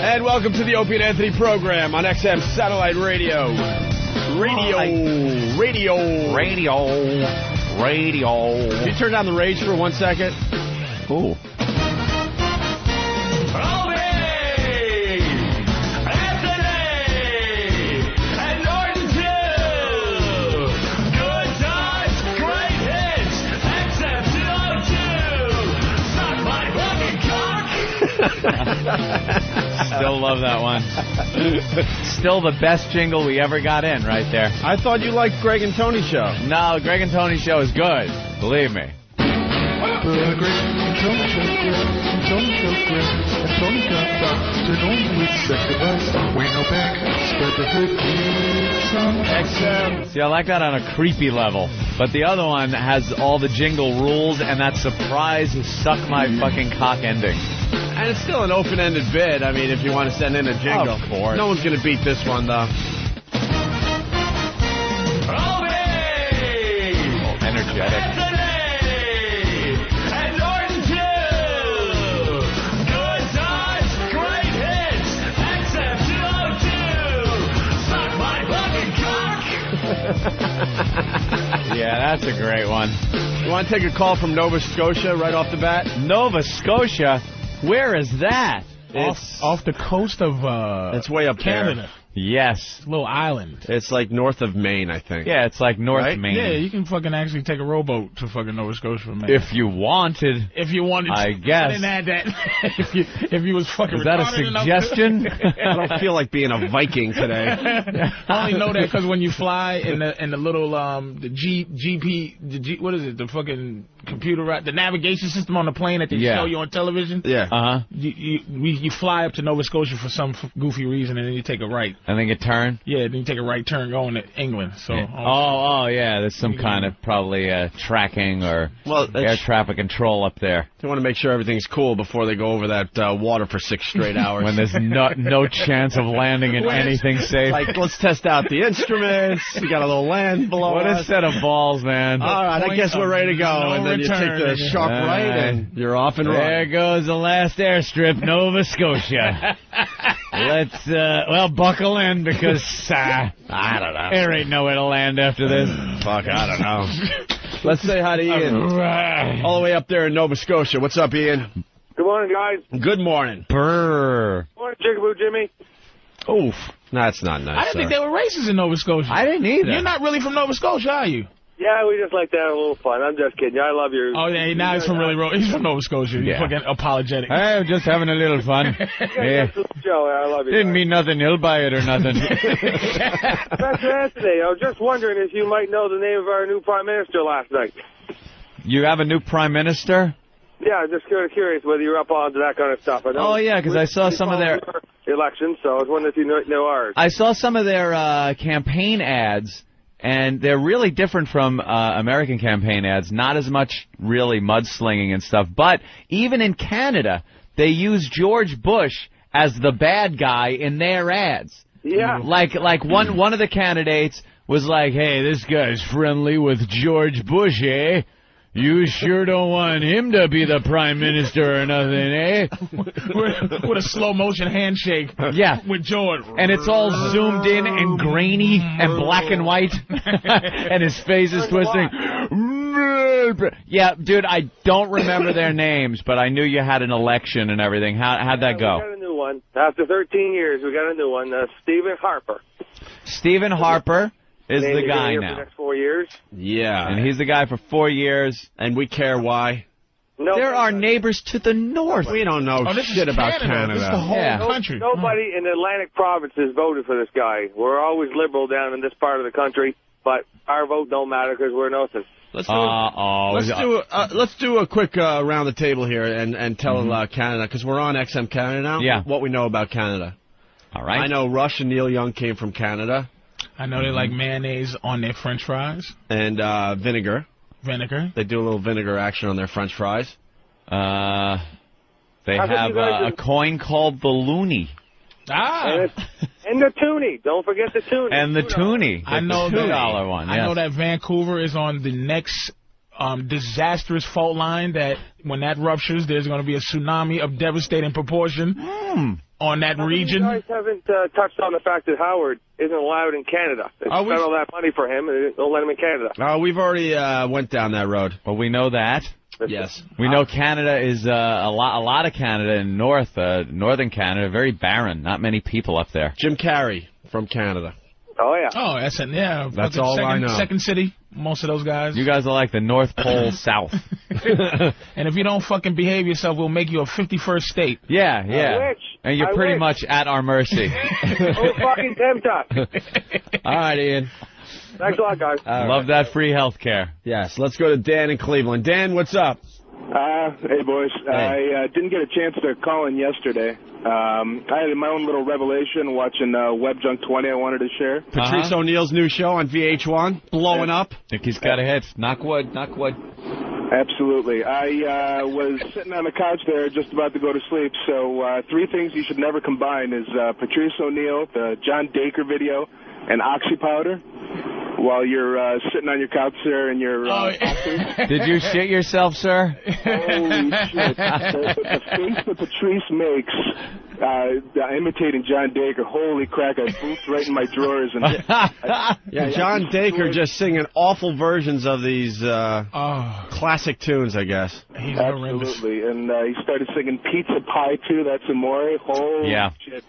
And welcome to the Opie and Anthony program on XM Satellite Radio. Radio. Can you turn down the rage for 1 second? Ooh. Still love that one. Still the best jingle we ever got in right there. I thought you liked Greg and Tony's show. No, Greg and Tony's show is good. Believe me. See, I like that on a creepy level. But the other one has all the jingle rules and that surprise suck my fucking cock ending. And it's still an open-ended bid. I mean, if you want to send in a jingle. Of course. No one's going to beat this one, though. Energetic. Yeah, that's a great one. You want to take a call from Nova Scotia right off the bat? Nova Scotia? Where is that? It's off the coast of it's way up Canada. there. Yes. It's a little island. It's like north of Maine, I think. Yeah, it's like North Right? Maine. Yeah, you can fucking actually take a rowboat to fucking Nova Scotia from Maine. If you wanted. If you wanted to. I guess. I didn't add that. if you was fucking Is that a retarded suggestion? I don't feel like being a Viking today. I only know that because when you fly in the little the what is it, the fucking computer, the navigation system on the plane that they show you on television. Yeah. Uh-huh. You fly up to Nova Scotia for some goofy reason, and then you take a right. And then you turn? Yeah, then you take a right turn going to England. So. Yeah. Oh, yeah. There's some kind of probably tracking or air traffic control up there. They want to make sure everything's cool before they go over that water for 6 straight hours. When there's no chance of landing in anything safe. Like, let's test out the instruments. We got a little land below us. What a set of balls, man. All right, I guess we're ready to go. And then you take the sharp right, and you're off and running. There goes the last airstrip, Nova Scotia. Let's, buckle in because, I don't know. There ain't nowhere to land after this. Fuck, I don't know. Let's say hi to Ian. All the way up there in Nova Scotia. What's up, Ian? Good morning, guys. Good morning. Brr. Morning, Jigaboo Jimmy. Oof. That's not nice. I didn't think there were races in Nova Scotia. I didn't either. You're not really from Nova Scotia, are you? Yeah, we just like to have a little fun. I'm just kidding. I love your... Oh, yeah, now he's from he's from Nova Scotia. He's fucking apologetic. Hey, I'm just having a little fun. Yeah. Joe, I love you. Didn't mean nothing. He'll buy it or nothing. Professor Anthony, I was just wondering if you might know the name of our new Prime Minister last night. You have a new Prime Minister? Yeah, I'm just kind of curious whether you're up on that kind of stuff. Oh, yeah, because I saw some of their... elections, so I was wondering if you know ours. I saw some of their campaign ads. And they're really different from American campaign ads. Not as much really mudslinging and stuff. But even in Canada, they use George Bush as the bad guy in their ads. Yeah. Like one of the candidates was like, hey, this guy's friendly with George Bush, eh? You sure don't want him to be the prime minister or nothing, eh? With a slow-motion handshake. Yeah. With George. And it's all zoomed in and grainy and black and white. And his face is twisting. Yeah, dude, I don't remember their names, but I knew you had an election and everything. How'd that go? We got a new one. After 13 years, we got a new one. Stephen Harper. Stephen Harper is the guy now. now. For the next 4 years. Yeah. And he's the guy for 4 years. And we care why. No, there are neighbors to the north. We don't know shit about Canada. This is the whole country. Nobody in the Atlantic provinces voted for this guy. We're always liberal down in this part of the country, but our vote don't matter because we're nothing. Let's do a quick around the table here and tell Canada, because we're on XM Canada now. Yeah. What we know about Canada. All right. I know Rush and Neil Young came from Canada. I know they like mayonnaise on their French fries. And vinegar. Vinegar. They do a little vinegar action on their French fries. They have a coin called the loonie. Ah. And the toonie. Don't forget the toonie. And the toonie. I know the $2 one. I know that Vancouver is on the next disastrous fault line that when that ruptures, there's going to be a tsunami of devastating proportion on that region. You guys haven't touched on the fact that Howard isn't allowed in Canada. They spent all that money for him, and they don't let him in Canada. We've already went down that road. Well, we know that. Yes. We know Canada is a lot of Canada in northern Canada, very barren. Not many people up there. Jim Carrey from Canada. Oh, yeah. Oh, That's all I know. Second city, most of those guys. You guys are like the North Pole South. And if you don't fucking behave yourself, we'll make you a 51st state. Yeah. And you're pretty wish. much at our mercy. Oh, fucking tempter. All right, Ian. Thanks a lot, guys. Love that free health care. Yes, let's go to Dan in Cleveland. Dan, what's up? Hey, boys. Hey. I didn't get a chance to call in yesterday. I had my own little revelation watching Web Junk 20 I wanted to share. Patrice O'Neal's new show on VH1, blowing up. Think he's got a hit. Knock wood. Absolutely. I was sitting on the couch there just about to go to sleep, so 3 things you should never combine is Patrice O'Neal, the John Dacre video, and Oxy powder. While you're sitting on your couch there and you're... Did you shit yourself, sir? Holy shit. The face that Patrice makes imitating John Dacre, holy crack, I boofed right in my drawers. And John Dacre just singing awful versions of these classic tunes, I guess. He's absolutely. And he started singing Pizza Pie, too. That's Amore. Holy shit.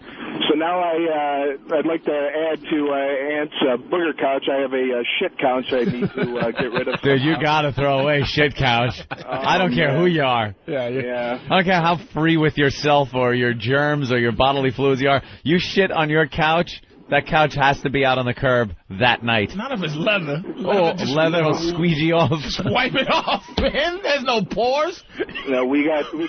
So now I'd like to add to Ant's booger couch. I have a shit couch I need to get rid of. Dude, you got to throw away shit couch. I don't care who you are. Yeah. I don't care how free with yourself or your germs or your bodily fluids you are. You shit on your couch, that couch has to be out on the curb that night. Not if it's leather. Leather will squeegee off. Just wipe it off, man. There's no pores. No, we got 2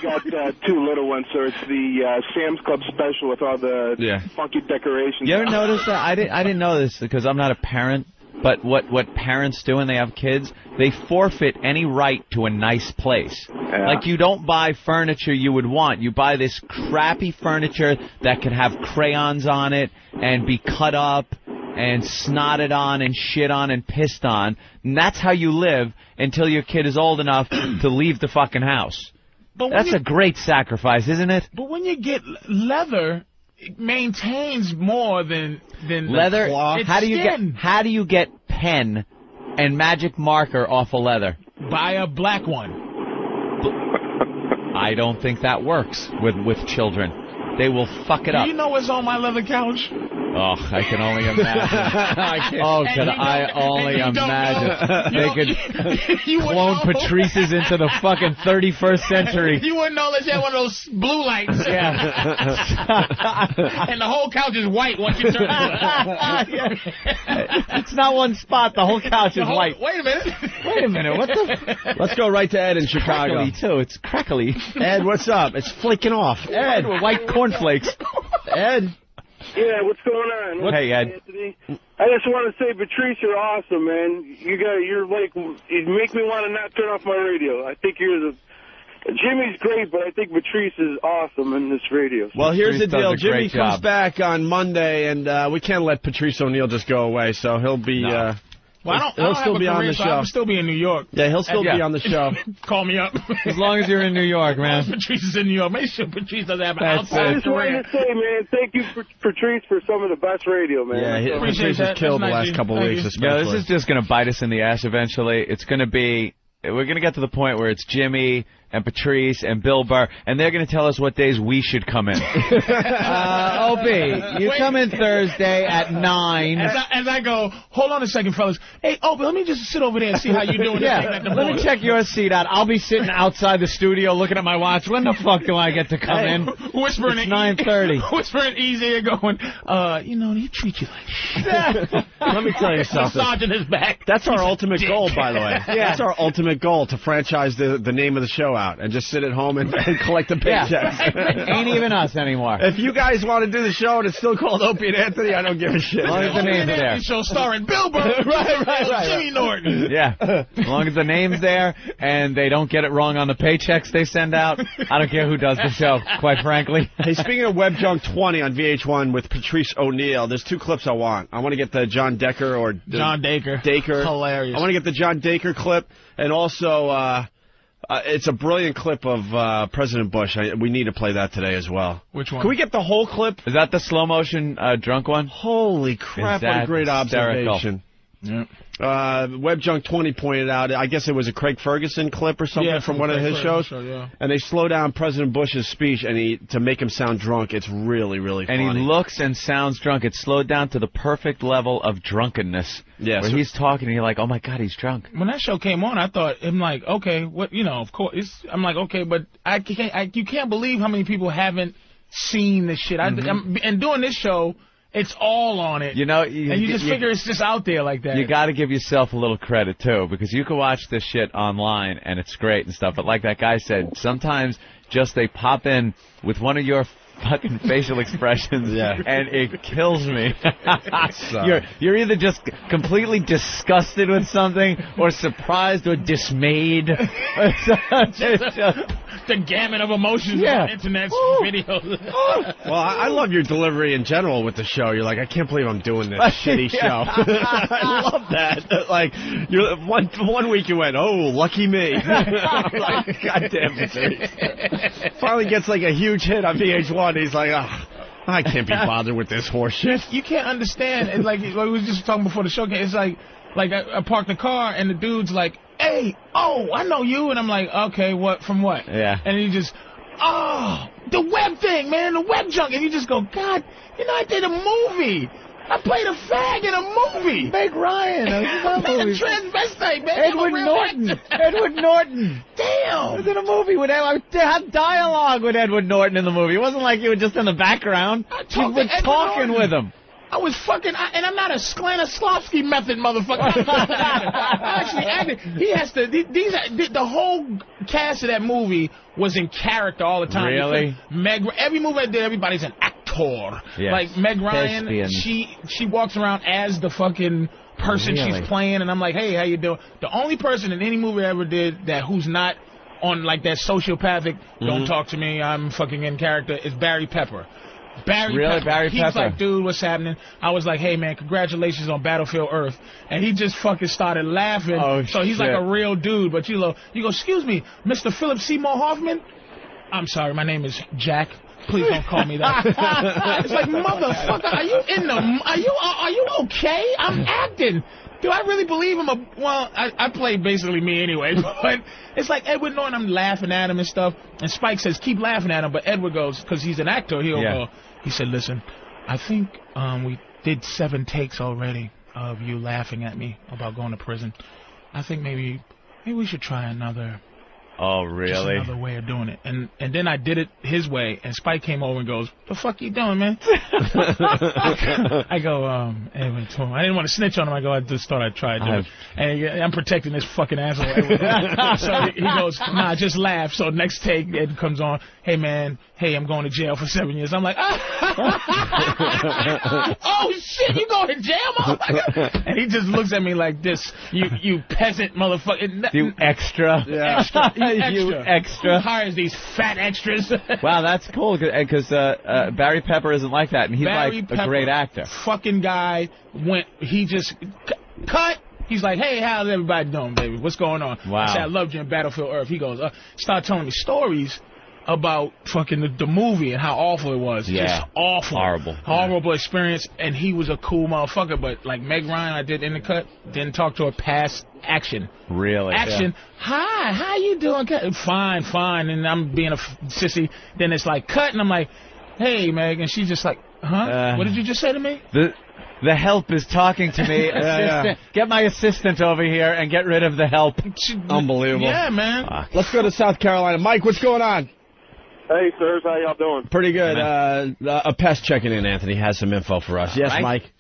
little ones, so it's the Sam's Club special with all the funky decorations. You ever notice that? I didn't know this because I'm not a parent. But what parents do when they have kids, they forfeit any right to a nice place. Yeah. Like, you don't buy furniture you would want. You buy this crappy furniture that could have crayons on it and be cut up and snotted on and shit on and pissed on. And that's how you live until your kid is old enough to leave the fucking house. That's a great sacrifice, isn't it? But when you get leather... It maintains more than leather. How do you get pen and magic marker off of leather? Buy a black one. I don't think that works with children. They will fuck it up. Do you know what's on my leather couch? Oh, I can only imagine. I only imagine? They could clone Patrice's into the fucking 31st century. You wouldn't know unless you had one of those blue lights. Yeah. And the whole couch is white once you turn it. It's not one spot. The whole couch is white. Wait a minute. What the? Let's go right to Ed in Chicago. Crackly, too. It's crackly. Ed, what's up? It's flaking off. Ed. White cornflakes. Ed. Yeah, what's going on? Hey, Ed. Anthony? I just want to say, Patrice, you're awesome, man. You're like, you make me want to not turn off my radio. I think Jimmy's great, but I think Patrice is awesome in this radio. Well, here's the deal. Jimmy job. comes back on Monday, and we can't let Patrice O'Neal just go away, so he'll be... He'll still be on the show. I'll still be in New York. Yeah, he'll still be on the show. Call me up. As long as you're in New York, man. Patrice is in New York. Make sure Patrice doesn't have an outside I just wanted to say, man, thank you, Patrice, for some of the best radio, man. Yeah, Patrice has killed the last couple of weeks, especially. Yeah, this is just going to bite us in the ass eventually. It's going to be... We're going to get to the point where it's Jimmy and Patrice and Bill Burr, and they're going to tell us what days we should come in. Opie, you come in Thursday at 9. As I go, hold on a second, fellas. Hey, Opie, let me just sit over there and see how you're doing. Yeah, let me check your seat out. I'll be sitting outside the studio looking at my watch. When the fuck do I get to come in? Whispering it's 9:30. Whispering easy, going, he treats you like shit. Let me tell you something. Massaging his back. That's our ultimate goal, by the way. Yeah. That's our ultimate goal, to franchise the name of the show out and just sit at home and collect the paychecks. Ain't even us anymore. If you guys want to do the show and it's still called Opie and Anthony, I don't give a shit. As long as the name's there. Show starring Bill Burr, right. Jimmy Norton. Yeah. As long as the name's there and they don't get it wrong on the paychecks they send out, I don't care who does the show, quite frankly. Hey, speaking of Web Junk 20 on VH1 with Patrice O'Neal, there's 2 clips I want. I want to get the John Decker or... John Dacre. Hilarious. I want to get the John Dacre clip, and also it's a brilliant clip of President Bush. We need to play that today as well. Which one? Can we get the whole clip? Is that the slow motion drunk one? Holy crap, what a great observation. Yeah. Web Junk 20 pointed out, I guess it was a Craig Ferguson clip or something from one of his shows. And they slow down President Bush's speech to make him sound drunk. It's really, really funny. And he looks and sounds drunk. It's slowed down to the perfect level of drunkenness. Yes. Where he's talking and you're like, oh my God, he's drunk. When that show came on, I thought, I'm like, okay, what, of course, I'm like, okay, but you can't believe how many people haven't seen this shit. And doing this show, it's all on it. And you just figure it's just out there like that. You got to give yourself a little credit, too, because you can watch this shit online, and it's great and stuff. But like that guy said, sometimes just they pop in with one of your fucking facial expressions, and it kills me. You're either just completely disgusted with something or surprised or dismayed. The gamut of emotions on internet videos. Well, I love your delivery in general with the show. You're like, I can't believe I'm doing this shitty show. I love that. Like, one week you went, oh, lucky me. I'm like, goddamn it. Finally gets like a huge hit on VH1. He's like, I can't be bothered with this horse shit. You can't understand. It's like we were just talking before the show. It's like I parked the car and the dude's like, hey, I know you. And I'm like, okay, what, from what? Yeah. And he just, the web thing, man, the web junk. And you just go, God, I did a movie. I played a fag in a movie. Meg Ryan. Man, transvestite, man. Edward Norton. Damn. I was in a movie with Edward. I had dialogue with Edward Norton in the movie. It wasn't like you were just in the background. You were talking with him. I was and I'm not a Stanislavski method motherfucker. I actually acted. He has to. The whole cast of that movie was in character all the time. Really? Every movie I did, everybody's an actor. Yes. Like Meg Ryan, she walks around as the fucking person she's playing, and I'm like, hey, how you doing? The only person in any movie I ever did who's not on like that sociopathic, don't talk to me, I'm fucking in character, is Barry Pepper. Barry Pepper. He's like, dude, what's happening? I was like, hey, man, congratulations on Battlefield Earth. And he just fucking started laughing. So he's like a real dude. But you go, excuse me, Mr. Philip Seymour Hoffman? I'm sorry, my name is Jack. Please don't call me that. It's like, motherfucker, are you okay? I'm acting. Do I really believe him? I play basically me anyway, but it's like Edward Norton, I'm laughing at him and stuff, and Spike says, keep laughing at him, but Edward goes, because he's an actor, he'll go, he said, listen, I think we did 7 takes already of you laughing at me about going to prison. I think maybe we should try another. Oh, really? Just another way of doing it. And then I did it his way, and Spike came over and goes, the fuck you doing, man? I go, Edward, I didn't want to snitch on him. I go, I just thought I'd try it. And I'm protecting this fucking asshole. So he goes, nah, just laugh. So next take, Ed comes on, hey, man, I'm going to jail for 7 years. I'm like, oh, shit, you going to jail, motherfucker? And he just looks at me like this, you peasant motherfucker. You extra. Yeah. Extra. You extra. Who hires these fat extras? Wow, that's cool, because Barry Pepper isn't like that, and he's a great actor. Fucking guy he just cut. He's like, hey, how's everybody doing, baby? What's going on? Wow. I said, I loved you in Battlefield Earth. He goes, start telling me stories about fucking the movie and how awful it was. Yeah. Just awful. Horrible experience, and he was a cool motherfucker, but like Meg Ryan, I did in the cut, didn't talk to her past action. Really? Action. Yeah. Hi, how you doing? Fine. And I'm being a sissy. Then it's like cut, and I'm like, hey, Meg, and she's just like, huh? What did you just say to me? The help is talking to me. Get my assistant over here and get rid of the help. Unbelievable. Yeah, man. Let's go to South Carolina. Mike, what's going on? Hey, sirs, how y'all doing? Pretty good. A pest checking in, Anthony, has some info for us. Yes, right. Mike?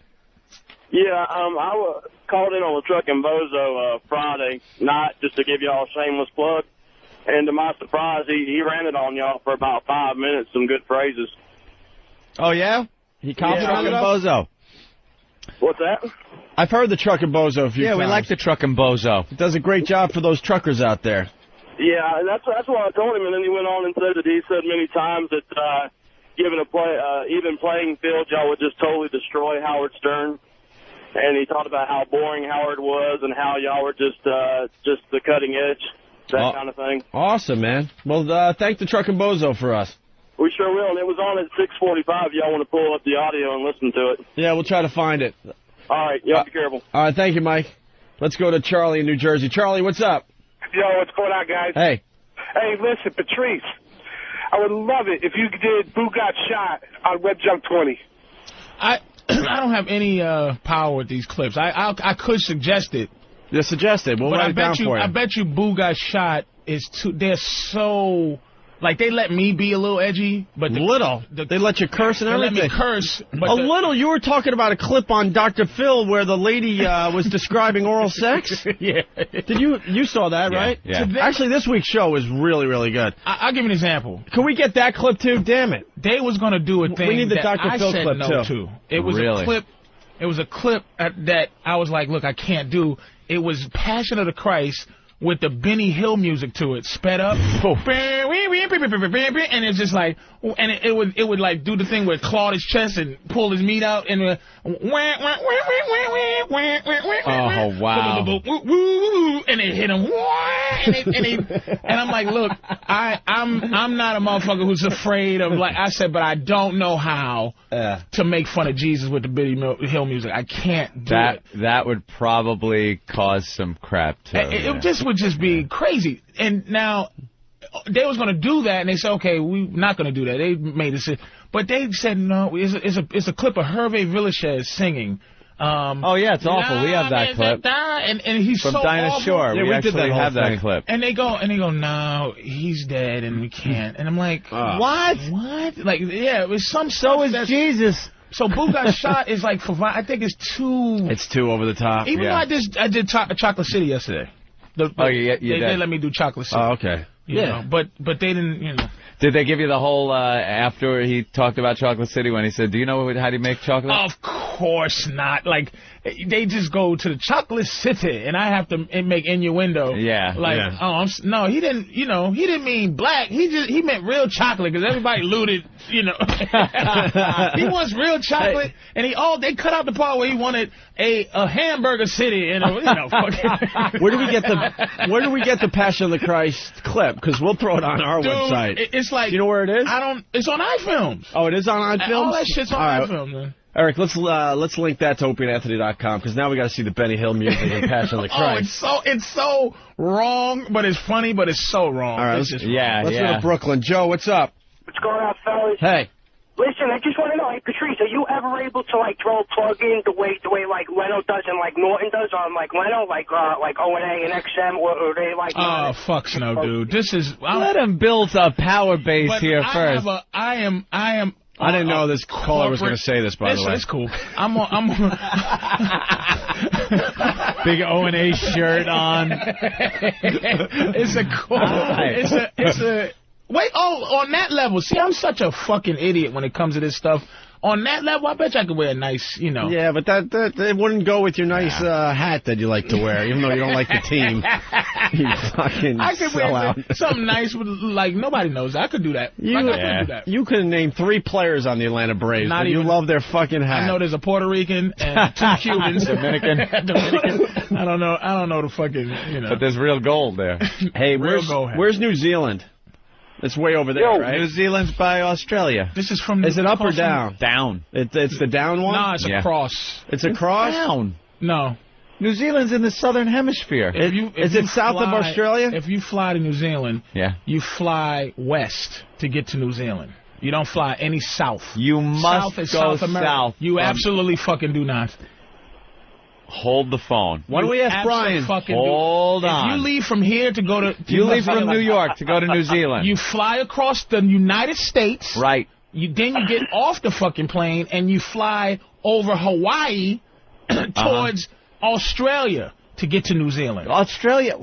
Yeah, I called in on the truck in Bozo Friday night just to give y'all a shameless plug. And to my surprise, he ran it on y'all for about 5 minutes, some good phrases. Oh, yeah? He complimented us? Bozo. What's that? I've heard the Truckin' Bozo a few times. Yeah, we like the Truckin' Bozo. It does a great job for those truckers out there. Yeah, that's what I told him, and then he went on and said that he said many times that given even playing field, y'all would just totally destroy Howard Stern. And he talked about how boring Howard was and how y'all were just the cutting edge, that kind of thing. Awesome, man. Well, thank the Truckin' Bozo for us. We sure will, and it was on at 6:45. Y'all want to pull up the audio and listen to it. Yeah, we'll try to find it. All right, y'all be careful. All right, thank you, Mike. Let's go to Charlie in New Jersey. Charlie, what's up? Yo, what's going on, guys? Hey. Hey, listen, Patrice, I would love it if you did Boo Got Shot on Web Jump 20. I don't have any power with these clips. I could suggest it. Yeah, suggest it. We'll write it down for you. I bet you Boo Got Shot is too... They're so... Like, they let me be a little edgy, but... They let you curse and everything? They let me curse, but... little? You were talking about a clip on Dr. Phil where the lady was describing oral sex? Yeah. You saw that, right? Yeah. Actually, this week's show was really, really good. I'll give you an example. Can we get that clip, too? Damn it. They was going to do a thing we need the that Dr. Phil I said clip, no too. to. It was a clip... It was a clip that I was like, look, I can't do. It was Passion of the Christ with the Benny Hill music to it, sped up. And it's just like, and it would like do the thing where it clawed his chest and pull his meat out and oh, wow. And it hit him. And I'm like, look, I'm not a motherfucker who's afraid of, like I said, but I don't know how to make fun of Jesus with the Benny Hill music. I can't do it. That would probably cause some crap too. It would just be crazy. And now they was going to do that, and they said, okay, we're not going to do that. They made it, but they said no. It's a clip of Hervé Villechaize singing. Oh yeah, it's awful. We have that clip. And he's from so Dinah awful. Shore. Yeah, we actually have that clip. And they go, no, he's dead, and we can't. And I'm like, what? Like, yeah, it was some. So is Jesus. So Boo Got Shot is like I think it's too. It's too over the top. Even though I did Chocolate City yesterday. They let me do Chocolate City. Oh, okay. You know, but they didn't, you know. Did they give you the whole, after he talked about Chocolate City when he said, do you know how do you make chocolate? Of course not. Like, they just go to the Chocolate City, and I have to make innuendo. Yeah. Like, no, he didn't, he didn't mean black. He meant real chocolate, because everybody looted, He wants real chocolate, and they cut out the part where he wanted a hamburger city, and fucking. Where do we get the Passion of the Christ clip? Because we'll throw it on our website. It's like, do you know where it is? It's on iFilms. Oh, it is on iFilms? All that shit's on iFilms, man. Eric, let's link that to OpieandAnthony.com, because now we got to see the Benny Hill music and Passion of the Christ. It's so wrong, but it's funny, but it's so wrong. All right, let's go to Brooklyn. Joe, what's up? What's going on, fellas? Hey. Listen, I just want to know, Patrice, are you ever able to throw a plug in the way like Leno does and like Norton does on like Leno, like O&A and XM, or they like? Oh, fuck no, dude. This is let him build a power base here first. I am. I didn't know this caller was going to say this, by the way. It's cool. I'm on big O&A shirt on. It's a cool. It's a. Wait, on that level. See, I'm such a fucking idiot when it comes to this stuff. On that level, I bet you I could wear a nice, Yeah, but that wouldn't go with your nice hat that you like to wear, even though you don't like the team. You fucking I could wear something nice with, like, nobody knows. I could do that. I could do that. You could name 3 players on the Atlanta Braves, but you love their fucking hat. I know there's a Puerto Rican and 2 Cubans. Dominican. I don't know the fucking, But there's real gold there. Hey, where's New Zealand? It's way over there, right? New Zealand's by Australia. This is from. Is it up or down? Down. It's the down one? No, it's a cross. It's a cross? Down. No. New Zealand's in the southern hemisphere. Is it south of Australia? If you fly to New Zealand, you fly west to get to New Zealand. You don't fly any south. You must go South America. South. You absolutely fucking do not. Hold the phone. Why don't we ask Brian? Hold on. If you leave from here to go to... You leave from New York to go to New Zealand. You fly across the United States. Right. Then you get off the fucking plane and you fly over Hawaii towards Australia to get to New Zealand. Australia...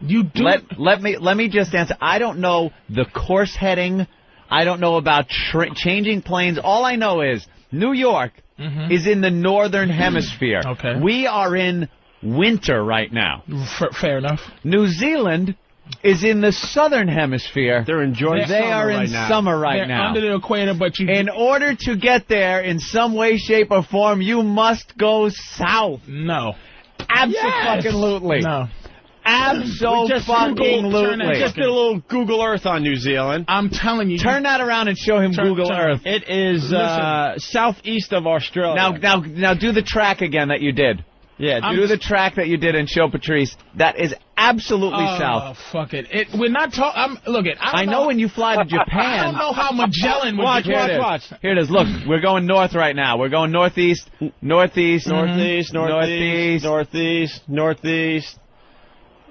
You do. Let me just answer. I don't know the course heading. I don't know about changing planes. All I know is New York is in the northern hemisphere. Okay. We are in winter right now. Fair enough. New Zealand is in the southern hemisphere. They're enjoying They are in summer right They're now. under the equator, but in order to get there in some way, shape, or form, you must go south. No. Absolutely. No. Absolutely. Just did a little Google Earth on New Zealand. I'm telling you. Turn that around and show him Google Earth. It is southeast of Australia. Now do the track again that you did. Yeah, do the track that you did and show Patrice. That is absolutely south. Oh, fuck it. We're not talking. Look, I know when you fly to Japan. I don't know how Magellan would watch. Here it is. Look, we're going north right now. We're going northeast.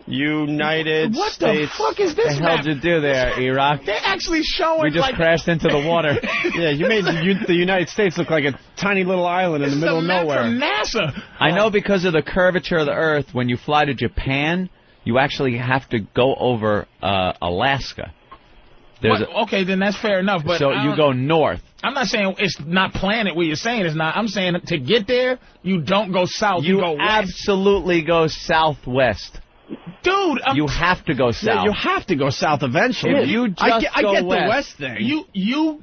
United What States. the fuck is this What the hell did you do there, Iraq? They're actually showing. We just crashed into the water. Yeah, you made the United States look like a tiny little island in the middle of nowhere. From NASA. I know because of the curvature of the Earth, when you fly to Japan, you actually have to go over Alaska. Okay, then that's fair enough. But so you go north. I'm not saying it's not planet where you're saying it's not. I'm saying to get there, you don't go south. You go west. Absolutely go southwest. Dude, you have to go south. Yeah, you have to go south eventually. If you just I get west. the west thing.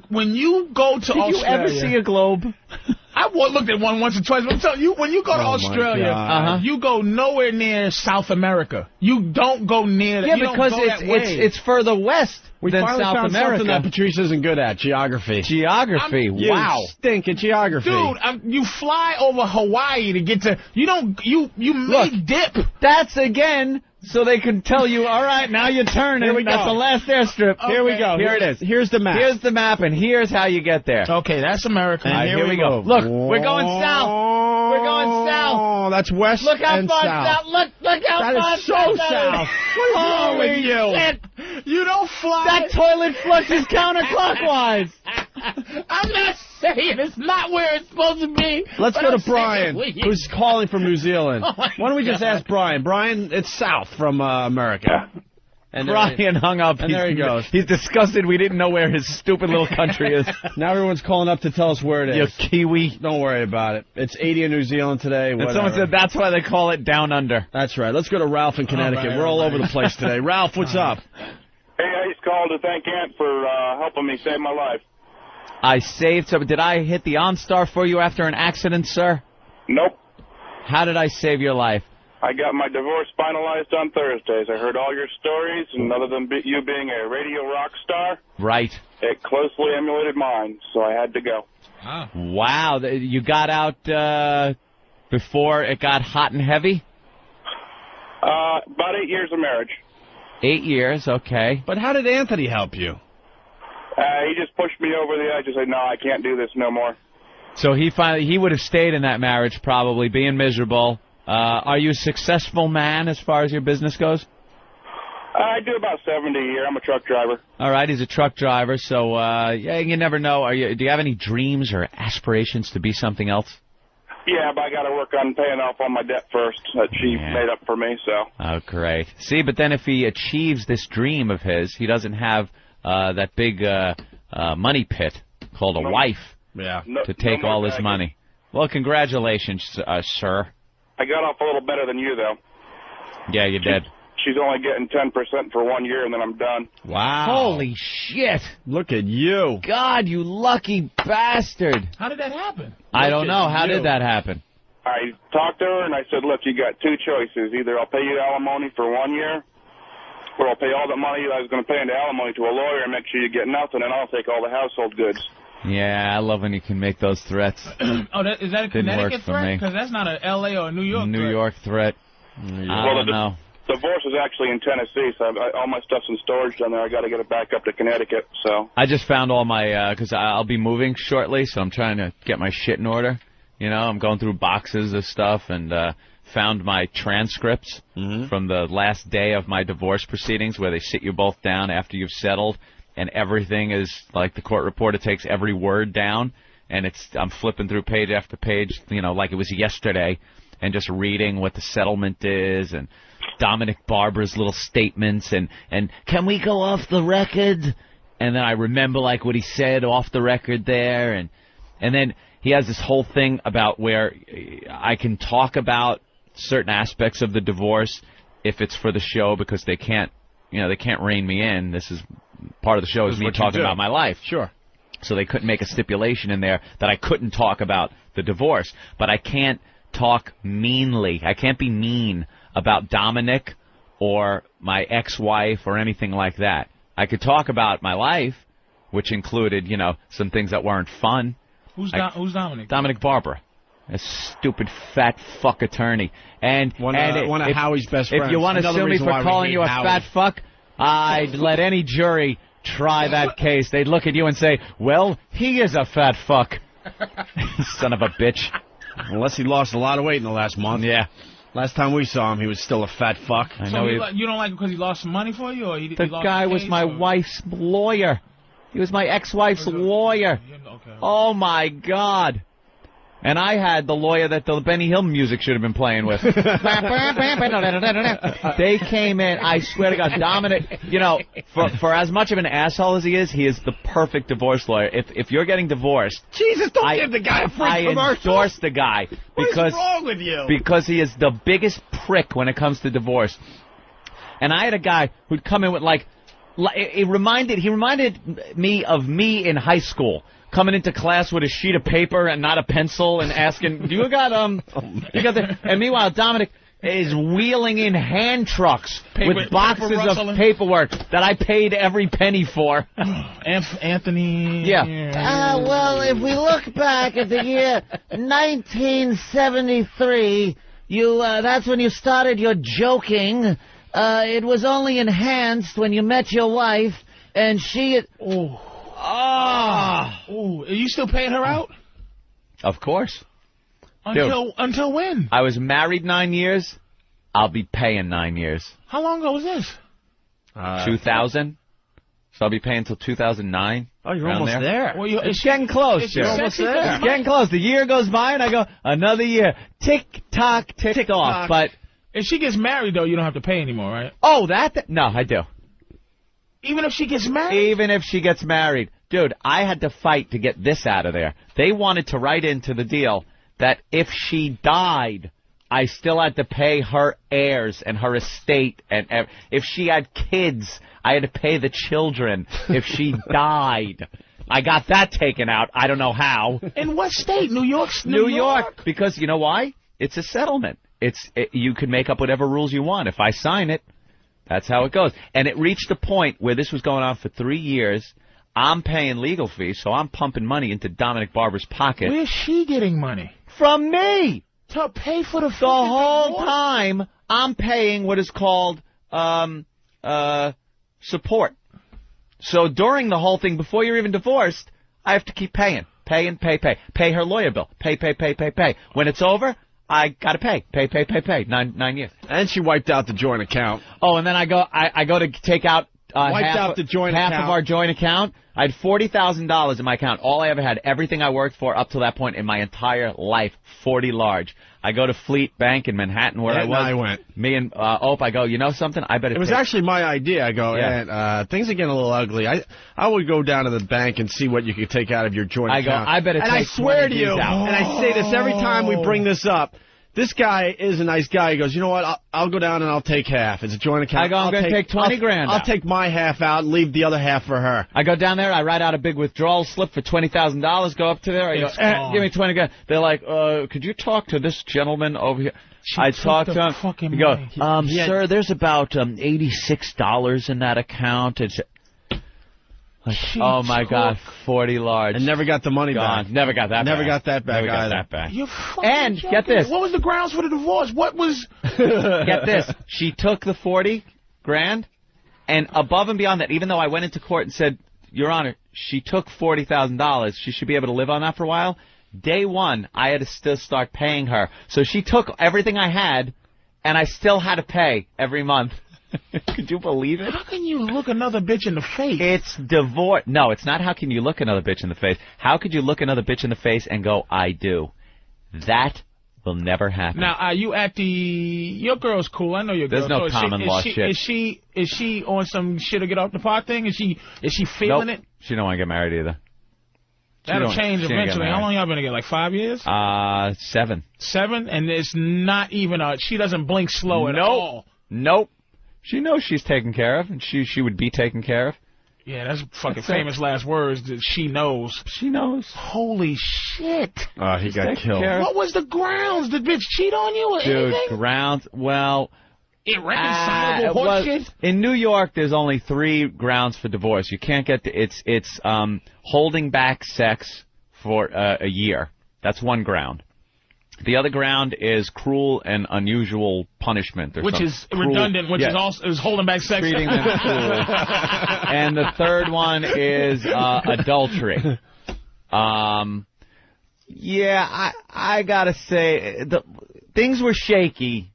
When you go to Australia, did you ever see a globe? I looked at one once or twice. But I'm telling you, when you go to Australia, you go nowhere near South America. You don't go near. Yeah, because it's further west than finally South found America. Something that Patrice isn't good at: geography. Wow, you stink at geography, dude. You fly over Hawaii to get to. You may dip. That's again. So they can tell you, all right, now you turn. Here we go. That's the last airstrip. Okay. Here we go. Here it is. Here's the map. Here's the map, and here's how you get there. Okay, that's America. And here we go. Look, we're going south. We're going south. Oh, that's west. Look how and far south. Look how far That is so south. What is wrong with you? Shit. You don't fly. That toilet flushes counterclockwise. I'm not saying it's not where it's supposed to be. Let's go to Brian, who's calling from New Zealand. Oh Why don't we just ask Brian? Brian, it's south from America. And Brian hung up. And there he goes. He's disgusted we didn't know where his stupid little country is. Now everyone's calling up to tell us where it is. You Kiwi. Don't worry about it. It's 80 in New Zealand today. And someone said that's why they call it Down Under. That's right. Let's go to Ralph in Connecticut. We're all over the place today. Ralph, what's up? Hey, I just called to thank Ant for helping me save my life. I saved some. Did I hit the OnStar for you after an accident, sir? Nope. How did I save your life? I got my divorce finalized on Thursdays. I heard all your stories, and other than you being a radio rock star, right, it closely emulated mine, so I had to go. Wow. You got out before it got hot and heavy? About 8 years of marriage. 8 years, okay. But how did Anthony help you? He just pushed me over the edge and said, no, I can't do this no more. So he would have stayed in that marriage probably, being miserable. Are you a successful man as far as your business goes? I do about 70 a year. I'm a truck driver. All right, he's a truck driver, so yeah, you never know. Do you have any dreams or aspirations to be something else? Yeah, but I got to work on paying off all my debt first that she made up for me. So. Oh, great. See, but then if he achieves this dream of his, he doesn't have that big money pit called a wife to take all his money. Well, congratulations, sir. I got off a little better than you, though. Yeah, you did. She's only getting 10% for 1 year, and then I'm done. Wow. Holy shit. Look at you. God, you lucky bastard. How did that happen? I don't know. How did that happen? I talked to her, and I said, look, you got two choices. Either I'll pay you alimony for 1 year, or I'll pay all the money that I was going to pay into alimony to a lawyer and make sure you get nothing, and I'll take all the household goods. Yeah, I love when you can make those threats. Is that a Connecticut threat? Because that's not a L.A. or a New York threat. New York threat. I don't know. Divorce is actually in Tennessee, so all my stuff's in storage down there. I got to get it back up to Connecticut. So I just found all my because I'll be moving shortly, so I'm trying to get my shit in order. You know, I'm going through boxes of stuff and found my transcripts from the last day of my divorce proceedings, where they sit you both down after you've settled, and everything is like the court reporter takes every word down, and I'm flipping through page after page, you know, like it was yesterday, and just reading what the settlement is and Dominic Barbara's little statements and can we go off the record? And then I remember like what he said off the record there, and then he has this whole thing about where I can talk about certain aspects of the divorce if it's for the show because they can't rein me in. This is part of the show is me talking about my life. Sure. So they couldn't make a stipulation in there that I couldn't talk about the divorce, but I can't talk meanly. I can't be mean about Dominic or my ex-wife or anything like that. I could talk about my life, which included, some things that weren't fun. Who's Dominic? Dominic Barbara, a stupid fat fuck attorney. And one of Howie's best friends. If you want to sue me for calling you a fat fuck, I'd let any jury try that case. They'd look at you and say, well, he is a fat fuck. Son of a bitch. Unless he lost a lot of weight in the last month. Yeah. Last time we saw him, he was still a fat fuck. I know. You don't like him because he lost some money for you? Or he the lost guy the was case, my or? wife's lawyer. He was my ex-wife's lawyer. Okay. Oh, my God. And I had the lawyer that the Benny Hill music should have been playing with. They came in, I swear to God, Dominic, for as much of an asshole as he is the perfect divorce lawyer. If you're getting divorced... Jesus, don't give the guy a free commercial. I endorse the guy. What's wrong with you? Because he is the biggest prick when it comes to divorce. And I had a guy who'd come in with, he reminded me of me in high school. Coming into class with a sheet of paper and not a pencil and asking, you got the... And meanwhile, Dominic is wheeling in hand trucks with boxes of paperwork that I paid every penny for. Anthony... Yeah. Well, if we look back at the year 1973, that's when you started your joking. It was only enhanced when you met your wife, and she... Oh, are you still paying her out? Of course. Until when? I was married 9 years. I'll be paying 9 years. How long ago was this? 2000. So I'll be paying until 2009. Oh, you're almost there. Well, it's getting close. You're almost there. It's getting close. The year goes by, and I go, another year. Tick-tock, tick-off. But if she gets married, though, you don't have to pay anymore, right? Oh, no, I do. Even if she gets married? Even if she gets married. Dude, I had to fight to get this out of there. They wanted to write into the deal that if she died, I still had to pay her heirs and her estate. And if she had kids, I had to pay the children if she died. I got that taken out. I don't know how. In what state? New York? New York. Because you know why? It's a settlement. You can make up whatever rules you want. If I sign it, that's how it goes. And it reached a point where this was going on for 3 years. I'm paying legal fees, so I'm pumping money into Dominic Barber's pocket. Where's she getting money? From me! To pay for the whole time, I'm paying what is called support. So during the whole thing, before you're even divorced, I have to keep paying. Pay. Pay her lawyer bill. Pay. When it's over, I gotta pay. Pay. 9 years. And she wiped out the joint account. Oh, and then I go to take out half of our joint account. I had $40,000 in my account. All I ever had, everything I worked for up to that point in my entire life, 40 large. I go to Fleet Bank in Manhattan where I was. I went. Me and Opie, I go, you know something? I better. It was actually my idea. I go, and things are getting a little ugly. I would go down to the bank and see what you could take out of your joint account. I go, I better take 20 I swear to you, out. And I say this every time we bring this up. This guy is a nice guy. He goes, you know what? I'll go down and I'll take half. It's a joint account. I go, I'm going to take 20 grand I'll take my half out and leave the other half for her. I go down there. I write out a big withdrawal slip for $20,000. Go up to there. I go, give me 20 grand. They're like, could you talk to this gentleman over here? I talk to him. You go, sir, there's about $86 in that account. It's... oh, my God, 40 large. And never got the money back. Never got that back. Never got that back either. Got that back. You're and joking. Get this. What was the grounds for the divorce? What was... Get this. She took the 40 grand, and above and beyond that, even though I went into court and said, Your Honor, she took $40,000. She should be able to live on that for a while. Day one, I had to still start paying her. So she took everything I had, and I still had to pay every month. Could you believe it? How can you look another bitch in the face? It's divorce. No, it's not how can you look another bitch in the face. How could you look another bitch in the face and go, I do? That will never happen. Now, are you at the... Your girl's cool. I know your girl. There's no common law shit. Is she on some shit to get off the pot thing? Is she feeling it? She don't want to get married either. That'll change eventually. How long y'all been together? Like 5 years? 7. 7? And it's not even she doesn't blink slow at all. Nope. She knows she's taken care of, and she would be taken care of. Yeah, that's fucking famous last words that she knows. She knows. Holy shit. Oh, he got killed. What was the grounds? Did bitch cheat on you or anything? Dude, grounds, well... Irreconcilable horseshit? In New York, there's only 3 grounds for divorce. You can't get it's holding back sex for a year. That's one ground. The other ground is cruel and unusual punishment, which is redundant. Which is also holding back sex. Treating them cruel. And the third one is adultery. Yeah, I gotta say things were shaky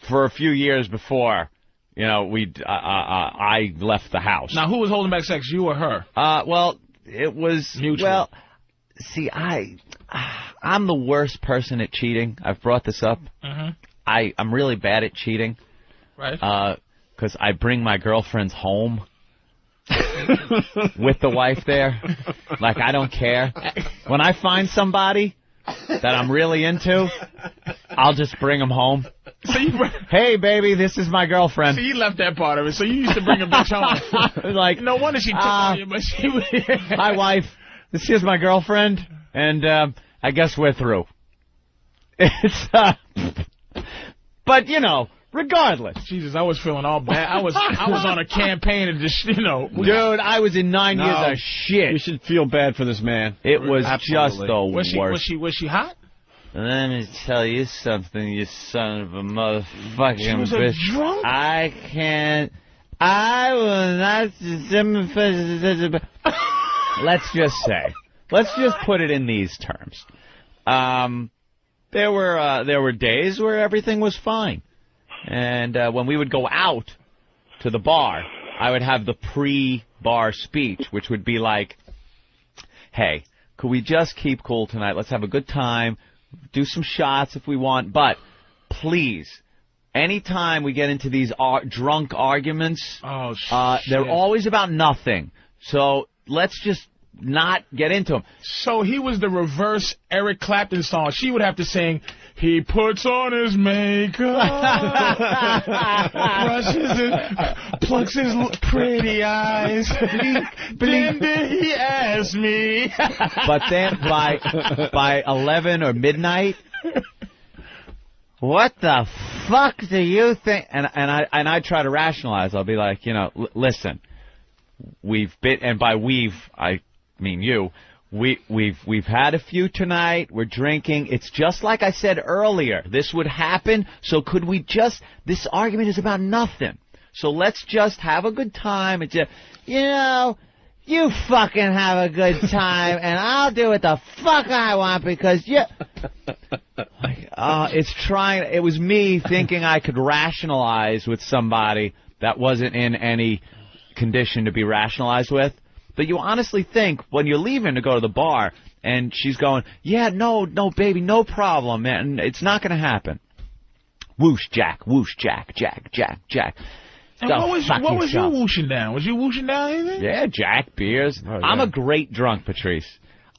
for a few years before, I left the house. Now, who was holding back sex, you or her? Well, it was mutual. Well, see, I'm the worst person at cheating. I've brought this up. Mm-hmm. I'm really bad at cheating. Right. Because I bring my girlfriends home with the wife there. Like, I don't care. When I find somebody that I'm really into, I'll just bring them home. So hey, baby, this is my girlfriend. So you left that part of it. So you used to bring a bitch home. Like, no wonder she took on you, but she was... Hi, wife. This is my girlfriend, and I guess we're through. It's but regardless. Jesus, I was feeling all bad. I was on a campaign of just Dude, I was in 9 years of shit. You should feel bad for this man. It was just the worst. Was she hot? Let me tell you something, you son of a motherfucking she was bitch. A drunk? I will not... Let's just put it in these terms. There were days where everything was fine. And when we would go out to the bar, I would have the pre-bar speech, which would be like, hey, could we just keep cool tonight? Let's have a good time. Do some shots if we want, but please, anytime we get into these drunk arguments, they're always about nothing. So let's just not get into them. So he was the reverse Eric Clapton song. She would have to sing, he puts on his makeup, brushes it, plucks his pretty eyes, then he asks me. But then by 11 or midnight, what the fuck do you think? And I try to rationalize. I'll be like, listen, we've been, and by we've I mean you. We've had a few tonight. We're drinking. It's just like I said earlier. This would happen. So could we just? This argument is about nothing. So let's just have a good time. It's just, you fucking have a good time, and I'll do what the fuck I want because it was me thinking I could rationalize with somebody that wasn't in any condition to be rationalized with. But you honestly think when you're leaving to go to the bar and she's going, yeah, no, baby, no problem, man. It's not going to happen. Whoosh, Jack, Jack, Jack. And what was you whooshing down? Was you whooshing down anything? Yeah, Jack, beers. Oh, yeah. I'm a great drunk, Patrice.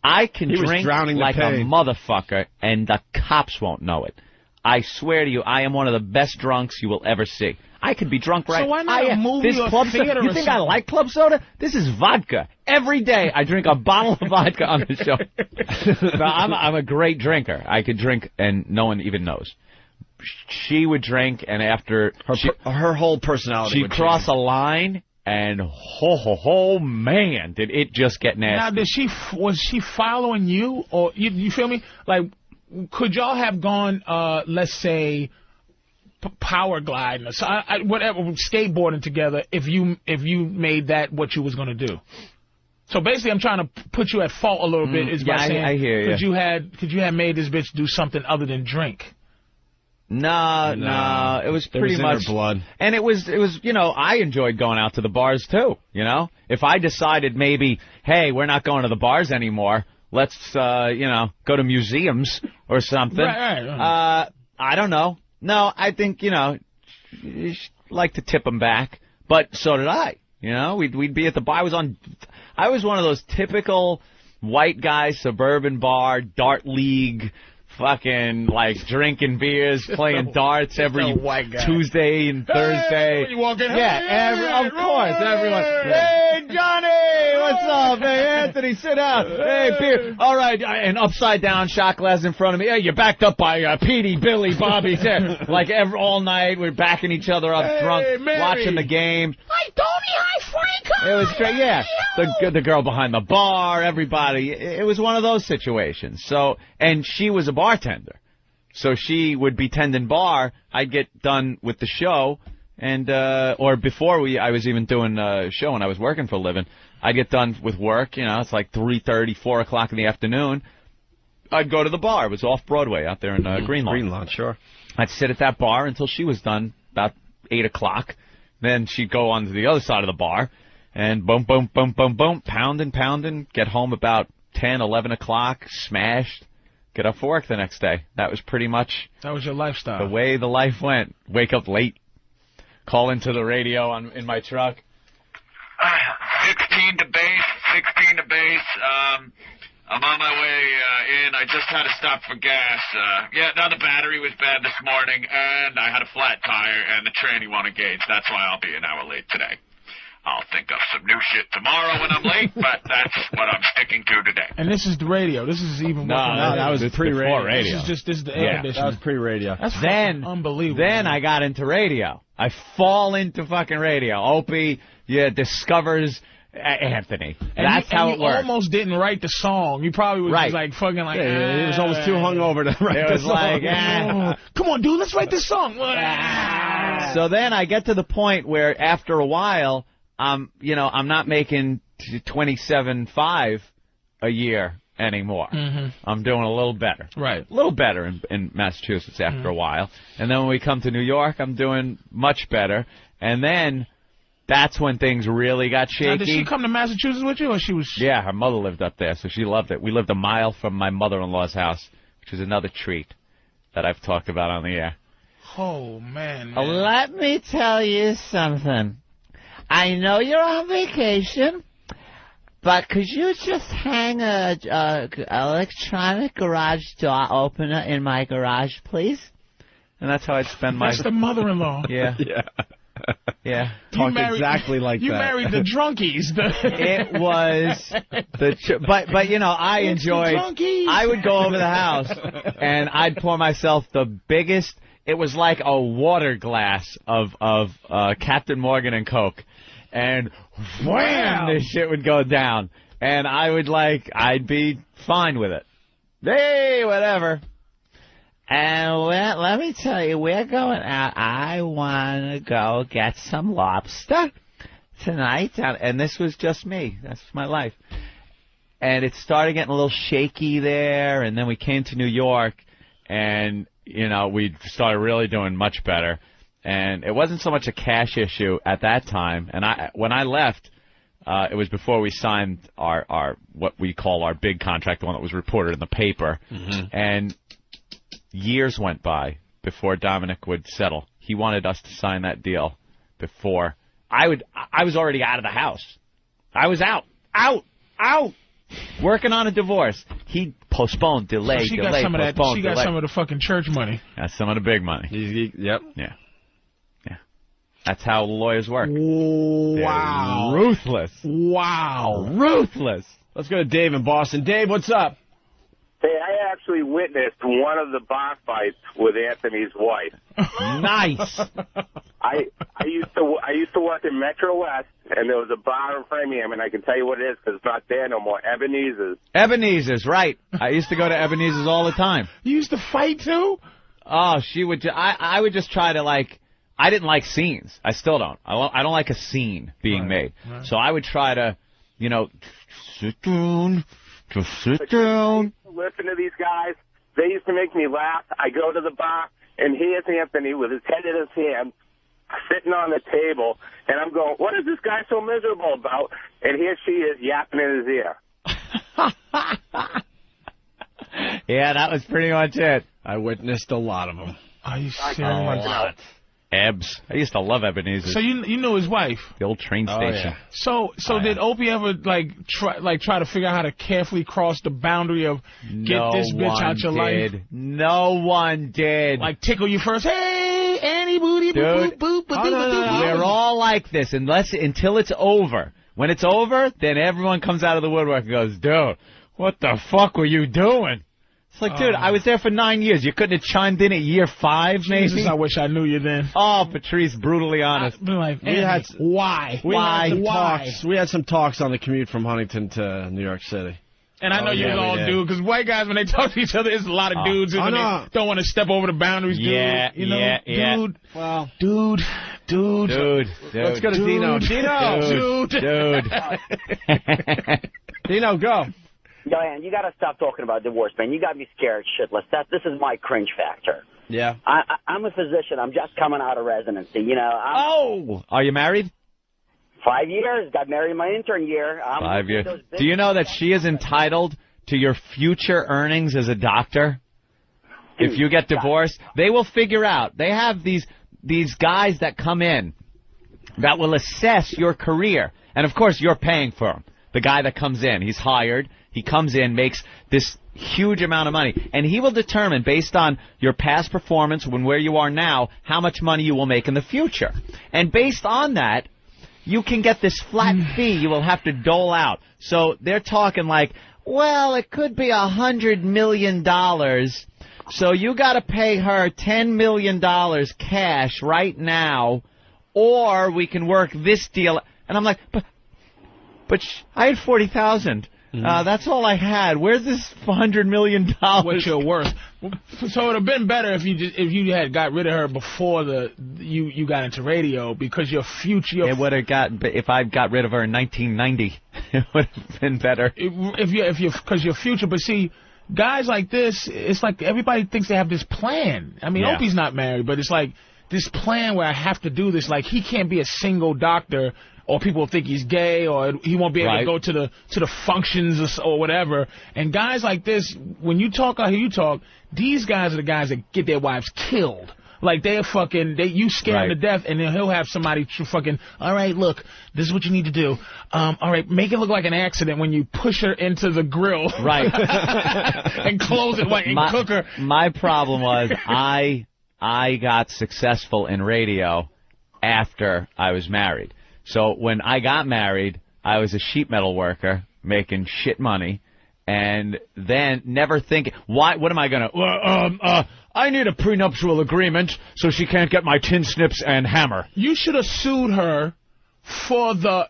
I can drink like a motherfucker, and the cops won't know it. I swear to you, I am one of the best drunks you will ever see. I could be drunk right now. So why not a movie or theater? You think I like club soda? This is vodka. Every day I drink a bottle of vodka on the show. No, I'm a great drinker. I could drink and no one even knows. She would drink, and after her whole personality she'd cross a line, and man, did it just get nasty. Now, was she following you, or you feel me? Like, could y'all have gone, let's say, power gliding or whatever, skateboarding together if you made that what you was gonna do? So basically, I'm trying to put you at fault a little bit. Is by saying, I hear you. Could you have made this bitch do something other than drink? No, it was pretty much in her blood. And it was I enjoyed going out to the bars too, If I decided maybe, hey, we're not going to the bars anymore, let's, go to museums or something. Right. I don't know. No, I think, you should like to tip them back. But so did I. We'd be at the bar. I was one of those typical white guy suburban bar, dart league, fucking, drinking beers, playing darts every Tuesday and Thursday. When you walk in, of course, everyone. Hey, Johnny, what's up? Hey, Anthony, sit down. Hey, beer. All right, and upside down shot glass in front of me. Hey, you're backed up by Petey, Billy, Bobby. All night, we're backing each other up, drunk, Mary. watching the game. Hi, Tony. Hi, Frank. It was great, yeah. The girl behind the bar, everybody. It was one of those situations. So, and she was a bartender. So she would be tending bar. I'd get done with the show, and or before I was even doing a show and I was working for a living, I'd get done with work. It's like 3:30, 4 o'clock in the afternoon. I'd go to the bar. It was off Broadway out there in Greenlawn. Greenlawn, sure. I'd sit at that bar until she was done, about 8 o'clock. Then she'd go on to the other side of the bar, and boom, boom, boom, boom, boom, pounding, get home about 10, 11 o'clock, smashed, get up for work the next day. That was pretty much... That was your lifestyle. The way the life went. Wake up late, call into the radio in my truck. 16 to base. I'm on my way in. I just had to stop for gas. Now the battery was bad this morning, and I had a flat tire, and the tranny won't engage. That's why I'll be an hour late today. I'll think of some new shit tomorrow when I'm late, but that's what I'm sticking to today. And this is the radio. This is even No, that was pre-radio. This is the air conditioning. That was pre-radio. That's unbelievable. Then I got into radio. I fall into fucking radio. Opie, discovers Anthony. That's how it worked. You almost didn't write the song. You probably was just like fucking like. He was almost too hungover to write the song. Come on, dude, let's write this song. So then I get to the point where after a while, I'm not making $27,500 a year anymore. Mm-hmm. I'm doing a little better. Right. A little better in Massachusetts after a while. And then when we come to New York, I'm doing much better. And then that's when things really got shaky. Now, did she come to Massachusetts with you, or she was... Yeah, her mother lived up there, so she loved it. We lived a mile from my mother-in-law's house, which is another treat that I've talked about on the air. Oh, man. Let me tell you something. I know you're on vacation, but could you just hang a electronic garage door opener in my garage, please? And that's how I'd spend my... That's the mother-in-law. Yeah. Yeah. Talked exactly like you that. You married the drunkies. It was but I enjoyed. I would go over the house and I'd pour myself the biggest. It was like a water glass of Captain Morgan and Coke, and wham, this shit would go down, and I'd be fine with it. Hey, whatever. And let me tell you, we're going out. I want to go get some lobster tonight. And this was just me. That's my life. And it started getting a little shaky there. And then we came to New York, and, we started really doing much better. And it wasn't so much a cash issue at that time. And when I left, it was before we signed our what we call our big contract, the one that was reported in the paper. Mm-hmm. And years went by before Dominic would settle. He wanted us to sign that deal before I was already out of the house. I was out, working on a divorce. He postponed, delayed, She got some of the fucking church money. That's some of the big money. Yep. Yeah. That's how lawyers work. Wow. They're ruthless. Wow. Ruthless. Let's go to Dave in Boston. Dave, what's up? Hey, I actually witnessed one of the bar fights with Anthony's wife. Nice. I used to work in Metro West, and there was a bar in Framingham, and I can tell you what it is because it's not there no more. Ebenezer's. Ebenezer's, right? I used to go to Ebenezer's all the time. You used to fight too? Oh, she would. I would just try to I didn't like scenes. I still don't. I don't like a scene being made. Right. So I would try to, sit down. Just sit down. Listen to these guys. They used to make me laugh. I go to the bar, and here's Anthony with his head in his hand, sitting on the table, and I'm going, what is this guy so miserable about? And here she is yapping in his ear. Yeah, that was pretty much it. I witnessed a lot of them. Are you serious? A lot. Ebbs. I used to love Ebenezer. So you knew his wife? The old train station. Yeah. So did Opie ever try to figure out how to carefully cross the boundary of get this bitch out your life? No one did. Like tickle you first. Hey, Annie booty, boop, boop, boop, boop. We're all like this until it's over. When it's over, then everyone comes out of the woodwork and goes, dude, what the fuck were you doing? It's like, dude, I was there for 9 years. You couldn't have chimed in at year 5, maybe? Jesus, I wish I knew you then. Oh, Patrice, brutally honest. I'd be like, why? We had some talks on the commute from Huntington to New York City. And I know you all do, because white guys, when they talk to each other, there's a lot of dudes who don't want to step over the boundaries, dude. Yeah, Dude. Well, Dude. Let's go to Dino. Dude. Dino, go. Diane, you got to stop talking about divorce, man. You got me scared shitless. This is my cringe factor. Yeah. I'm a physician. I'm just coming out of residency. Are you married? 5 years. Got married in my intern year. 5 years. Do you know that she is entitled to your future earnings as a doctor? If you get divorced, they will figure out. They have these guys that come in that will assess your career. And, of course, you're paying for them. The guy that comes in, he's hired. He comes in, makes this huge amount of money, and he will determine, based on your past performance and where you are now, how much money you will make in the future. And based on that, you can get this flat fee you will have to dole out. So they're talking like, well, it could be $100 million, so you got to pay her $10 million cash right now, or we can work this deal. And I'm like, but I had $40,000. That's all I had. Where's this $100 million? What you're worth. So it would have been better if you had got rid of her before you got into radio, because your future. It would have if I got rid of her in 1990. It would have been better. Because your future. But see, guys like this, it's like everybody thinks they have this plan. I mean, Opie's not married, but it's like this plan where I have to do this. Like, he can't be a single doctor, or people will think he's gay, or he won't be able to go to the functions or whatever. And guys like this, when you talk how you talk, these guys are the guys that get their wives killed. Like, you scare him to death, and then he'll have somebody fucking, all right, look, this is what you need to do. All right, make it look like an accident when you push her into the grill. Right. And close it, and cook her. My problem was I got successful in radio after I was married. So when I got married, I was a sheet metal worker making shit money, and then never thinking, what am I going to, I need a prenuptial agreement so she can't get my tin snips and hammer. You should have sued her for the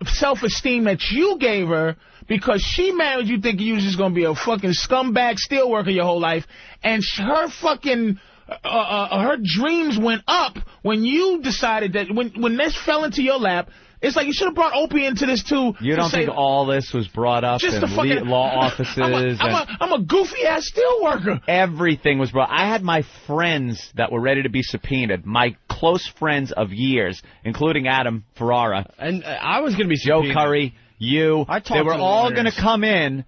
self-esteem that you gave her, because she married you thinking you was just going to be a fucking scumbag steelworker your whole life, and her fucking... her dreams went up when you decided that when this fell into your lap. It's like you should have brought Opie into this too. You don't think all this was brought up in law offices? I'm a goofy ass steelworker. Everything was brought. I had my friends that were ready to be subpoenaed. My close friends of years, including Adam Ferrara, and I was going to be subpoenaed. Joe Curry, you. They were all going to come in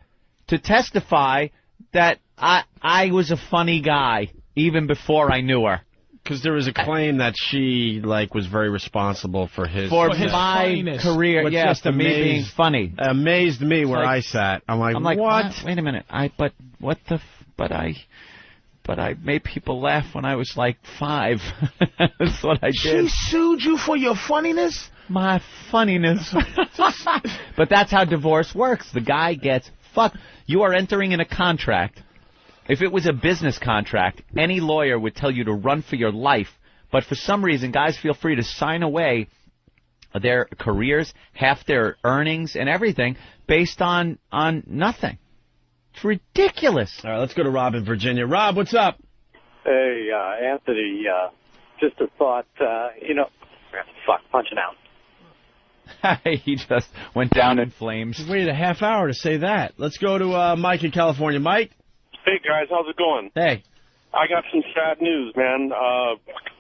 to testify that I was a funny guy. Even before I knew her. Because there was a claim that she, was very responsible for his my funniness. Career. Which yeah, just for me being funny. Amazed me where I sat. I'm like, what? Wait a minute. But I made people laugh when I was 5. That's what I did. She sued you for your funniness? My funniness. But that's how divorce works. The guy gets fucked. You are entering in a contract. If it was a business contract, any lawyer would tell you to run for your life. But for some reason, guys feel free to sign away their careers, half their earnings, and everything based on nothing. It's ridiculous. All right, let's go to Rob in Virginia. Rob, what's up? Hey, Anthony, just a thought, punching out. He just went down in flames. Just waited a half hour to say that. Let's go to Mike in California. Mike? Hey, guys, how's it going? Hey. I got some sad news, man.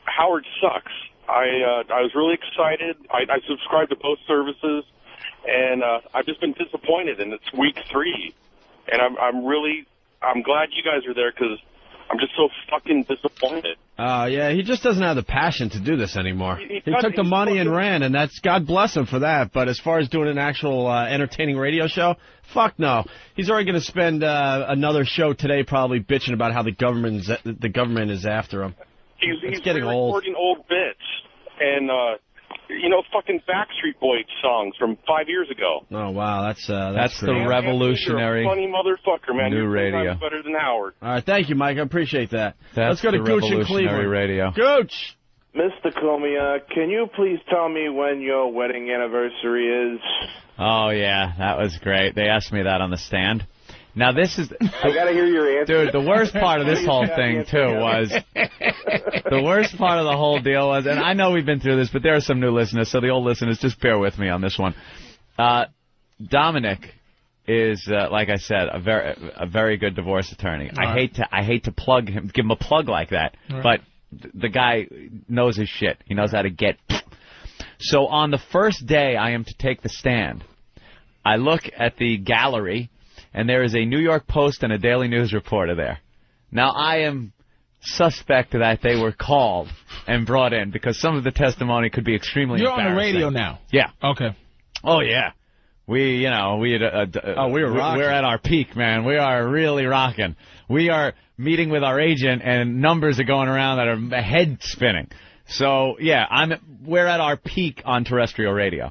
Howard sucks. I was really excited. I subscribed to both services, and I've just been disappointed, and it's week 3. And I'm really I'm glad you guys are there because I'm just so fucking disappointed. Yeah, he just doesn't have the passion to do this anymore. He took the money and ran, and that's God bless him for that. But as far as doing an actual entertaining radio show, fuck no. He's already going to spend another show today probably bitching about how the government is after him. He's getting old. Recording old bits and fucking Backstreet Boys songs from 5 years ago. Oh wow, that's the revolutionary. You're a funny motherfucker, man. New You're radio. better than Howard. All right, thank you, Mike. I appreciate that. That's Let's go to the Gooch in revolutionary Cleveland. radio. Gooch. Mr. Comey, can you please tell me when your wedding anniversary is? Oh yeah, that was great. They asked me that on the stand. Now this is... I gotta hear your answer. Dude, the worst part of this whole thing, too, was... The worst part of the whole deal was... And I know we've been through this, but there are some new listeners, so the old listeners, just bear with me on this one. Dominic is, like I said, a very good divorce attorney. Right. I hate to plug him, give him a plug like that, right. but the guy knows his shit. He knows how to get... So on the first day I am to take the stand, I look at the gallery... And there is a New York Post and a Daily News reporter there. Now, I am suspect that they were called and brought in because some of the testimony could be extremely You're on the embarrassing. radio now. Yeah. Okay. Oh, yeah. We were rocking. We're at our peak, man. We are really rocking. We are meeting with our agent, and numbers are going around that are head spinning. So, yeah, we're at our peak on terrestrial radio.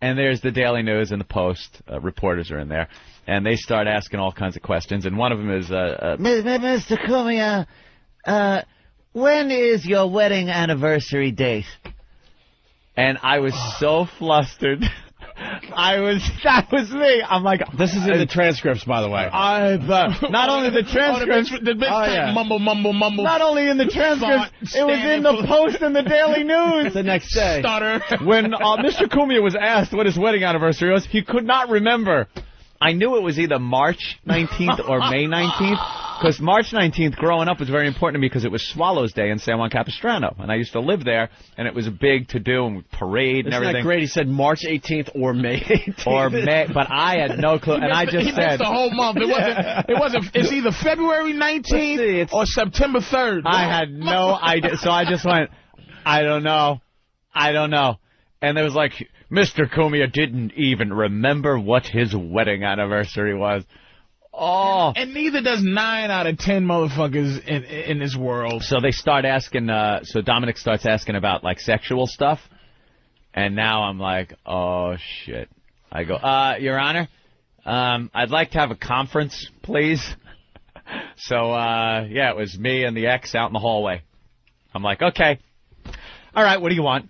And there's the Daily News and the Post. Reporters are in there. And they start asking all kinds of questions. And one of them is... Mr. Comey, when is your wedding anniversary date? And I was so flustered. That was me. I'm like... This is in the transcripts, by the way. Not only the transcripts... Mumble. Not only in the transcripts, it was in the Post and the Daily News. The next day. Stutter. When Mr. Cumia was asked what his wedding anniversary was, he could not remember. I knew it was either March 19th or May 19th, because March 19th growing up was very important to me because it was Swallows Day in San Juan Capistrano, and I used to live there, and it was a big to-do and parade and everything. Isn't that great? He said March 18th or May 18th. Or May, but I had no clue, and I just said... the whole month. It wasn't. It's either February 19th or September 3rd. I had no idea, so I just went, I don't know. And there was like... Mr. Cumia didn't even remember what his wedding anniversary was. Oh. And neither does 9 out of 10 motherfuckers in this world. So they start asking, so Dominic starts asking about, like, sexual stuff. And now I'm like, oh, shit. I go, Your Honor, I'd like to have a conference, please. So, yeah, it was me and the ex out in the hallway. I'm like, okay. All right, what do you want?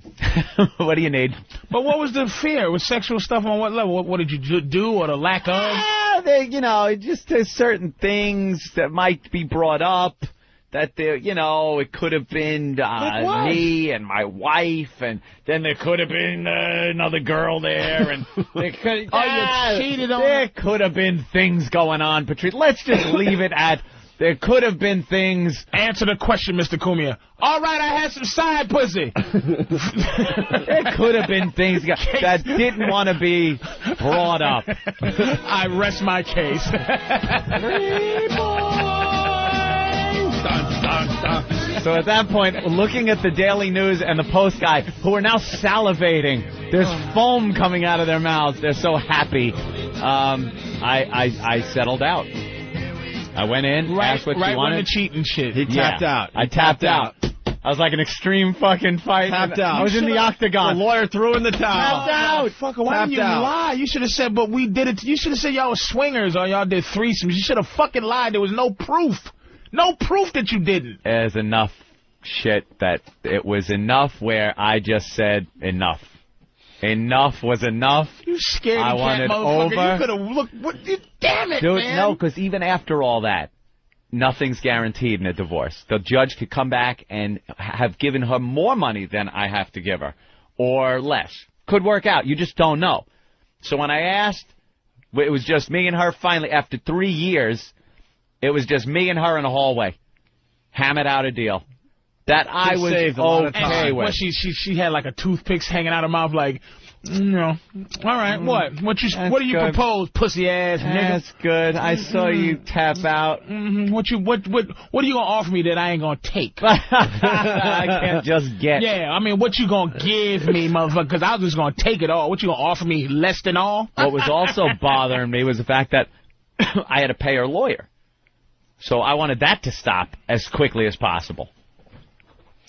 What do you need? But what was the fear? Was sexual stuff on what level? What did you do or the lack of? Just certain things that might be brought up. That it could have been me and my wife, and then there could have been another girl there, and there could, you cheated on. There could have been things going on, Patrice. Let's just leave it at. There could have been things... Answer the question, Mr. Cumia. All right, I had some side pussy. There could have been things that didn't want to be brought up. I rest my case. So at that point, looking at the Daily News and the Post guy, who are now salivating, there's foam coming out of their mouths. They're so happy. I settled out. I went in, asked what you wanted. When the cheating shit. He tapped out. I tapped out. I was like an extreme fucking fight. Tapped out. I was in the octagon. The lawyer threw in the towel. Tapped out. Fucker, why didn't you lie? You should have said, but we did it. You should have said y'all were swingers or y'all did threesomes. You should have fucking lied. There was no proof. No proof that you didn't. There's enough shit that it was enough where I just said enough. Enough was enough. You scared I cat wanted motherfucker. over. You could have looked. Damn it, Dude, man. no, because even after all that, nothing's guaranteed in a divorce. The judge could come back and have given her more money than I have to give her, or less. Could work out. You just don't know. So when I asked, it was just me and her finally, after 3 years, it was just me and her in a hallway. Hammered out a deal. that I was okay with. What, she had like a toothpick hanging out her mouth like, no. All right, what do you propose, pussy ass nigga? That's good. I saw you tap out. What are you gonna offer me that I ain't gonna take? I can't just get. Yeah, I mean, what you gonna give me, motherfucker? Because I was just gonna take it all. What you gonna offer me less than all? What was also bothering me was the fact that I had to pay her lawyer. So I wanted that to stop as quickly as possible.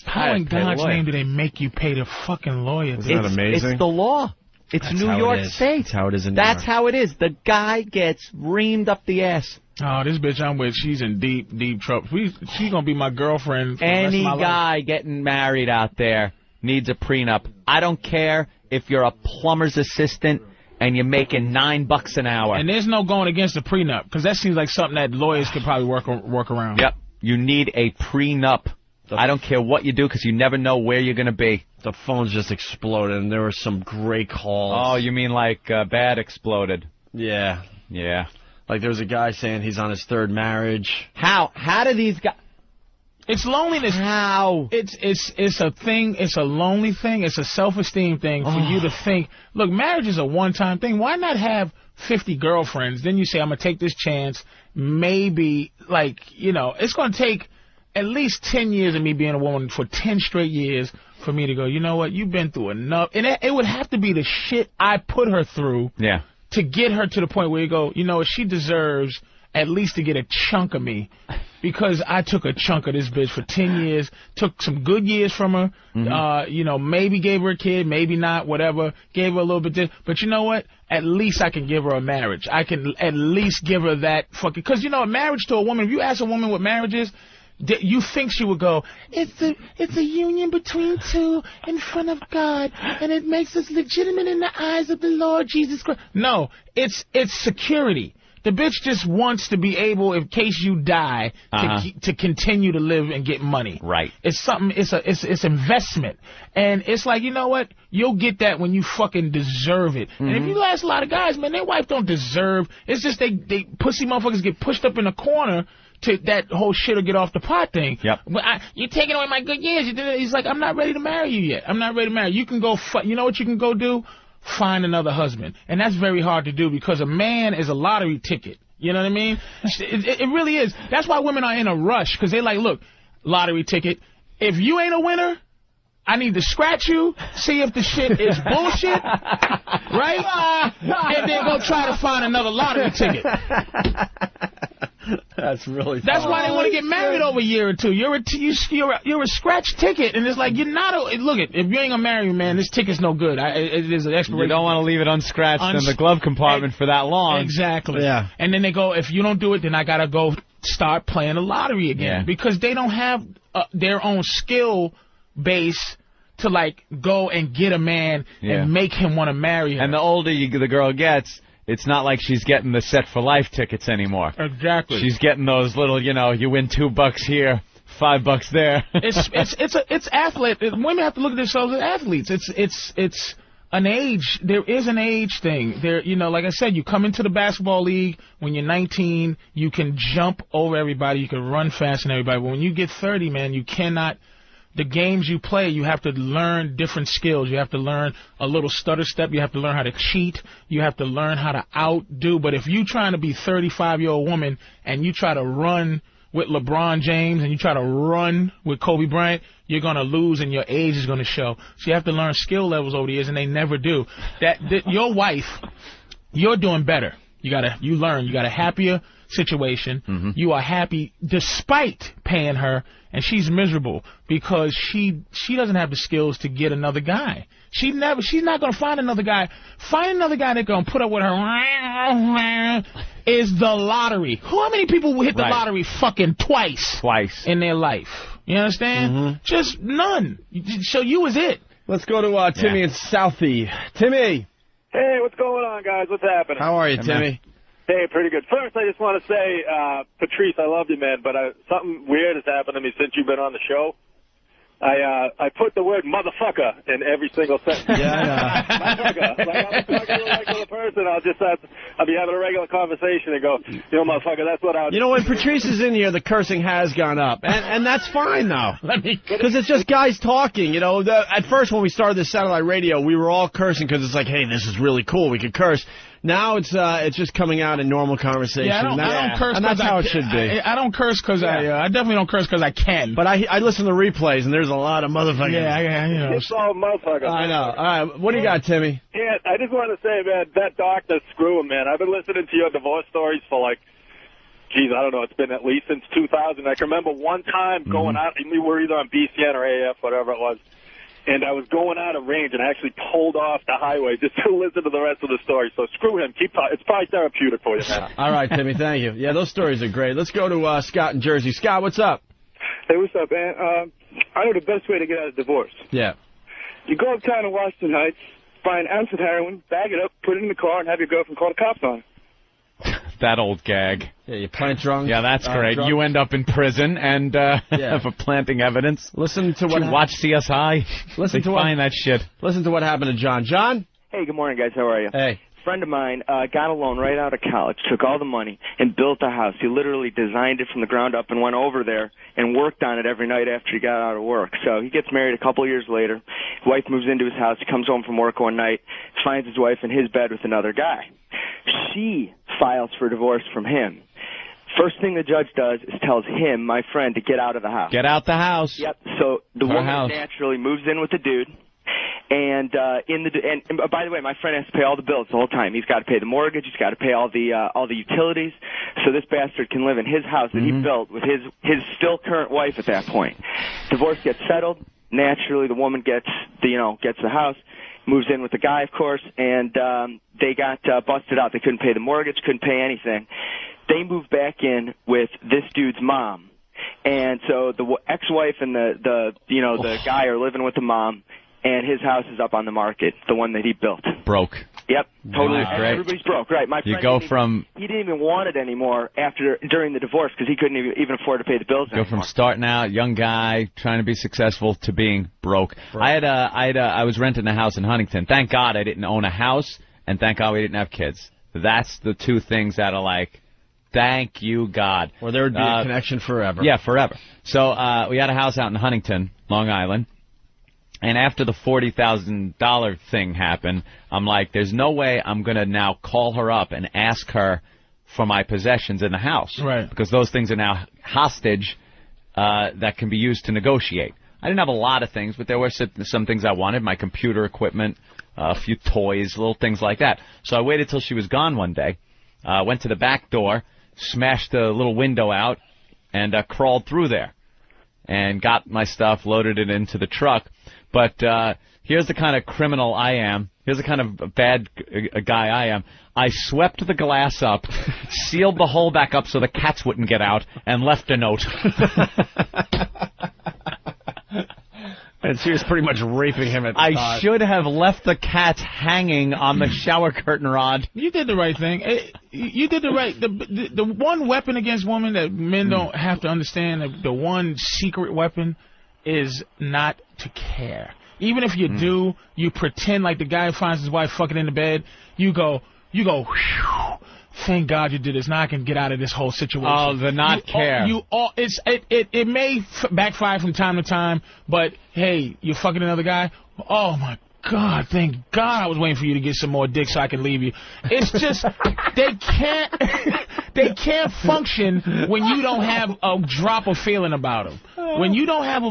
How in God's name do they make you pay the fucking lawyer? Isn't that amazing? It's the law. It's New York State. That's how it is in New York. That's how it is. The guy gets reamed up the ass. Oh, this bitch I'm with, she's in deep trouble. She's going to be my girlfriend for Any the rest of my guy life. getting married out there needs a prenup. I don't care if you're a plumber's assistant and you're making $9 an hour. And there's no going against the prenup, because that seems like something that lawyers could probably work around. Yep. You need a prenup. I don't care what you do, because you never know where you're going to be. The phones just exploded, and there were some great calls. Oh, you mean like bad exploded? Yeah. Yeah. Like there was a guy saying he's on his third marriage. How do these guys... It's loneliness. How? It's a thing. It's a lonely thing. It's a self-esteem thing for you to think, look, marriage is a one-time thing. Why not have 50 girlfriends? Then you say, I'm going to take this chance. Maybe, like, you know, it's going to take at least 10 years of me being a woman for 10 straight years for me to go, you know what, you've been through enough. And it would have to be the shit I put her through to get her to the point where you go, you know what, she deserves at least to get a chunk of me, because I took a chunk of this bitch for 10 years, took some good years from her, you know, maybe gave her a kid, maybe not, whatever, gave her a little bit, but you know what, at least I can give her a marriage. I can at least give her that fucking, because, you know, a marriage to a woman, if you ask a woman what marriage is, you think she would go, it's a union between two in front of God, and it makes us legitimate in the eyes of the Lord Jesus Christ. No, it's security. The bitch just wants to be able, in case you die, to continue to live and get money. Right. It's something. It's investment, and it's like, you know what? You'll get that when you fucking deserve it. And if you ask a lot of guys, man, their wife don't deserve. It's just they pussy motherfuckers get pushed up in a corner to that whole shit or get off the pot thing. Yep. You're taking away my good years. He's like, I'm not ready to marry you yet. I'm not ready to marry you. You can go. You know what you can go do? Find another husband. And that's very hard to do, because a man is a lottery ticket. You know what I mean? It really is. That's why women are in a rush, because they're like, look, lottery ticket, if you ain't a winner, I need to scratch you, see if the shit is bullshit, right? And then go try to find another lottery ticket. That's really funny. That's why they want to get married over a year or two. You're a scratch ticket, and it's like, you're not a... Look, if you ain't gonna marry me, man, this ticket's no good. It is an expiration. You don't want to leave it unscratched in the glove compartment for that long. Exactly. Yeah. And then they go, if you don't do it, then I gotta go start playing the lottery again. Because they don't have their own skill base to, like, go and get a man and make him want to marry her. And the older the girl gets, it's not like she's getting the set for life tickets anymore. Exactly. She's getting those little, you know, you win $2 here, $5 there. It's athlete. Women have to look at themselves as athletes. It's an age. There is an age thing. There, you know, like I said, you come into the basketball league when you're 19, you can jump over everybody, you can run faster than everybody. But when you get 30, man, you cannot. The games you play, you have to learn different skills. You have to learn a little stutter step. You have to learn how to cheat. You have to learn how to outdo. But if you trying to be 35-year-old woman and you try to run with LeBron James and you try to run with Kobe Bryant, you're going to lose and your age is going to show. So you have to learn skill levels over the years, and they never do. Your wife, you're doing better. You learn. You got a happier situation. You are happy despite paying her, and she's miserable because she doesn't have the skills to get another guy. She's not going to find another guy. Find another guy that's going to put up with her is the lottery. How many people will hit the lottery fucking twice in their life? You understand? Just none. So you was it. Let's go to Timmy and Southie. Timmy. Hey, what's going on, guys? What's happening? How are you, Timmy? Hey, pretty good. First, I just want to say, Patrice, I love you, man, but something weird has happened to me since you've been on the show. I put the word motherfucker in every single sentence. Yeah, motherfucker. Like, I'm talking to a regular person. I'll be having a regular conversation and go, motherfucker, that's what I'll do. You know, when Patrice is in here, the cursing has gone up. And that's fine, though. Because it's just guys talking, At first, when we started this satellite radio, we were all cursing because it's like, hey, this is really cool. We could curse. Now it's just coming out in normal conversation. Yeah, I don't curse. And that's how it should be. I don't curse because I definitely don't curse because I can. But I listen to replays, and there's a lot of motherfuckers. Yeah, It's all motherfuckers. I know. All right, what do you got, Timmy? Yeah, I just want to say, man, that doctor, screw him, man. I've been listening to your divorce stories for I don't know, it's been at least since 2000. I can remember one time going out, and we were either on BCN or AF, whatever it was. And I was going out of range, and I actually pulled off the highway just to listen to the rest of the story. So screw him. Keep talking. It's probably therapeutic for you, man. All right, Timmy, thank you. Yeah, those stories are great. Let's go to Scott in Jersey. Scott, what's up? Hey, what's up, man? I know the best way to get out of divorce. Yeah. You go uptown to Washington Heights, buy an ounce of heroin, bag it up, put it in the car, and have your girlfriend call the cops on it. That old gag. Yeah, you plant drunk. Yeah, that's great. Drunk. You end up in prison and for planting evidence. Listen to what. Watch CSI. Listen to find that shit. Listen to what happened to John. John. Hey, good morning, guys. How are you? Hey. A friend of mine got a loan right out of college, took all the money, and built a house. He literally designed it from the ground up and went over there and worked on it every night after he got out of work. So he gets married a couple of years later. His wife moves into his house. He comes home from work one night, finds his wife in his bed with another guy. She files for divorce from him. First thing the judge does is tells him, my friend, to get out of the house. Get out the house. Yep. So the woman naturally moves in with the dude. And by the way, my friend has to pay all the bills the whole time. He's got to pay the mortgage. He's got to pay all the utilities. So this bastard can live in his house that he built with his still current wife at that point. Divorce gets settled. Naturally, the woman gets the house, moves in with the guy, of course, and they got busted out. They couldn't pay the mortgage, couldn't pay anything. They moved back in with this dude's mom, and so the ex-wife and the guy are living with the mom. And his house is up on the market, the one that he built. Broke. Yep, totally. Great. Everybody's broke, right? My friend he didn't even want it anymore during the divorce because he couldn't even afford to pay the bills anymore. Go from starting out, young guy, trying to be successful, to being broke. I was renting a house in Huntington. Thank God I didn't own a house, and thank God we didn't have kids. That's the two things that are like, thank you, God. Or there would be a connection forever. Yeah, forever. So we had a house out in Huntington, Long Island. And after the $40,000 thing happened, I'm like, there's no way I'm going to now call her up and ask her for my possessions in the house. Right. Because those things are now hostage that can be used to negotiate. I didn't have a lot of things, but there were some things I wanted, my computer equipment, a few toys, little things like that. So I waited till she was gone one day, went to the back door, smashed the little window out, and crawled through there and got my stuff, loaded it into the truck. But here's the kind of criminal I am. Here's the kind of bad guy I am. I swept the glass up, sealed the hole back up so the cats wouldn't get out, and left a note. And she was pretty much raping him at the time. I should have left the cats hanging on the shower curtain rod. You did the right thing. You did the right. The one weapon against women that men don't have to understand, the one secret weapon is not to care. Even if you do, you pretend like the guy who finds his wife fucking in the bed. You go, whew, thank God you did this. Now I can get out of this whole situation. Oh, the not care. It may backfire from time to time, but hey, you're fucking another guy. Oh my God, thank God I was waiting for you to get some more dick so I can leave you. It's just they can't function when you don't have a drop of feeling about them. When you don't have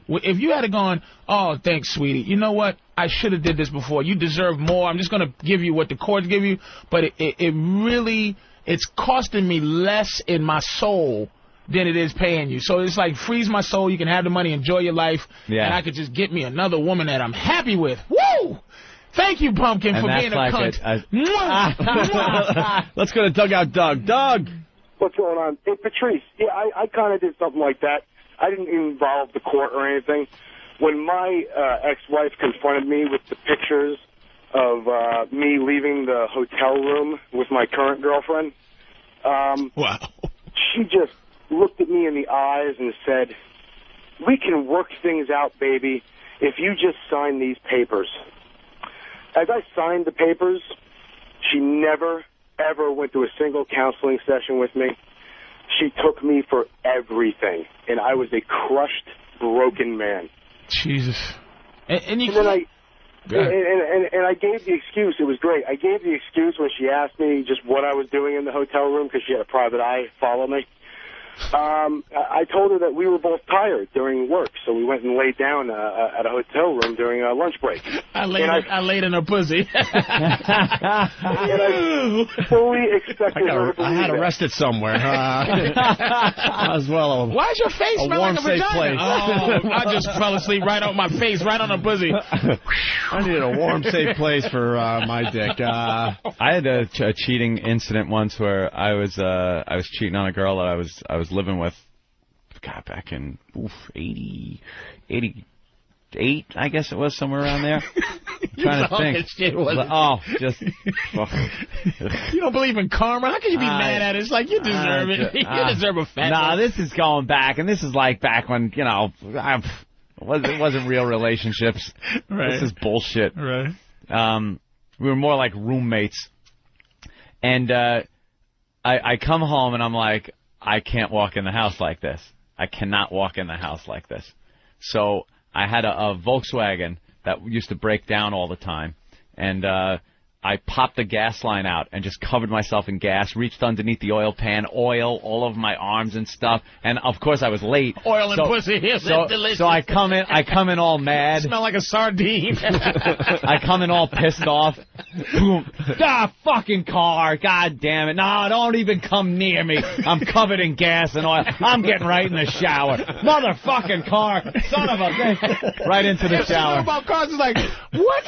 if you had gone, oh, thanks, sweetie. You know what? I should have did this before. You deserve more. I'm just going to give you what the courts give you. But it's costing me less in my soul than it is paying you. So it's like, freeze my soul. You can have the money, enjoy your life. Yeah. And I could just get me another woman that I'm happy with. Woo! Thank you, Pumpkin, for being a cunt. Let's go to Dugout Doug. Doug! What's going on? Hey, Patrice, yeah, I kind of did something like that. I didn't involve the court or anything. When my ex-wife confronted me with the pictures of me leaving the hotel room with my current girlfriend, wow, she just looked at me in the eyes and said, we can work things out, baby, if you just sign these papers. As I signed the papers, she never, ever went to a single counseling session with me. She took me for everything, and I was a crushed, broken man. Jesus. And then I gave the excuse. It was great. I gave the excuse when she asked me just what I was doing in the hotel room because she had a private eye follow me. I told her that we were both tired during work, so we went and laid down at a hotel room during a lunch break. I laid in her pussy. And I fully expected her to believe I had to it. rest it somewhere. As well. Why is your face smell warm, like a safe vagina? place. Oh, I just fell asleep right on my face, right on her pussy. I needed a warm, safe place for my dick. I had a cheating incident once where I was cheating on a girl that I was living with, God, back in 88, I guess it was, somewhere around there. I'm trying to think. Shit, wasn't just. You don't believe in karma? How can you be mad at it? It's like you deserve it. You deserve a fat. Nah, this is going back, and this is like back when it wasn't real relationships. Right. This is bullshit. Right. We were more like roommates, and I come home and I'm like, I can't walk in the house like this. I cannot walk in the house like this. So I had a Volkswagen that used to break down all the time, and I popped the gas line out and just covered myself in gas, reached underneath the oil pan, oil all over my arms and stuff, and of course I was late. Oil and pussy, delicious. So I come in all mad. Smell like a sardine. I come in all pissed off. Boom. Fucking car. God damn it. No, don't even come near me. I'm covered in gas and oil. I'm getting right in the shower. Motherfucking car. Son of a bitch. Right into the shower. About cars is like, what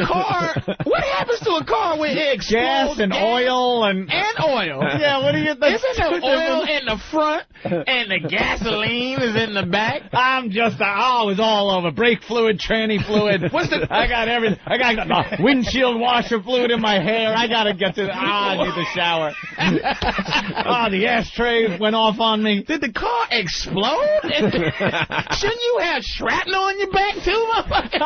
car? What happens to a car when it explodes? Gas and oil and oil. Yeah, what do you think? Isn't there oil in the front and the gasoline is in the back? I'm just, it's all over. Brake fluid, tranny fluid. I got everything. I got windshield washer fluid in my hair. I got to get to I need the shower. The ashtray went off on me. Did the car explode? Shouldn't you have shrapnel on your back too, motherfucker?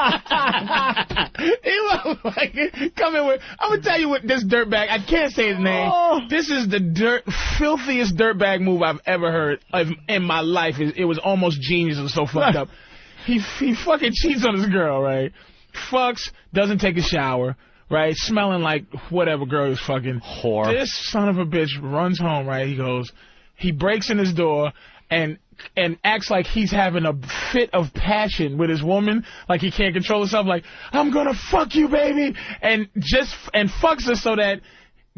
He was like, come in with, I'm going to tell you what this dirtbag, I can't say his name. This is the filthiest dirtbag move I've ever heard in my life. It was almost genius. It was so fucked up. He fucking cheats on his girl, right? Fucks, doesn't take a shower, right? Smelling like whatever girl is fucking. Whore. This son of a bitch runs home, right? He breaks in his door and acts like he's having a fit of passion with his woman, like he can't control himself, like, I'm gonna fuck you, baby, and fucks her so that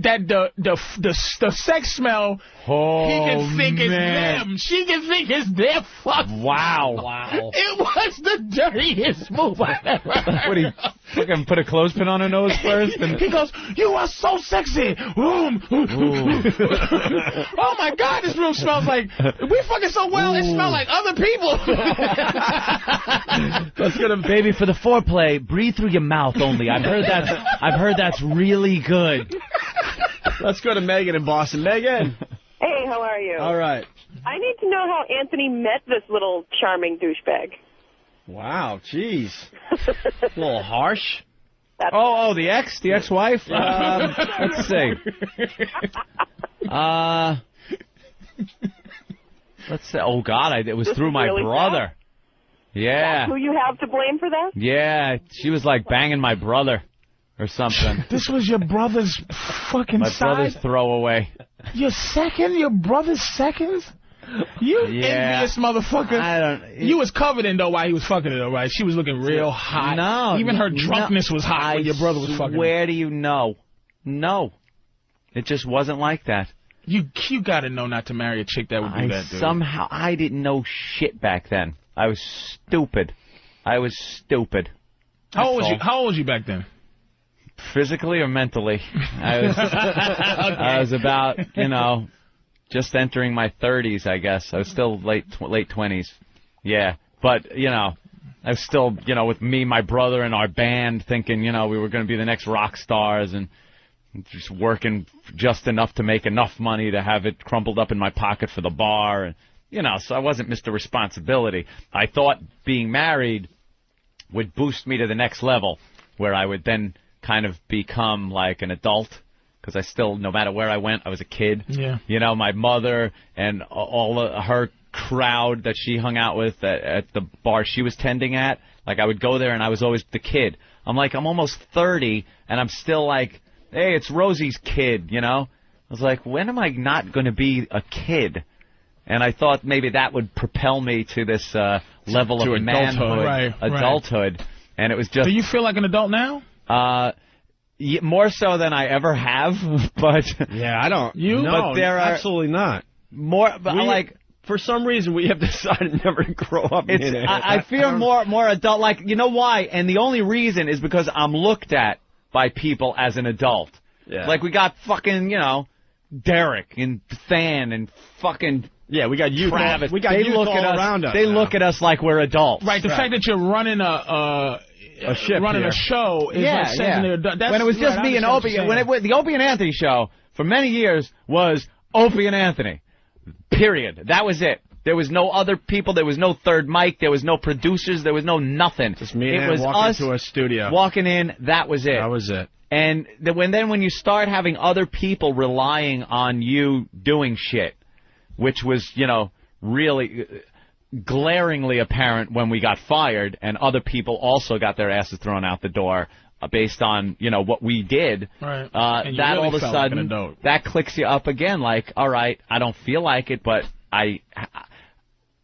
the sex smell, he can think it's them. She can think it's their fuck. Wow. It was the dirtiest move I've ever heard. What, he fucking put a clothespin on her nose first? And he goes, you are so sexy. Oh my God, this room smells like, we fucking so well, it smells like other people. Let's get him, baby, for the foreplay. Breathe through your mouth only. I've heard that's really good. Let's go to Megan in Boston. Megan. Hey, how are you? All right. I need to know how Anthony met this little charming douchebag. Wow, jeez. A little harsh. The ex-wife? Let's see. Let's say, oh God, it was through my really brother. Sad? Yeah. That's who you have to blame for that? Yeah, she was like banging my brother or something. This was your brother's fucking my side? brother's throwaway. Your brother's seconds? You envious motherfucker. You was covered in, though, while he was fucking her, though, right? She was looking real hot. No. Even her drunkenness was hot when your brother was fucking her. Where do you know? No. It just wasn't like that. You gotta know not to marry a chick that would do that, dude. Somehow, I didn't know shit back then. I was stupid. How old was you back then? Physically or mentally? I was about, just entering my 30s, I guess. I was still late 20s. Yeah. But, I was still, with me, my brother, and our band, thinking, we were going to be the next rock stars, and just working just enough to make enough money to have it crumpled up in my pocket for the bar. And you know, so I wasn't Mr. Responsibility. I thought being married would boost me to the next level, where I would then kind of become like an adult, because I still, no matter where I went, I was a kid. Yeah. You know, my mother and all of her crowd that she hung out with at the bar she was tending at, like I would go there and I was always the kid. I'm like, I'm almost 30 and I'm still like, hey, it's Rosie's kid, you know? I was like, when am I not going to be a kid? And I thought maybe that would propel me to this level of manhood, adulthood. And it was just... Do you feel like an adult now? More so than I ever have, but... Yeah, I don't. You? No, but there are absolutely not. More, but like... For some reason, we have decided never to grow up. I feel more adult. Like, you know why? And the only reason is because I'm looked at by people as an adult. Yeah. Like, we got fucking, you know, Derek and Than and fucking... Yeah, we got youth. Travis. We got youth all around us. They look at us like we're adults. Right, the fact that you're running a show is like saying they're adult. When it was just me and Opie, the Opie and Anthony show for many years was Opie and Anthony. Period. That was it. There was no other people. There was no third mic. There was no producers. There was no nothing. Just me and it was walking us to a studio. Walking in. That was it. That was it. And when you start having other people relying on you doing shit, which was, you know, really glaringly apparent when we got fired, and other people also got their asses thrown out the door based on, you know, what we did, right. That really all of a sudden, that clicks you up again, like, all right, I don't feel like it, but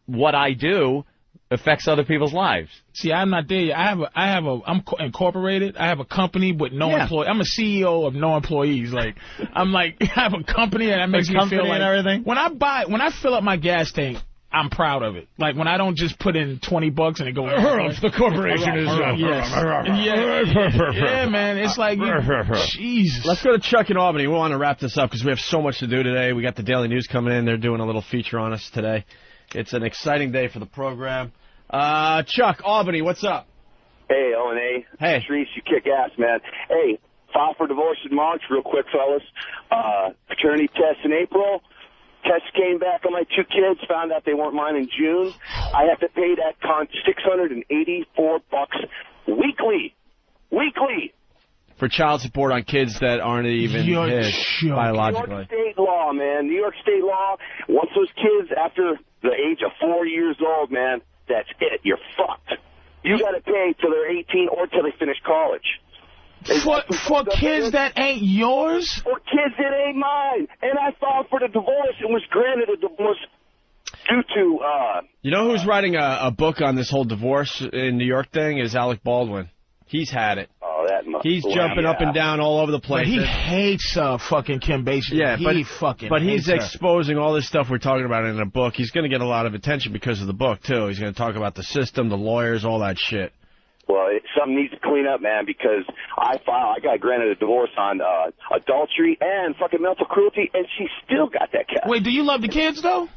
what I do affects other people's lives. See, I'm not there yet. I'm incorporated. I have a company with no employees. I'm a CEO of no employees. Like, I have a company, and that makes me feel like and everything. When I fill up my gas tank, I'm proud of it. Like, when I don't just put in $20 and it goes... The corporation is... Yeah, man. It's like... Jesus. Let's go to Chuck in Albany. We want to wrap this up because we have so much to do today. We got the Daily News coming in. They're doing a little feature on us today. It's an exciting day for the program. Chuck, Albany, what's up? Hey, O&A. Hey. Patrice, you kick ass, man. Hey, file for divorce in March, real quick, fellas. Paternity test in April. Test came back on my 2 kids, found out they weren't mine in June. I have to pay that con $684 weekly. Weekly. For child support on kids that aren't even his biologically. New York State law, man. New York State law. Once those kids, after the age of 4 years old, man, that's it. You're fucked. You got to pay till they're 18 or till they finish college. For kids that ain't yours? For kids that ain't mine. And I filed for the divorce and was granted a divorce due to... You know who's writing a book on this whole divorce in New York thing is Alec Baldwin. He's had it. Oh, that must... He's jumping up and down all over the place. But he hates fucking Kim Basinger. Yeah, but he's exposing all this stuff we're talking about in a book. He's going to get a lot of attention because of the book, too. He's going to talk about the system, the lawyers, all that shit. Well, something needs to clean up, man, because I got granted a divorce on adultery and fucking mental cruelty, and she still got that cat. Wait, do you love the kids, though?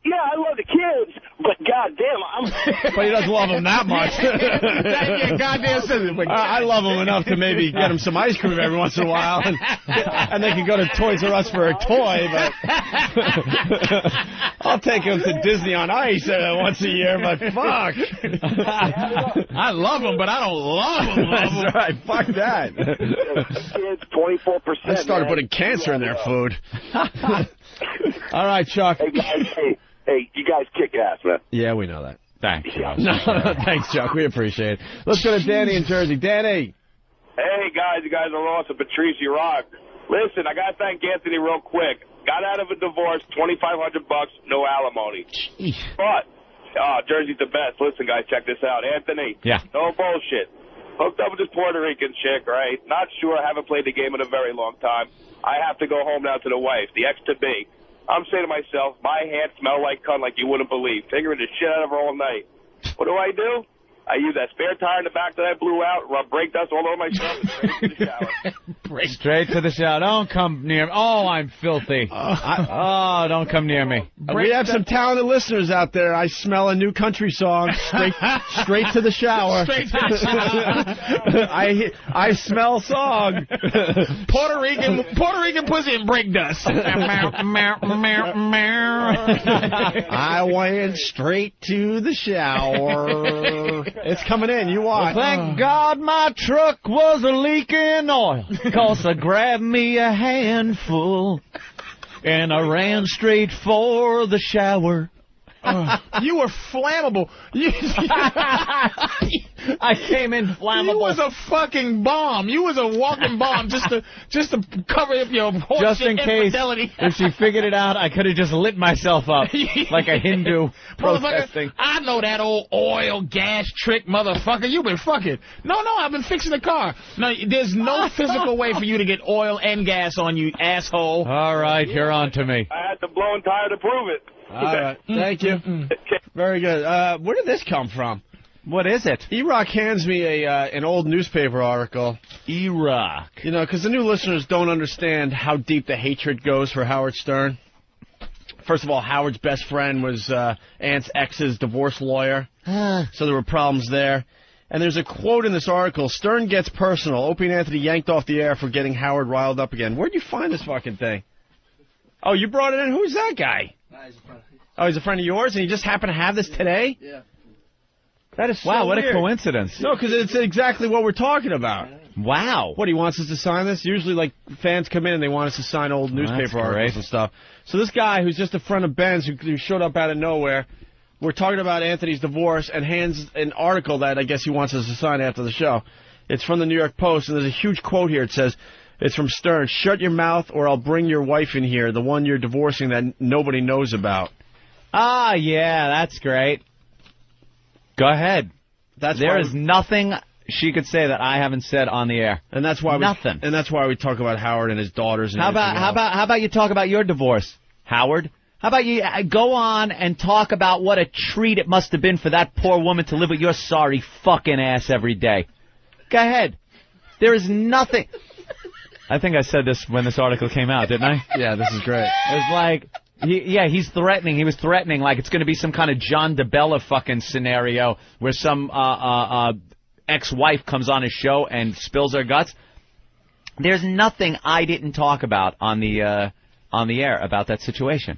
Yeah, I love the kids, but goddamn, But he doesn't love them that much. Goddamn, I love him enough to maybe get him some ice cream every once in a while, and they can go to Toys R Us for a toy, but I'll take him to Disney on Ice once a year, but fuck. I love him, but I don't love him. That's right, fuck that. Kids, 24%. I started putting cancer in their food. All right, Chuck. Hey, guys, hey, you guys kick ass, man. Yeah, we know that. Thanks, Chuck. Thanks, Chuck. We appreciate it. Let's go to Danny in Jersey. Danny. Hey, guys. You guys are awesome. Patrice, you rock. Listen, I got to thank Anthony real quick. Got out of a divorce, $2,500, no alimony. Jeez. But, Jersey's the best. Listen, guys, check this out. Anthony. Yeah. No bullshit. Hooked up with this Puerto Rican chick, right? Not sure. Haven't played the game in a very long time. I have to go home now to the wife, the ex-to-be. I'm saying to myself, my hands smell like cunt like you wouldn't believe. Fingering the shit out of her all night. What do? I used that spare tire in the back that I blew out, rubbed brake dust all over myself, and straight to the shower. Straight to the shower. Don't come near me. Oh, I'm filthy. Don't come near me. We have some talented listeners out there. I smell a new country song. Straight to the shower. Straight to the shower. I smell song. Puerto Rican pussy and brake dust. I went straight to the shower. It's coming in. You watch. Well, thank God my truck was leaking oil, 'cause I grabbed me a handful and I ran straight for the shower. You were flammable. I came in flammable. You was a fucking bomb. You was a walking bomb just to cover up your horseshit just in case, infidelity. if she figured it out, I could have just lit myself up like a Hindu protesting. I know that old oil gas trick, motherfucker. You been fucking. No, I've been fixing the car. No, there's no physical way for you to get oil and gas on you, asshole. All right, you're on to me. I had the blown tire to prove it. All right. Thank you. Very good. Where did this come from? What is it? E-Rock hands me an old newspaper article. E-Rock. You know, because the new listeners don't understand how deep the hatred goes for Howard Stern. First of all, Howard's best friend was Aunt's ex's divorce lawyer. So there were problems there. And there's a quote in this article, Stern gets personal. Opie and Anthony yanked off the air for getting Howard riled up again. Where'd you find this fucking thing? Oh, you brought it in? Who's that guy? Oh, he's a friend of yours, and you just happen to have this today? Yeah. That is so wow, what weird. a coincidence. No, because it's exactly what we're talking about. Wow. What, he wants us to sign this? Usually, like, fans come in and they want us to sign old newspaper articles and stuff. So this guy, who's just a friend of Ben's, who showed up out of nowhere, we're talking about Anthony's divorce, and hands an article that I guess he wants us to sign after the show. It's from the New York Post, and there's a huge quote here. It says, it's from Stern, shut your mouth or I'll bring your wife in here, the one you're divorcing that nobody knows about. Ah, yeah, that's great. Go ahead. There is nothing she could say that I haven't said on the air. And that's why nothing. And that's why we talk about Howard and his daughters. And how about you talk about your divorce, Howard? How about you go on and talk about what a treat it must have been for that poor woman to live with your sorry fucking ass every day? Go ahead. There is nothing. I think I said this when this article came out, didn't I? Yeah, this is great. It was like, he's threatening. He was threatening like it's going to be some kind of John DeBella fucking scenario where some ex-wife comes on his show and spills her guts. There's nothing I didn't talk about on the air about that situation.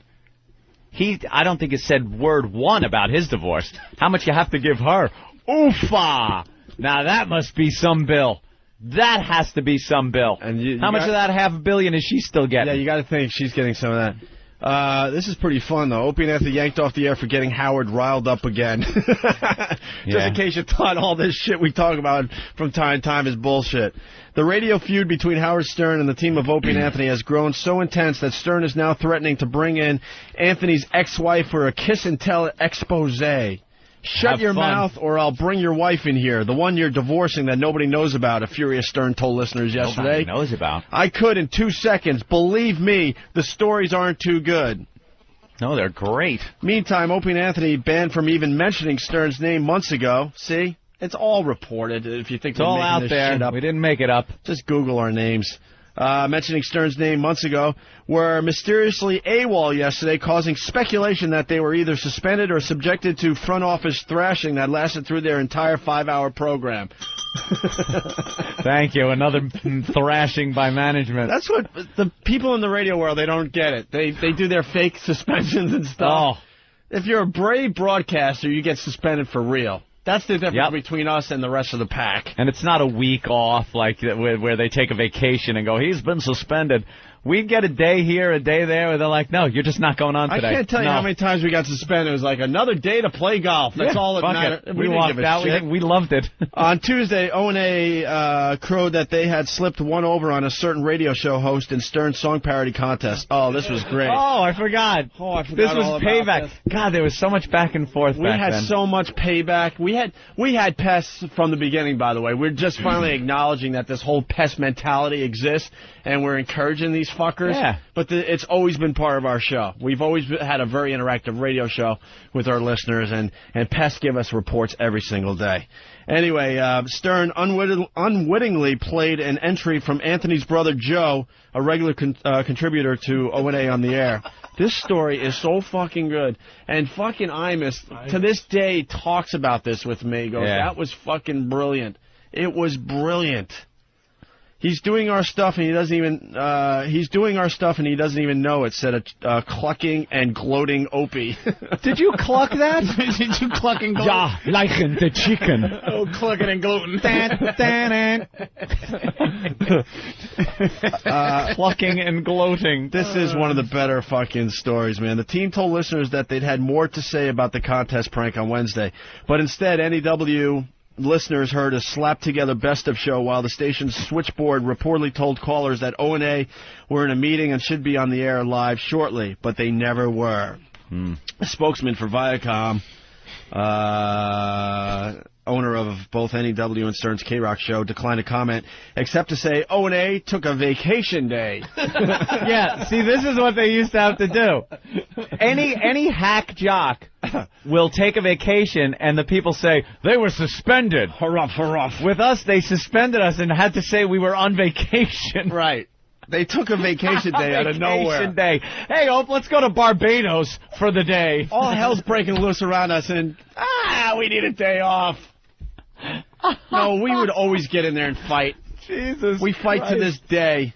I don't think he said word one about his divorce. How much you have to give her? Oofa! Now that must be some bill. That has to be some bill. And how much of that $500 million is she still getting? Yeah, you got to think she's getting some of that. This is pretty fun, though. Opie and Anthony yanked off the air for getting Howard riled up again. Just in case you thought all this shit we talk about from time to time is bullshit. The radio feud between Howard Stern and the team of Opie and Anthony has grown so intense that Stern is now threatening to bring in Anthony's ex-wife for a kiss-and-tell expose. Shut your mouth or I'll bring your wife in here, the one you're divorcing that nobody knows about, a furious Stern told listeners yesterday. Nobody knows about. I could in 2 seconds. Believe me, the stories aren't too good. No, they're great. Meantime, Opie and Anthony banned from even mentioning Stern's name months ago. See? It's all reported. If you think it's all out this there, shit up. We didn't make it up. Just Google our names. Mentioning Stern's name months ago, were mysteriously AWOL yesterday, causing speculation that they were either suspended or subjected to front office thrashing that lasted through their entire 5-hour program. Thank you. Another thrashing by management. That's what the people in the radio world, they don't get it. They do their fake suspensions and stuff. Oh. If you're a brave broadcaster, you get suspended for real. That's the difference between us and the rest of the pack. And it's not a week off like where they take a vacation and go, he's been suspended. We'd get a day here, a day there, where they're like, no, you're just not going on today. I can't tell you how many times we got suspended. It was like another day to play golf. That's all that mattered. We walked out. We loved it. On Tuesday, O&A crowed that they had slipped one over on a certain radio show host in Stern's song parody contest. Oh, this was great. Oh, I forgot. This was payback. God, there was so much back and forth back then. We had so much payback. We had pests from the beginning, by the way. We're just finally acknowledging that this whole pest mentality exists, and we're encouraging these fuckers. Yeah. But it's always been part of our show. We've always had a very interactive radio show with our listeners, and Pest give us reports every single day. Anyway, Stern unwittingly played an entry from Anthony's brother Joe, a regular contributor to O&A on the air. This story is so fucking good. And fucking Imus, to this day, talks about this with me. Goes, that was fucking brilliant. It was brilliant. He's doing our stuff and he doesn't even know it, said a clucking and gloating Opie. Did you cluck that? Did you cluck and gloat? Ja, liken the chicken. Oh, clucking and gloating. Clucking and gloating. This is one of the better fucking stories, man. The team told listeners that they'd had more to say about the contest prank on Wednesday, but instead NEW listeners heard a slap-together best-of show while the station's switchboard reportedly told callers that O&A were in a meeting and should be on the air live shortly, but they never were. A spokesman for Viacom, owner of both NEW and Stern's K-Rock show, declined to comment, except to say O&A took a vacation day. Yeah, see, this is what they used to have to do. Any hack jock will take a vacation, and the people say, they were suspended. Hurrah. With us, they suspended us and had to say we were on vacation. Right. They took a vacation day out of nowhere. Day. Hey, Ope, let's go to Barbados for the day. All hell's breaking loose around us, and we need a day off. No, we would always get in there and fight. Jesus We fight Christ. to this day.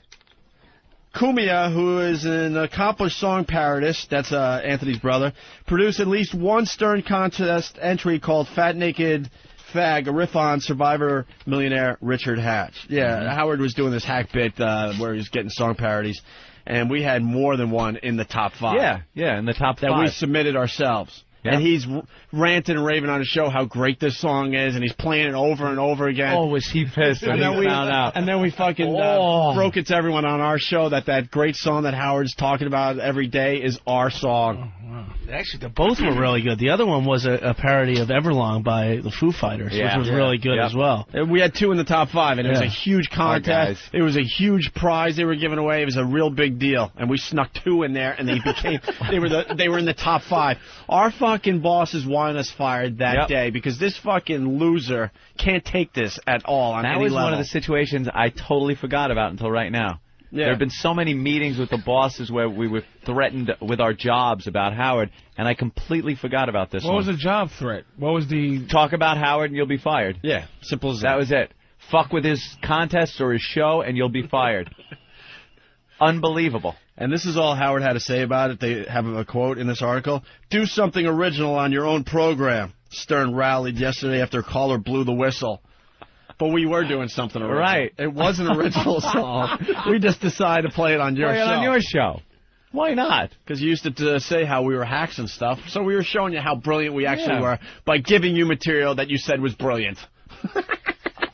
Kumia, who is an accomplished song parodist, that's Anthony's brother, produced at least one Stern contest entry called Fat Naked Fag, a riff on Survivor millionaire Richard Hatch. Yeah, Howard was doing this hack bit where he was getting song parodies, and we had more than one in the top 5. Yeah, in the top 5. That we submitted ourselves. Yep. And he's ranting and raving on his show how great this song is, and he's playing it over and over again. Oh, was he pissed when he found out. And then we fucking broke it to everyone on our show that great song that Howard's talking about every day is our song. Oh, wow. Actually, both were really good. The other one was a parody of Everlong by the Foo Fighters, which was really good as well. We had 2 in the top 5, and it was a huge contest. It was a huge prize they were giving away. It was a real big deal, and we snuck 2 in there, and they were in the top 5. Our fucking bosses wanted us fired that day because this fucking loser can't take this at all on any level. That was one of the situations I totally forgot about until right now. Yeah. There have been so many meetings with the bosses where we were threatened with our jobs about Howard, and I completely forgot about this one. What was the job threat? What was the... Talk about Howard and you'll be fired. Yeah, simple as that. That was it. Fuck with his contests or his show and you'll be fired. Unbelievable. And this is all Howard had to say about it. They have a quote in this article. Do something original on your own program. Stern rallied yesterday after a caller blew the whistle. But we were doing something original. Right. It was an original song. We just decided to play it on your show. On your show. Why not? Because you used to say how we were hacks and stuff. So we were showing you how brilliant we actually were by giving you material that you said was brilliant.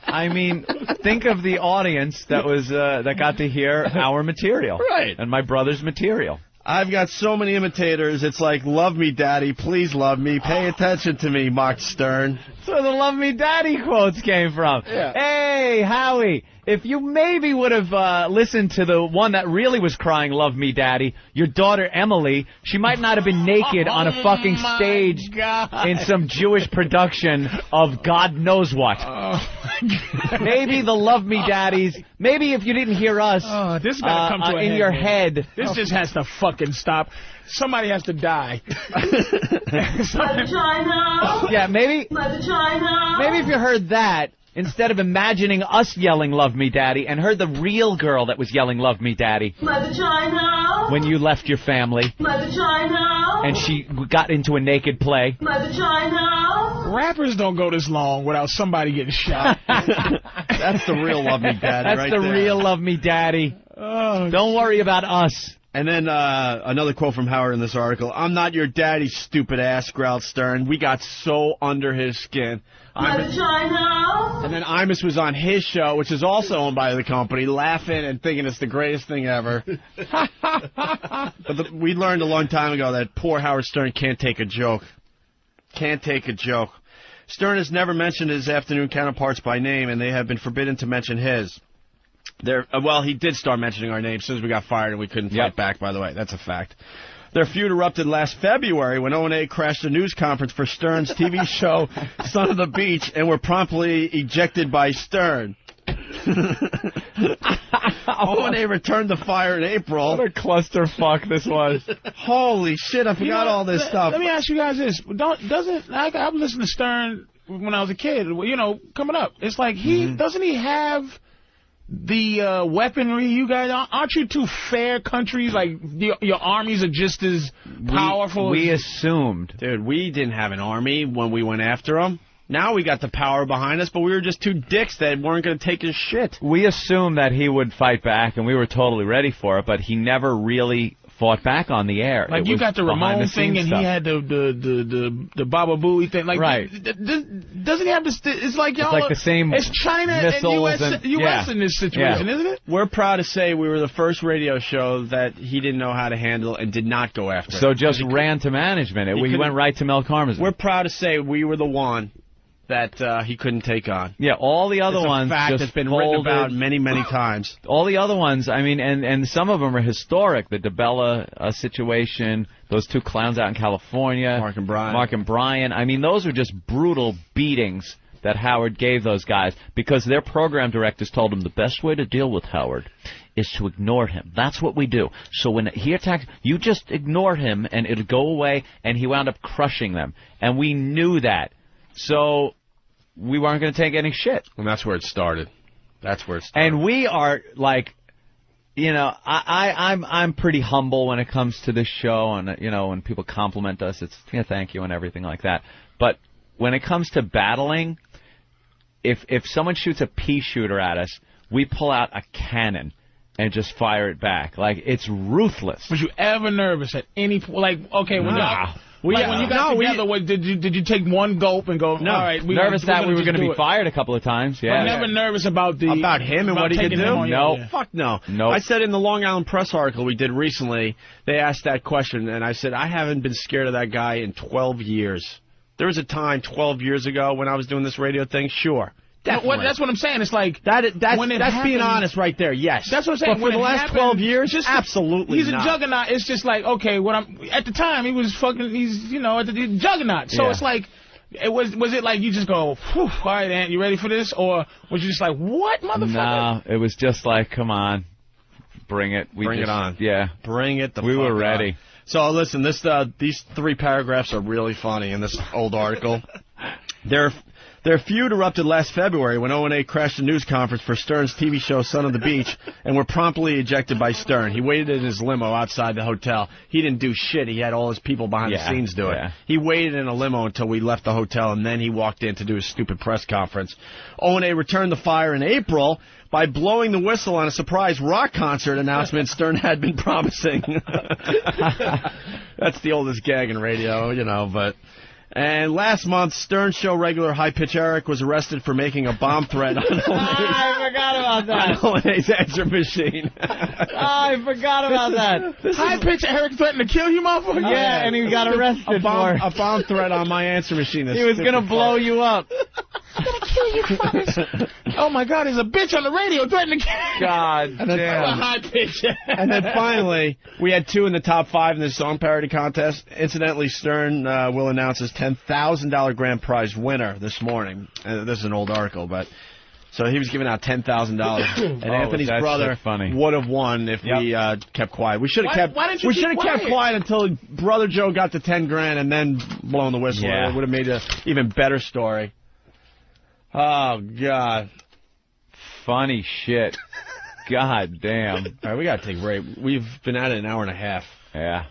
I mean, think of the audience that was that got to hear our material. Right. And my brother's material. I've got so many imitators. It's like, love me, Daddy. Please love me. Pay attention to me, mocked Stern. That's where the Love Me Daddy quotes came from. Yeah. Hey, Howie, if you maybe would have listened to the one that really was crying Love Me Daddy, your daughter Emily, she might not have been naked on a fucking stage in some Jewish production of God knows what. Maybe the Love Me Daddies, maybe if you didn't hear us this gotta come to a in head, your man. head. This just has to fucking stop. Somebody has to die. Yeah, maybe if you heard that, instead of imagining us yelling Love Me Daddy, and heard the real girl that was yelling Love Me Daddy when you left your family, and she got into a naked play. Rappers don't go this long without somebody getting shot. That's the real Love Me Daddy That's right the there. real Love Me Daddy. Don't worry about us. And then another quote from Howard in this article. I'm not your daddy, stupid ass, growled Stern. We got so under his skin. And then Imus was on his show, which is also owned by the company, laughing and thinking it's the greatest thing ever. But we learned a long time ago that poor Howard Stern can't take a joke. Can't take a joke. Stern has never mentioned his afternoon counterparts by name, and they have been forbidden to mention his. Well, he did start mentioning our name as soon as we got fired, and we couldn't fight back, by the way. That's a fact. Their feud erupted last February when O&A crashed a news conference for Stern's TV show, Son of the Beach, and were promptly ejected by Stern. O&A returned the fire in April. What a clusterfuck this was. Holy shit, I forgot all this stuff. Let me ask you guys this. I was listening to Stern when I was a kid, coming up. It's like, doesn't he have the weaponry? You guys, aren't you two fair countries? Like, your armies are just as powerful. We assumed. Dude, we didn't have an army when we went after them. Now we got the power behind us, but we were just two dicks that weren't going to take his shit. We assumed that he would fight back, and we were totally ready for it, but he never really fought back on the air. Like, you got the Ramon thing, and he had the Baba Booey thing. Like, right. Doesn't he have this? It's like y'all. It's like the same. It's China and U.S. in this situation, isn't it? We're proud to say we were the first radio show that he didn't know how to handle and did not go after. So just ran to management. We went right to Mel Karmazin. We're proud to say we were the one that he couldn't take on. Yeah, all the other ones fact just that's been written about many, many times. All the other ones, I mean, and some of them are historic. The DeBella situation, those two clowns out in California. Mark and Brian. I mean, those are just brutal beatings that Howard gave those guys because their program directors told them the best way to deal with Howard is to ignore him. That's what we do. So when he attacks, you just ignore him and it'll go away, and he wound up crushing them. And we knew that. So we weren't going to take any shit. And that's where it started. And we are like, I'm pretty humble when it comes to this show, and when people compliment us, it's thank you and everything like that. But when it comes to battling, if someone shoots a pea shooter at us, we pull out a cannon and just fire it back. Like, it's ruthless. Was you ever nervous at any point? Like, okay, when when you got together, did you take one gulp and go, no. All right, nervous that we were going to be fired a couple of times, yeah. But never nervous about him and what he could do? No. Fuck no. Nope. I said in the Long Island Press article we did recently, they asked that question, and I said, I haven't been scared of that guy in 12 years. There was a time 12 years ago when I was doing this radio thing, sure. Definitely. That's what I'm saying. It's like that's being honest right there. Yes, that's what I'm saying. But for the last 12 years, absolutely he's not. A juggernaut. It's just like, okay, at the time he was fucking. He's at the juggernaut. So it's like, was it like you just go, all right, Ant, you ready for this, or was you just like, what, motherfucker? No, it was just like, come on, bring it. Bring it on. Yeah, bring it. We were ready. On. So listen, these 3 paragraphs are really funny in this old article. Their feud erupted last February when O&A crashed a news conference for Stern's TV show Son of the Beach and were promptly ejected by Stern. He waited in his limo outside the hotel. He didn't do shit. He had all his people behind the scenes do it. He waited in a limo until we left the hotel, and then he walked in to do his stupid press conference. O&A returned the fire in April by blowing the whistle on a surprise rock concert announcement Stern had been promising. That's the oldest gag in radio, but... And last month, Stern Show regular High Pitch Eric was arrested for making a bomb threat on I forgot about that. On O&A's answer machine. I forgot about that. High Pitch Eric threatened to kill you, motherfucker? Yeah, and he got arrested for a bomb threat on my answer machine. He was going to blow you up. I'm going to kill you, fuckers. Oh, my God, there's a bitch on the radio threatening to kill you. God damn. High Pitch. And then finally, we had 2 in the top 5 in the song parody contest. Incidentally, Stern will announce his $10,000 grand prize winner this morning. This is an old article, but so he was giving out $10,000, and Anthony's brother would have won if we kept quiet. We should have kept quiet until Brother Joe got to $10,000 and then blown the whistle. Yeah. It would have made an even better story. Oh God, funny shit. God damn. All right, we got to take a break. We've been at it an hour and a half. Yeah.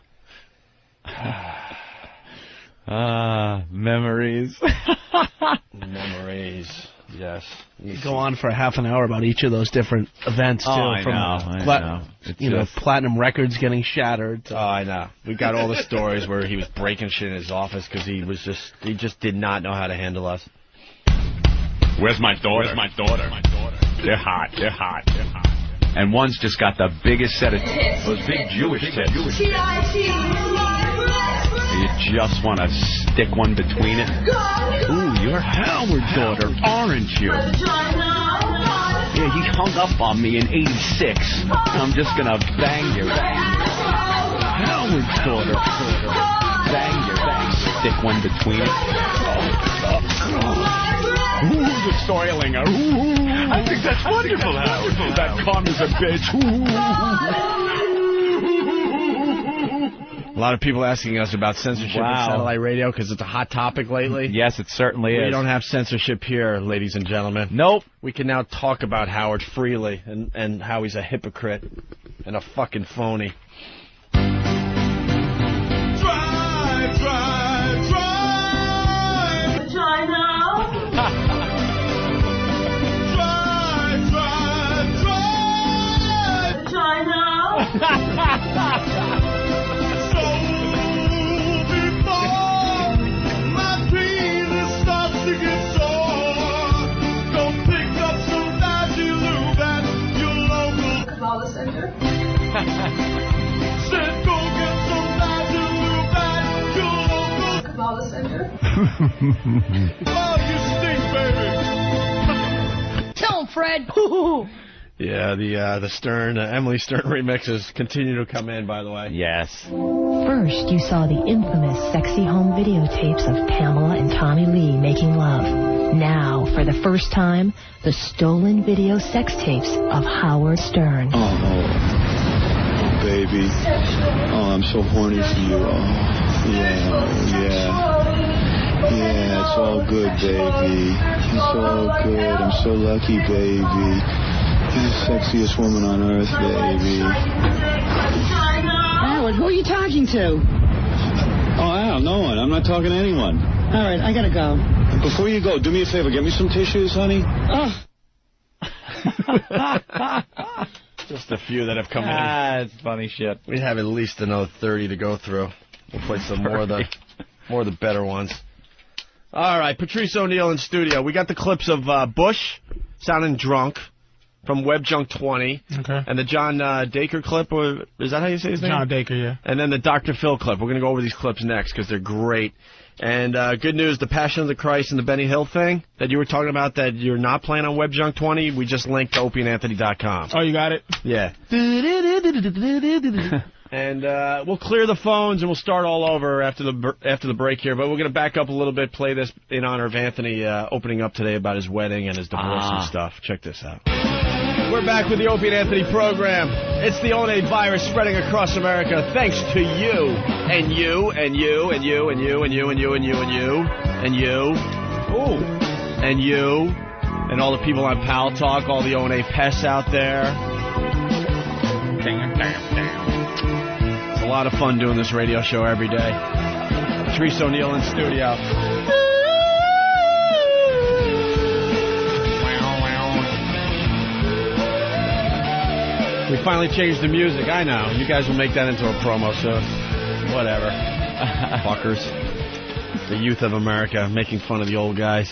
Memories. Memories. Yes. You go on for a half an hour about each of those different events, too. I know. Platinum records getting shattered. Oh, I know. We got all the stories where he was breaking shit in his office because he just did not know how to handle us. Where's my daughter? They're hot. And one's just got the biggest set of those big Jewish tits. You just want to stick one between it. Ooh, you're Howard's daughter, aren't you? Yeah, he hung up on me in '86. I'm just gonna bang you. Howard's daughter. Bang you. Stick one between it. Ooh, the soiling. Ooh. I think that's wonderful, Howard. That cum is a bitch. A lot of people asking us about censorship in satellite radio because it's a hot topic lately. Yes, it certainly is. We don't have censorship here, ladies and gentlemen. Nope. We can now talk about Howard freely and how he's a hypocrite and a fucking phony. Try now. Try now. So before my penis starts to get sore, go pick up some Vasilube at your local Kabbalah Center. Said go get some Vasilube at your local Kabbalah Center. Oh, you stink, baby. Tell him, Fred. Yeah, the Stern, Emily Stern remixes continue to come in, by the way. Yes. First, you saw the infamous sexy home videotapes of Pamela and Tommy Lee making love. Now, for the first time, the stolen video sex tapes of Howard Stern. Oh, baby. Oh, I'm so horny for you. Oh, yeah, it's all good, baby. It's all good. I'm so lucky, baby. You're the sexiest woman on earth, baby. Howard, who are you talking to? Oh, Al, no one. I'm not talking to anyone. All right, I gotta go. Before you go, do me a favor. Get me some tissues, honey. Oh. Just a few that have come in. It's funny shit. We have at least another 30 to go through. We'll play some more of the better ones. All right, Patrice O'Neill in studio. We got the clips of Bush sounding drunk from Web Junk 20. Okay. And the John Dacre clip, or is that how you say his name? John Dacre, yeah. And then the Dr. Phil clip. We're going to go over these clips next because they're great. And good news, the Passion of the Christ and the Benny Hill thing that you were talking about that you're not playing on Web Junk 20, we just linked to opieandanthony.com. Oh, you got it? Yeah. And we'll clear the phones and we'll start all over after the break here. But we're going to back up a little bit, play this in honor of Anthony opening up today about his wedding and his divorce and stuff. Check this out. We're back with the Opie and Anthony program. It's the One virus spreading across America thanks to you. And you, and you, and you, and you, and you, and you, and you, and you, and you. Ooh. And you. And all the people on Pal Talk, all the O&A pests out there. It's a lot of fun doing this radio show every day. Patrice O'Neill in studio. We finally changed the music. I know. You guys will make that into a promo soon. Whatever. Fuckers. The youth of America making fun of the old guys.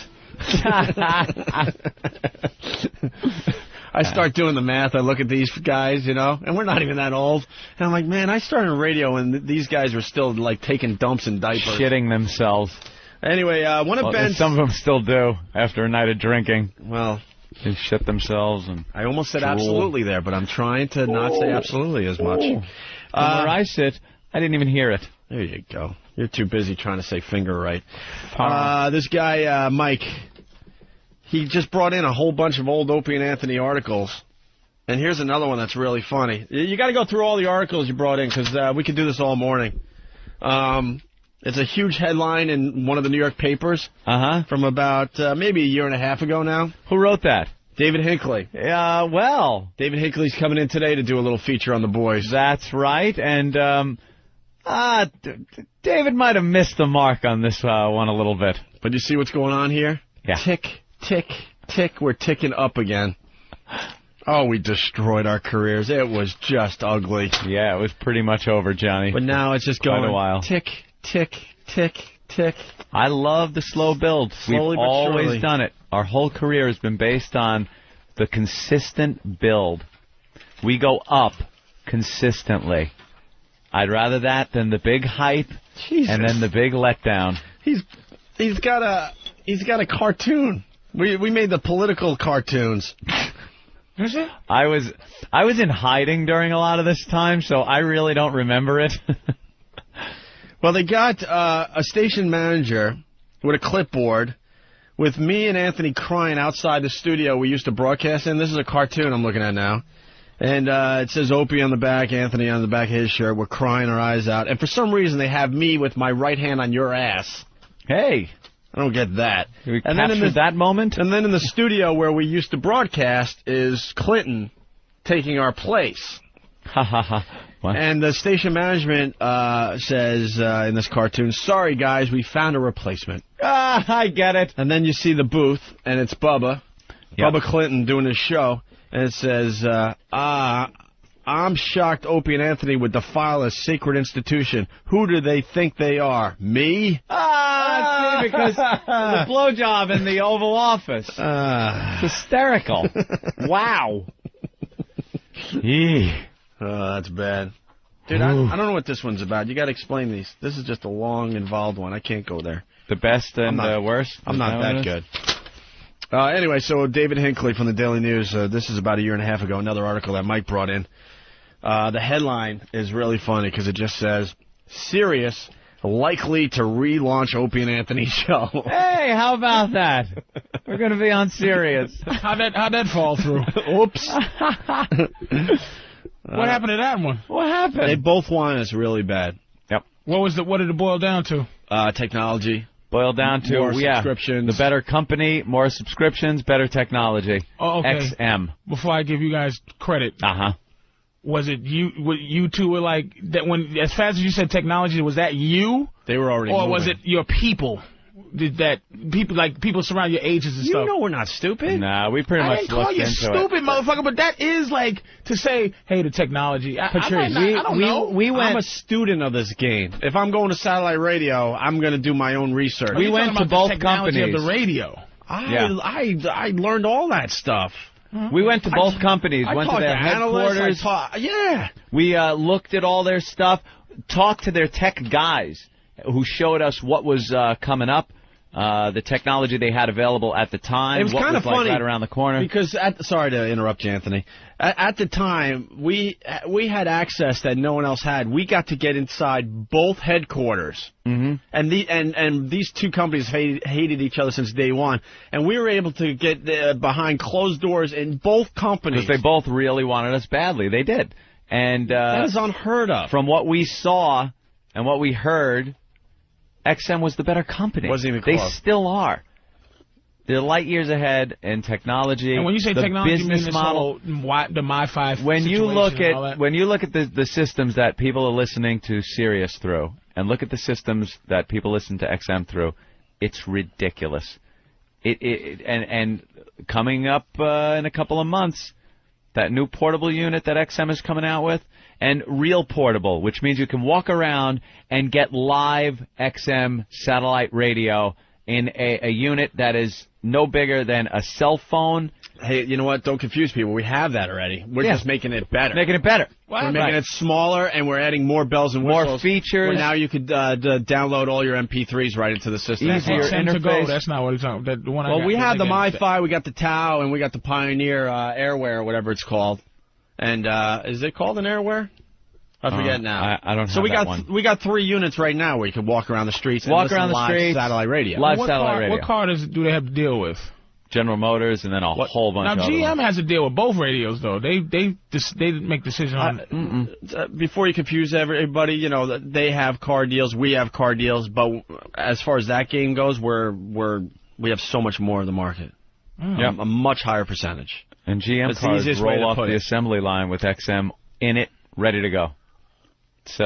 I start doing the math. I look at these guys, you know, and we're not even that old. And I'm like, man, I started radio and these guys are still, like, taking dumps in diapers. Shitting themselves. Anyway, one of Ben's... Some of them still do after a night of drinking. Well... They shit themselves. And I almost said absolutely there, but I'm trying to not say absolutely as much. From where I sit, I didn't even hear it. There you go. You're too busy trying to say finger right. This guy, Mike, he just brought in a whole bunch of old Opie and Anthony articles. And here's another one that's really funny. You got to go through all the articles you brought in because we could do this all morning. It's a huge headline in one of the New York papers from about maybe a year and a half ago now. Who wrote that? David Hinckley. Well. David Hinckley's coming in today to do a little feature on the boys. That's right. And David might have missed the mark on this one a little bit. But you see what's going on here? Yeah. Tick, tick, tick. We're ticking up again. Oh, we destroyed our careers. It was just ugly. Yeah, it was pretty much over, Johnny. But now it's just going a while. Tick, tick, tick, tick. I love the slow build. Slowly We've always surely. done it. Our whole career has been based on the consistent build. We go up consistently. I'd rather that than the big hype and then the big letdown. He's got a cartoon. We made the political cartoons. Is it? I was in hiding during a lot of this time, so I really don't remember it. Well, they got a station manager with a clipboard with me and Anthony crying outside the studio we used to broadcast in. This is a cartoon I'm looking at now. And it says Opie on the back, Anthony on the back of his shirt. We're crying our eyes out. And for some reason, they have me with my right hand on your ass. Hey. I don't get that. We captured that moment? And then in the studio where we used to broadcast is Clinton taking our place. Ha ha ha. And the station management says in this cartoon, sorry, guys, we found a replacement. Ah, I get it. And then you see the booth, and it's Bubba. Yep. Bubba Clinton doing his show. And it says, I'm shocked Opie and Anthony would defile a sacred institution. Who do they think they are? Me? See, because the blowjob in the Oval Office. It's hysterical. Wow. Oh, that's bad. Dude, I don't know what this one's about. You got to explain these. This is just a long, involved one. I can't go there. The best and worst? I'm not that good. Anyway, so David Hinckley from the Daily News, this is about a year and a half ago, another article that Mike brought in. The headline is really funny because it just says, Sirius likely to relaunch Opie and Anthony's show. Hey, how about that? We're going to be on Sirius. How'd that fall through? Oops. What happened to that one? What happened? They both want us really bad. Yep. What did it boil down to? Technology. Boiled down to more subscriptions. The better company, more subscriptions, better technology. Oh, okay. XM. Before I give you guys credit, was it you two were like that when as fast as you said technology? Was that you? They were already. Or moving. was it your people? Did that people surround your ages and stuff? You know we're not stupid. Nah, we pretty much I didn't call you stupid, motherfucker, but that is like to say, hey, the technology. Patrice, I don't know. We went. I'm a student of this game. If I'm going to satellite radio, I'm going to do my own research. We went to both companies. Of the radio. I learned all that stuff. We went to both companies. Went to their headquarters. We looked at all their stuff. Talked to their tech guys who showed us what was coming up. The technology they had available at the time. It was kind of funny right around the corner. Because sorry to interrupt you, Anthony. At the time, we had access that no one else had. We got to get inside both headquarters, and these two companies hated each other since day one. And we were able to get behind closed doors in both companies because they both really wanted us badly. They did, and that is unheard of. From what we saw and what we heard, XM was the better company. Wasn't even close. They still are. They're light years ahead in technology. And when you say the technology, business model, the MiFi. When you look at the systems that people are listening to Sirius through, and look at the systems that people listen to XM through, it's ridiculous. And coming up in a couple of months, that new portable unit that XM is coming out with. And real portable, which means you can walk around and get live XM satellite radio in a unit that is no bigger than a cell phone. Hey, you know what? Don't confuse people. We have that already. We're just making it better. Making it better. We're making it smaller, and we're adding more bells and whistles. More features. Where now you could download all your MP3s right into the system. Easier interface. To go. That's not what it's talking about. Well, we have the MiFi, we got the Tau, and we got the Pioneer Airware, or whatever it's called. And is it called an Airware? I forget now. I don't have so that one. we got 3 units right now where you can walk around the streets and listen to live satellite radio. Live satellite radio. What car do they have to deal with? General Motors, and then a whole bunch now, of GM has to deal with both radios, though. They make decisions on... before you confuse everybody, you know, they have car deals, we have car deals, but as far as that game goes, we have so much more of the market. Yeah, a much higher percentage. And GM cars roll off the assembly line with XM in it, ready to go. It's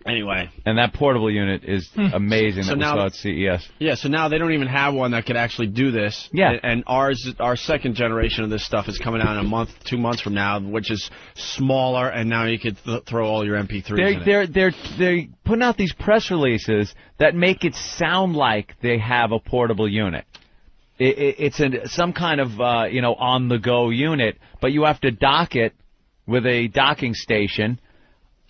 anyway, and that portable unit is amazing. So that we saw at CES. Yeah, so now they don't even have one that could actually do this. Yeah, and our second generation of this stuff is coming out in a month, 2 months from now, which is smaller, and now you could throw all your MP3s in it. They're putting out these press releases that make it sound like they have a portable unit. It's some kind of on the go unit, but you have to dock it with a docking station.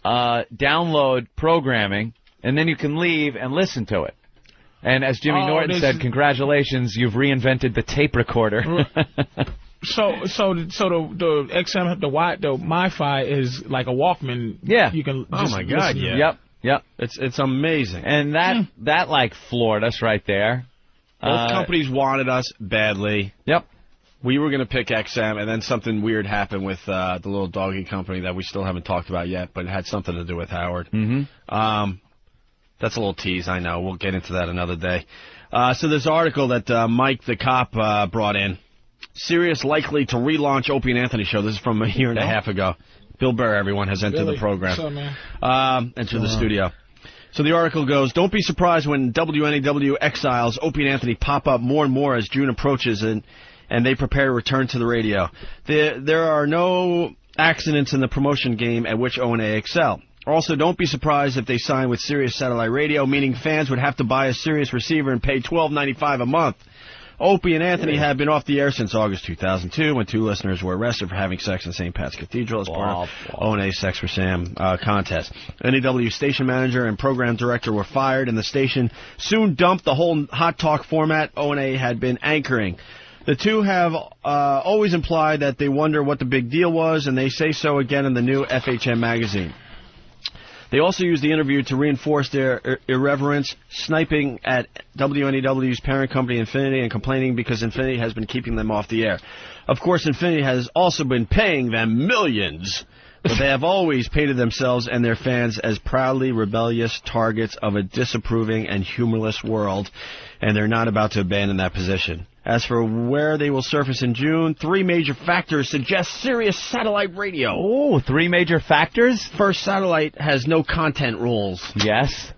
Download programming, and then you can leave and listen to it. And as Jimmy Norton said, congratulations, you've reinvented the tape recorder. So the XM, the MiFi is like a Walkman. Yeah. You can. Oh just my God! listen to Yeah. it. Yep. It's amazing. And that like floored us right there. Both companies wanted us badly. Yep. We were going to pick XM, and then something weird happened with the little doggy company that we still haven't talked about yet, but it had something to do with Howard. Mm-hmm. That's a little tease, I know. We'll get into that another day. So this article that Mike the cop brought in, Sirius likely to relaunch Opie and Anthony show. This is from a year and a half ago. Bill Burr, everyone, has entered the program. What's up, man? Entered the studio. So the article goes, don't be surprised when WNEW exiles Opie and Anthony pop up more and more as June approaches and they prepare to return to the radio. There are no accidents in the promotion game at which O&A excel. Also, don't be surprised if they sign with Sirius Satellite Radio, meaning fans would have to buy a Sirius receiver and pay $12.95 a month. Opie and Anthony have been off the air since August 2002 when 2 listeners were arrested for having sex in St. Pat's Cathedral as part of O&A's Sex for Sam contest. NEW station manager and program director were fired, and the station soon dumped the whole hot talk format O&A had been anchoring. The two have always implied that they wonder what the big deal was, and they say so again in the new FHM magazine. They also used the interview to reinforce their irreverence, sniping at WNEW's parent company Infinity and complaining because Infinity has been keeping them off the air. Of course, Infinity has also been paying them millions, but they have always painted themselves and their fans as proudly rebellious targets of a disapproving and humorless world, and they're not about to abandon that position. As for where they will surface in June, 3 major factors suggest Sirius Satellite Radio. Oh, 3 major factors? First, satellite has no content rules. Yes.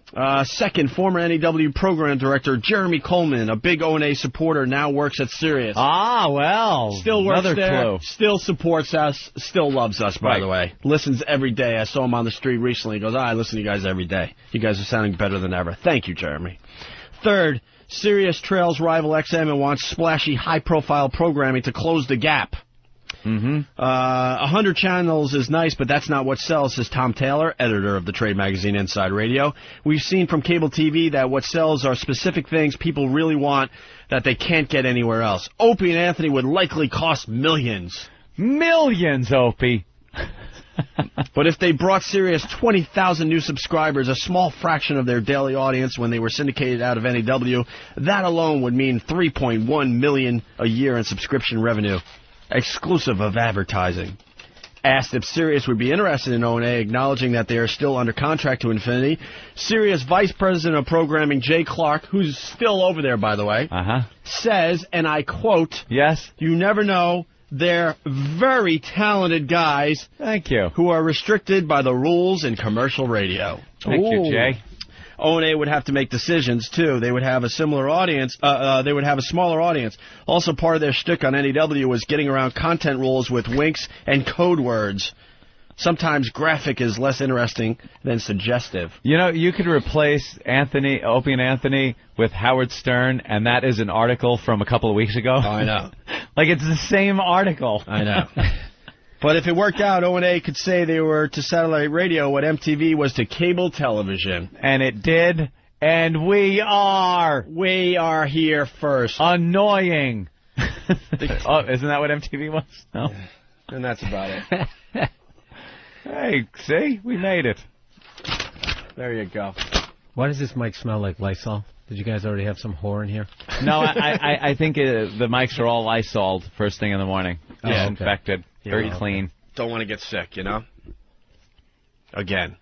Second, former NEW program director Jeremy Coleman, a big O&A supporter, now works at Sirius. Ah, well. Still works another there. clue. Still supports us. Still loves us, by the way. Listens every day. I saw him on the street recently. He goes, I listen to you guys every day. You guys are sounding better than ever. Thank you, Jeremy. Third, Sirius trails rival XM and wants splashy, high-profile programming to close the gap. 100 channels is nice, but that's not what sells, says Tom Taylor, editor of the trade magazine Inside Radio. We've seen from cable TV that what sells are specific things people really want that they can't get anywhere else. Opie and Anthony would likely cost millions. Millions, Opie. But if they brought Sirius 20,000 new subscribers, a small fraction of their daily audience when they were syndicated out of NEW, that alone would mean $3.1 million a year in subscription revenue, exclusive of advertising. Asked if Sirius would be interested in O&A, acknowledging that they are still under contract to Infinity, Sirius Vice President of Programming Jay Clark, who's still over there, by the way, says, and I quote, "Yes, you never know. They're very talented guys. Thank you. Who are restricted by the rules in commercial radio." Thank you, Jay. O&A would have to make decisions, too. They would have a similar audience. They would have a smaller audience. Also, part of their shtick on NEW was getting around content rules with winks and code words. Sometimes graphic is less interesting than suggestive. You know, you could replace Opie and Anthony with Howard Stern, and that is an article from a couple of weeks ago. Oh, I know. Like, it's the same article. I know. But if it worked out, O&A could say they were to satellite radio what MTV was to cable television. And it did, and we are. We are here first. Annoying. Oh, isn't that what MTV was? No. And that's about it. Hey, see? We made it. There you go. Why does this mic smell like Lysol? Did you guys already have some whore in here? No, I think the mics are all Lysoled first thing in the morning. Yeah, Disinfected. Very clean. Don't want to get sick, you know? Again.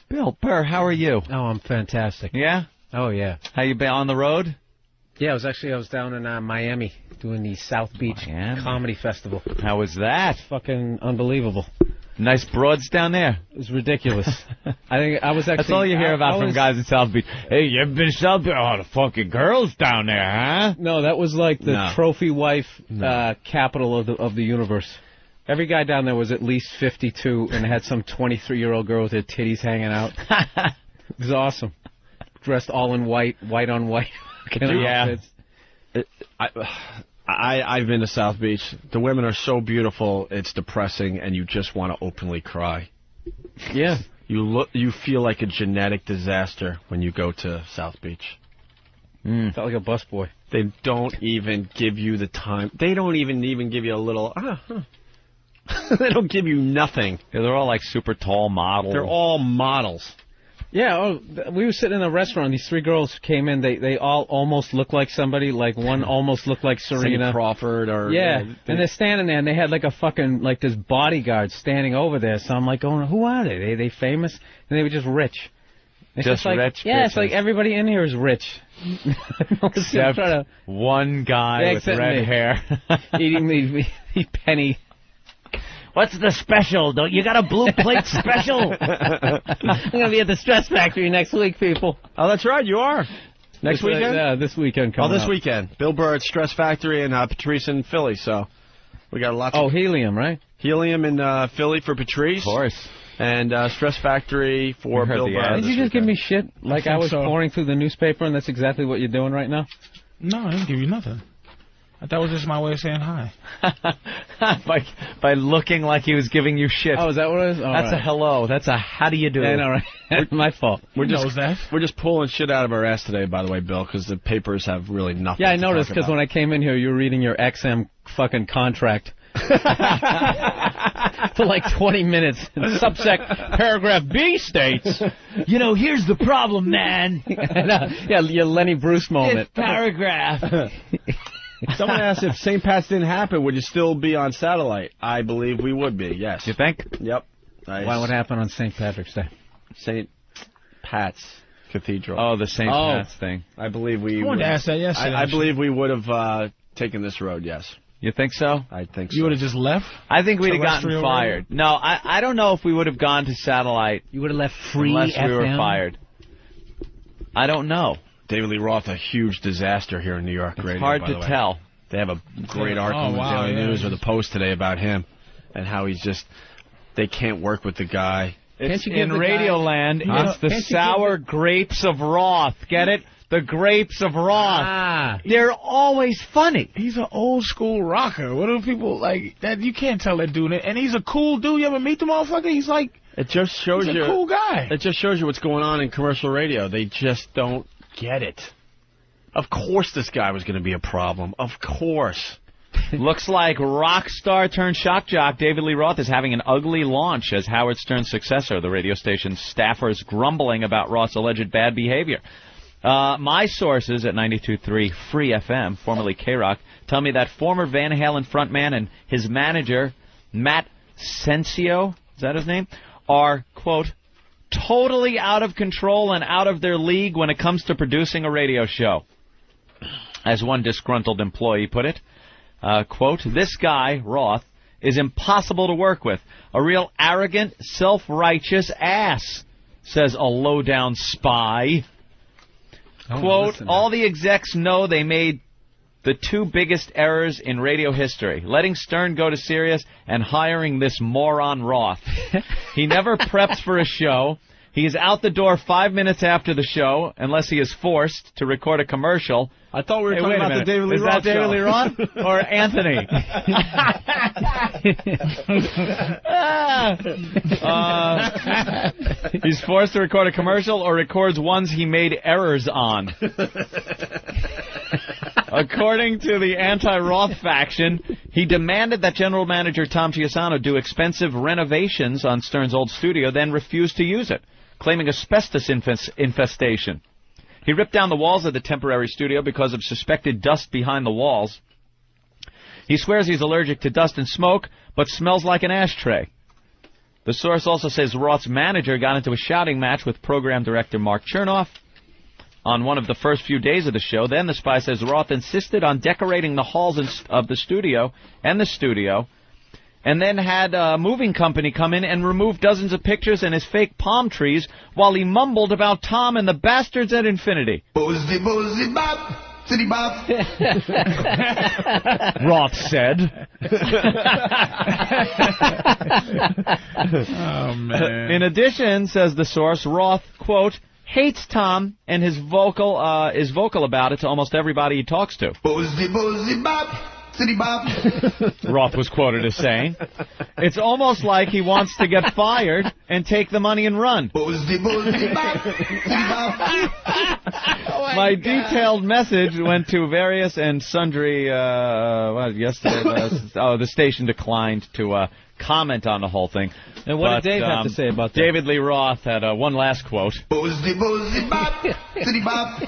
Bill Burr, how are you? Oh, I'm fantastic. Yeah? Oh, yeah. How you been on the road? Yeah, I was down in Miami doing the South Beach Comedy Festival. How was that? Fucking unbelievable. Nice broads down there. It was ridiculous. I think I was actually. That's all you hear about from guys in South Beach. Hey, you ever been to South Beach? Oh, the fucking girls down there, huh? No, that was like the trophy wife capital of the universe. Every guy down there was at least 52 and had some 23-year-old girl with her titties hanging out. It was awesome. Dressed all in white on white. Yeah. I've been to South Beach. The women are so beautiful, it's depressing, and you just want to openly cry. Yeah. You feel like a genetic disaster when you go to South Beach. Felt like a busboy. They don't even give you the time. They don't even give you a little... They don't give you nothing. Yeah, they're all like super tall models. They're all models. Yeah, we were sitting in a restaurant. These 3 girls came in. They all almost looked like somebody. Like one almost looked like Serena Cindy Crawford or... Yeah, and they're standing there, and they had like a fucking, like this bodyguard standing over there. So I'm like going, who are they? They famous? And they were just rich. It's just like, rich yeah, bitches. It's like everybody in here is rich. Except one guy with red hair. Eating the penny. What's the special? Don't you got a blue plate special? I'm going to be at the Stress Factory next week, people. Oh, that's right, you are. Next weekend? Yeah, this weekend coming this up. weekend. Bill Burr at Stress Factory and Patrice in Philly, so we got lots of... Oh, Helium, right? Helium in Philly for Patrice. Of course. And Stress Factory for Bill Burr. Did you just give me shit like I was pouring through the newspaper and that's exactly what you're doing right now? No, I didn't give you nothing. I thought it was just my way of saying hi. by looking like he was giving you shit. Oh, is that what it is? That's a hello. That's a how do you do? Yeah, no, right. My fault. We're just pulling shit out of our ass today, by the way, Bill, because the papers have really nothing. Yeah, I noticed because when I came in here, you were reading your XM fucking contract. For like 20 minutes. Subsect paragraph B states, you know, here's the problem, man. Yeah, your Lenny Bruce moment. This paragraph. Someone asked if St. Pat's didn't happen, would you still be on satellite? I believe we would be, yes. You think? Yep. Nice. Why would happen on St. Patrick's Day? St. Pat's Cathedral. Oh, the St. Pat's thing. I believe we I wanted to ask that yesterday. I believe we would have taken this road, yes. You think so? I think so. You would have just left? I think we'd have gotten fired. No, I don't know if we would have gone to satellite. You would have left free unless FM? we were fired. I don't know. David Lee Roth, a huge disaster here in New York radio. It's hard by to the way. tell. They have a great article in the Daily News or the Post today about him and how he's just, they can't work with the guy. It's in Radioland. It's the sour grapes of Roth. Get it? The grapes of Roth. They're always funny. He's an old school rocker. What do people like that? You can't tell that dude. And he's a cool dude. You ever meet the motherfucker? He's like, it just shows he's you. a cool guy. It just shows you what's going on in commercial radio. They just don't get it. Of course this guy was going to be a problem. Of course. Looks like rock star turned shock jock David Lee Roth is having an ugly launch as Howard Stern's successor. The radio station's staffers grumbling about Roth's alleged bad behavior. My sources at 92.3 Free FM, formerly K-Rock, tell me that former Van Halen frontman and his manager, Matt Sensio, is that his name, are, quote, totally out of control and out of their league when it comes to producing a radio show. As one disgruntled employee put it, quote, this guy, Roth, is impossible to work with. A real arrogant, self-righteous ass, says a low-down spy. Quote, all the execs know they made the 2 biggest errors in radio history, letting Stern go to Sirius and hiring this moron Roth. He never preps for a show. He is out the door 5 minutes after the show, unless he is forced to record a commercial. I thought we were talking about the David Lee Roth show. Is that David Lee Roth or Anthony? He's forced to record a commercial or records ones he made errors on. According to the anti-Roth faction, he demanded that General Manager Tom Chiusano do expensive renovations on Stern's old studio, then refused to use it, claiming asbestos infestation. He ripped down the walls of the temporary studio because of suspected dust behind the walls. He swears he's allergic to dust and smoke, but smells like an ashtray. The source also says Roth's manager got into a shouting match with program director Mark Chernoff on one of the first few days of the show. Then the spy says Roth insisted on decorating the halls of the studio, and then had a moving company come in and remove dozens of pictures and his fake palm trees while he mumbled about Tom and the bastards at infinity. Bozy, bozy, bop, city bop. Roth said. Oh, man. In addition, says the source, Roth, quote, hates Tom and is vocal about it to almost everybody he talks to. Bozy, bozy, bop. Roth was quoted as saying, it's almost like he wants to get fired and take the money and run. My detailed message went to various and sundry. Yesterday, the station declined to comment on the whole thing. And what did Dave have to say about that? David Lee Roth had one last quote. Boozy, boozy, bop, city bop.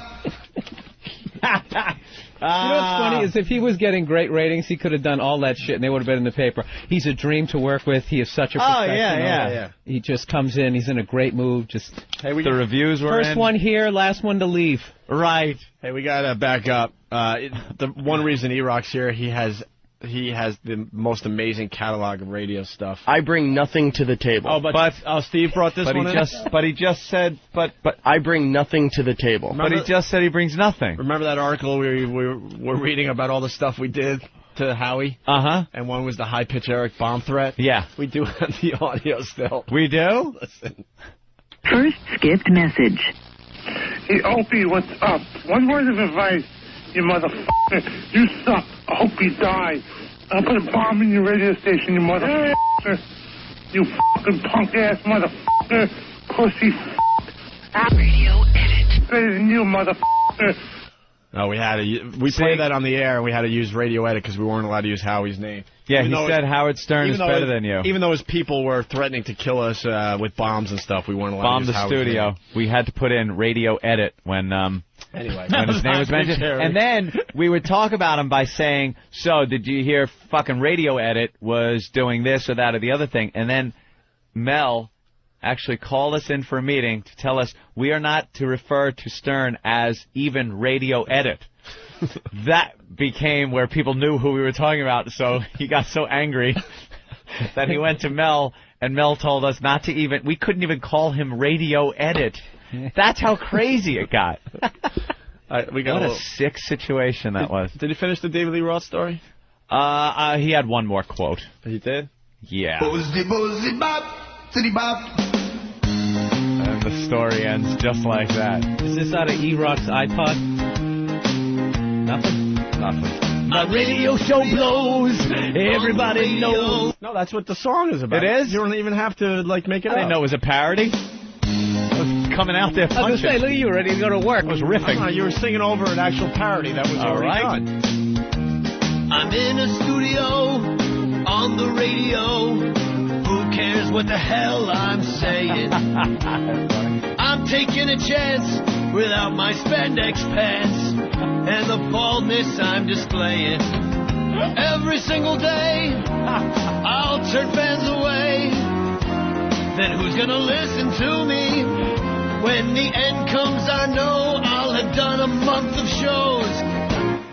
You know what's funny is if he was getting great ratings, he could have done all that shit and they would have been in the paper. He's a dream to work with. He is such a professional. yeah. He just comes in. He's in a great mood. Just the reviews were first in. one here, last one to leave. Right. Hey, we got to back up. The one reason E-Rock's here, he has the most amazing catalog of radio stuff. I bring nothing to the table. But Steve brought this one in. But he just said, but I bring nothing to the table. But he just said he brings nothing. Remember that article we were reading about all the stuff we did to Howie? Uh-huh. And one was the high-pitch Eric bomb threat? Yeah. We do have the audio still. We do? Listen. First skipped message. Hey, Opie, what's up? One word of advice, you motherfucker. You suck. I hope you die. I'll put a bomb in your radio station, you motherfucker. You fucking punk-ass motherfucker. Pussy Radio edit. better than you, motherfucker. No, we played that on the air, and we had to use radio edit because we weren't allowed to use Howie's name. Yeah, he said Howard Stern is better than you. Even though his people were threatening to kill us with bombs and stuff, we weren't allowed to use Howard's studio. name. We had to put in radio edit when when his name was mentioned. And then we would talk about him by saying, so did you hear fucking radio edit was doing this or that or the other thing? And then Mel actually called us in for a meeting to tell us we are not to refer to Stern as even radio edit. That became where people knew who we were talking about, so he got so angry that he went to Mel, and Mel told us not to even, we couldn't even call him radio edit. That's how crazy it got. What a sick situation that was. Did he finish the David Lee Roth story? He had one more quote. He did? Yeah. Boozy, boozy, bop, city bop. And the story ends just like that. Is this out of E-Rock's iPod? Nothing? Nothing. My radio show blows. Everybody knows. No, that's what the song is about. It is? You don't even have to, make it I didn't know it was a parody. I was coming out there punching. I was going to say, look at you, ready to go to work. I was riffing. No, you were singing over an actual parody that was already done. I'm in a studio on the radio. Who cares what the hell I'm saying? I'm taking a chance without my spandex pants and the baldness I'm displaying. Every single day, I'll turn fans away. Then who's gonna listen to me? When the end comes, I know I'll have done a month of shows.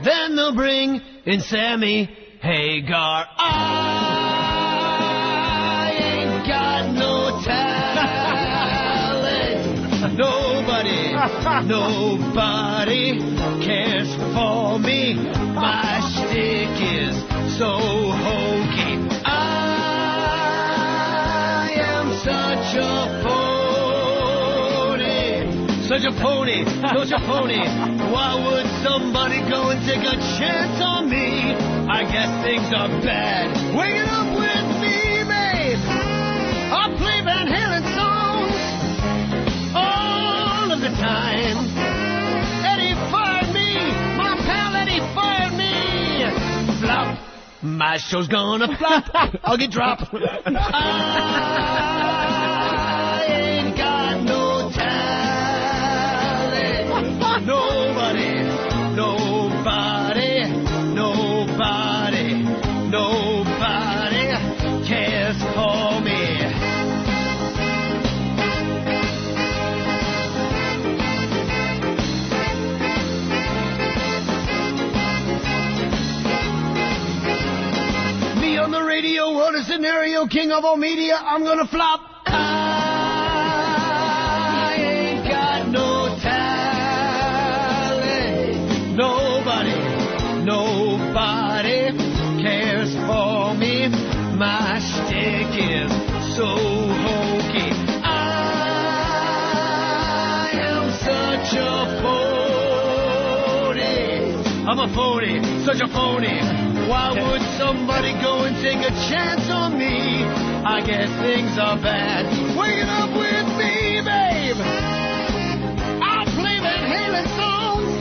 Then they'll bring in Sammy Hagar. I ain't got no talent. Nobody cares for me. My shtick is so hokey. I am such a pony, such a pony. Why would somebody go and take a chance on me? I guess things are bad. Wake it up with me, babe. I play Van Halen songs all of the time. Eddie fired me. My pal Eddie fired me. Flop. My show's gonna flop. I'll get dropped. I ain't got no talent. Nobody cares for me. Me on the radio, what a scenario, king of all media, I'm gonna flop. I ain't got no talent. Nobody cares for me. My shtick is so hokey. I am such a phony. I'm a phony, such a phony. Why would somebody go and take a chance on me? I guess things are bad. Wake it up with me, babe. I'll play Van Halen songs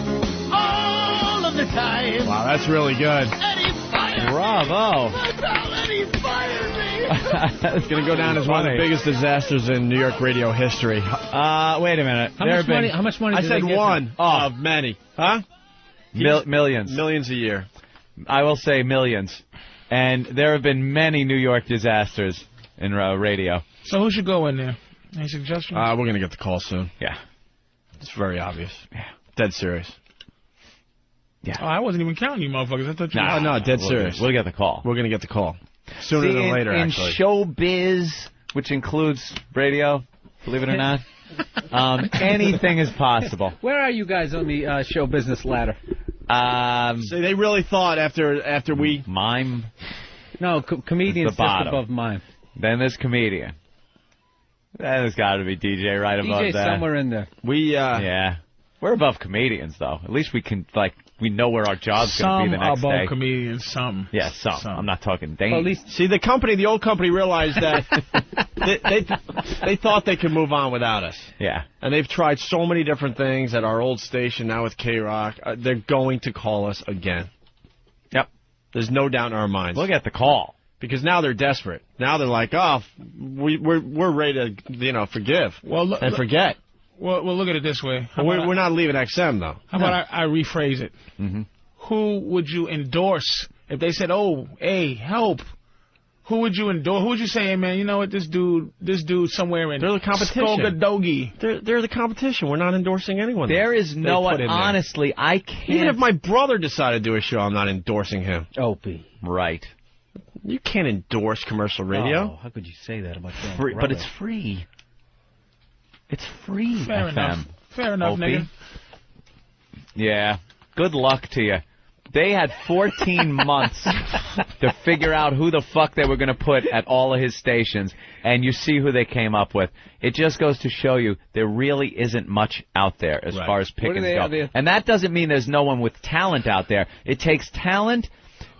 time. Wow, that's really good. Eddie fired Bravo. me. My pal Eddie fired me. It's going to go down as one of the biggest disasters in New York radio history. Wait a minute. How much money I did said they get one of many. Huh? Millions. Millions a year. I will say millions. And there have been many New York disasters in radio. So who should go in there? Any suggestions? We're going to get the call soon. Yeah. It's very obvious. Yeah. Dead serious. Yeah. Oh, I wasn't even counting you motherfuckers. I thought you were... No, dead serious. We'll get the call. We're going to get the call. Sooner than later, actually. In showbiz, which includes radio, believe it or not, anything is possible. Where are you guys on the show business ladder? So they really thought after we... Mime? No, comedian's the bottom. just above mime. Then there's comedian. Then there's got to be DJ right above DJ that. somewhere in there. Yeah. We're above comedians, though. At least we can, we know where our job's going to be the next above day. comedians, some. Yeah, some. I'm not talking Dane. Well, at least, see, the old company realized that they thought they could move on without us. Yeah. And they've tried so many different things at our old station, now with K-Rock. They're going to call us again. Yep. There's no doubt in our minds. We'll get the call. Because now they're desperate. Now they're like, we're ready to, forgive and forget. Well, look at it this way. We're not leaving XM, though. How about I rephrase it? Mm-hmm. Who would you endorse if they said, "Oh, hey, help"? Who would you endorse? Who would you say, "Hey, man, you know what? This dude somewhere in they're the competition. Skogadogi. They're the competition. We're not endorsing anyone. There is no one. Honestly, I can't. Even if my brother decided to do a show, I'm not endorsing him. Opie. Right. You can't endorse commercial radio. Oh, how could you say that about your free, brother? But it's free. It's free. Fair FM. enough. Fair enough, Opie. nigga. Yeah. Good luck to you. They had 14 months to figure out who the fuck they were going to put at all of his stations, and you see who they came up with. It just goes to show you there really isn't much out there as far as pickings go. And that doesn't mean there's no one with talent out there. It takes talent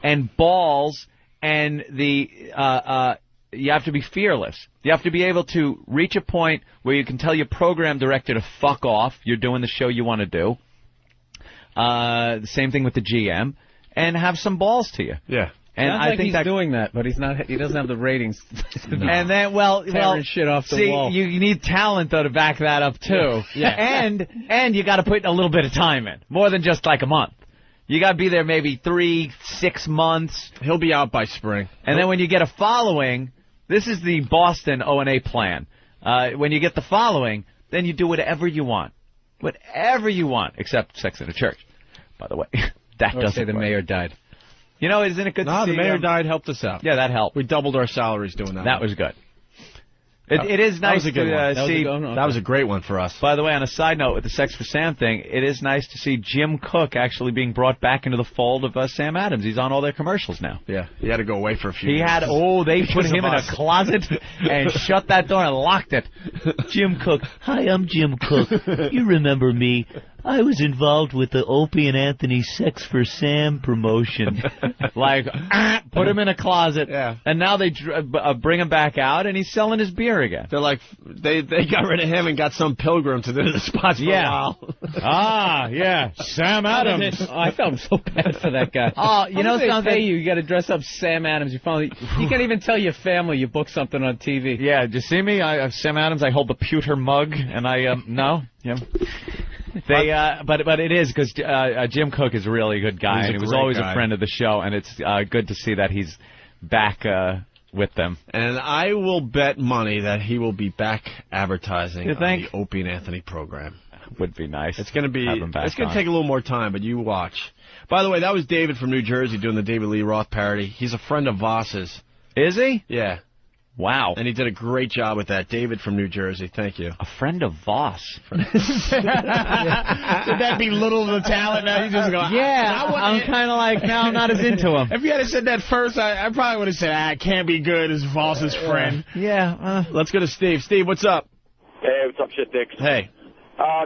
and balls and you have to be fearless. You have to be able to reach a point where you can tell your program director to fuck off. You're doing the show you want to do. The same thing with the GM, and have some balls to you. Yeah. And Sounds I like think he's doing that, but he's not. He doesn't have the ratings. No. And then, tearing shit off the wall. You need talent though to back that up too. Yeah. And you got to put a little bit of time in, more than just like a month. You got to be there maybe 3-6 months. He'll be out by spring. And then when you get a following, this is the Boston O&A plan. When you get the following, then you do whatever you want. Whatever you want, except sex in a church, by the way. That doesn't say the work. mayor died. You know, isn't it good to see? The mayor died, helped us out. Yeah, that helped. We doubled our salaries doing that. That was good. It is nice to see. That was a great one for us. By the way, on a side note with the Sex for Sam thing, it is nice to see Jim Cook actually being brought back into the fold of Sam Adams. He's on all their commercials now. Yeah, he had to go away for a few years. They put him in a closet and shut that door and locked it. Jim Cook. Hi, I'm Jim Cook. You remember me. I was involved with the Opie and Anthony Sex for Sam promotion. Put him in a closet, yeah. And now they bring him back out, and he's selling his beer again. They're like, they got rid of him and got some pilgrim to do the spots for a while. Yeah, Sam Adams. I felt so bad for that guy. Oh, you know something? You got to dress up Sam Adams. You can't even tell your family you booked something on TV. Yeah, do you see me? Sam Adams. I hold the pewter mug, and no. Yeah. But it is because Jim Cook is a really good guy, and he was always a friend of the show, and it's good to see that he's back with them. And I will bet money that he will be back advertising on the Opie and Anthony program. Would be nice. It's going to take a little more time, but you watch. By the way, that was David from New Jersey doing the David Lee Roth parody. He's a friend of Voss's. Is he? Yeah. Wow. And he did a great job with that. David from New Jersey. Thank you. A friend of Voss. Did that belittle the talent? Now you just go, I'm kind of like, now I'm not as into him. If you had said that first, I probably would have said, it can't be good as Voss's friend. Yeah. Let's go to Steve. Steve, what's up? Hey, what's up, shit dicks? Hey.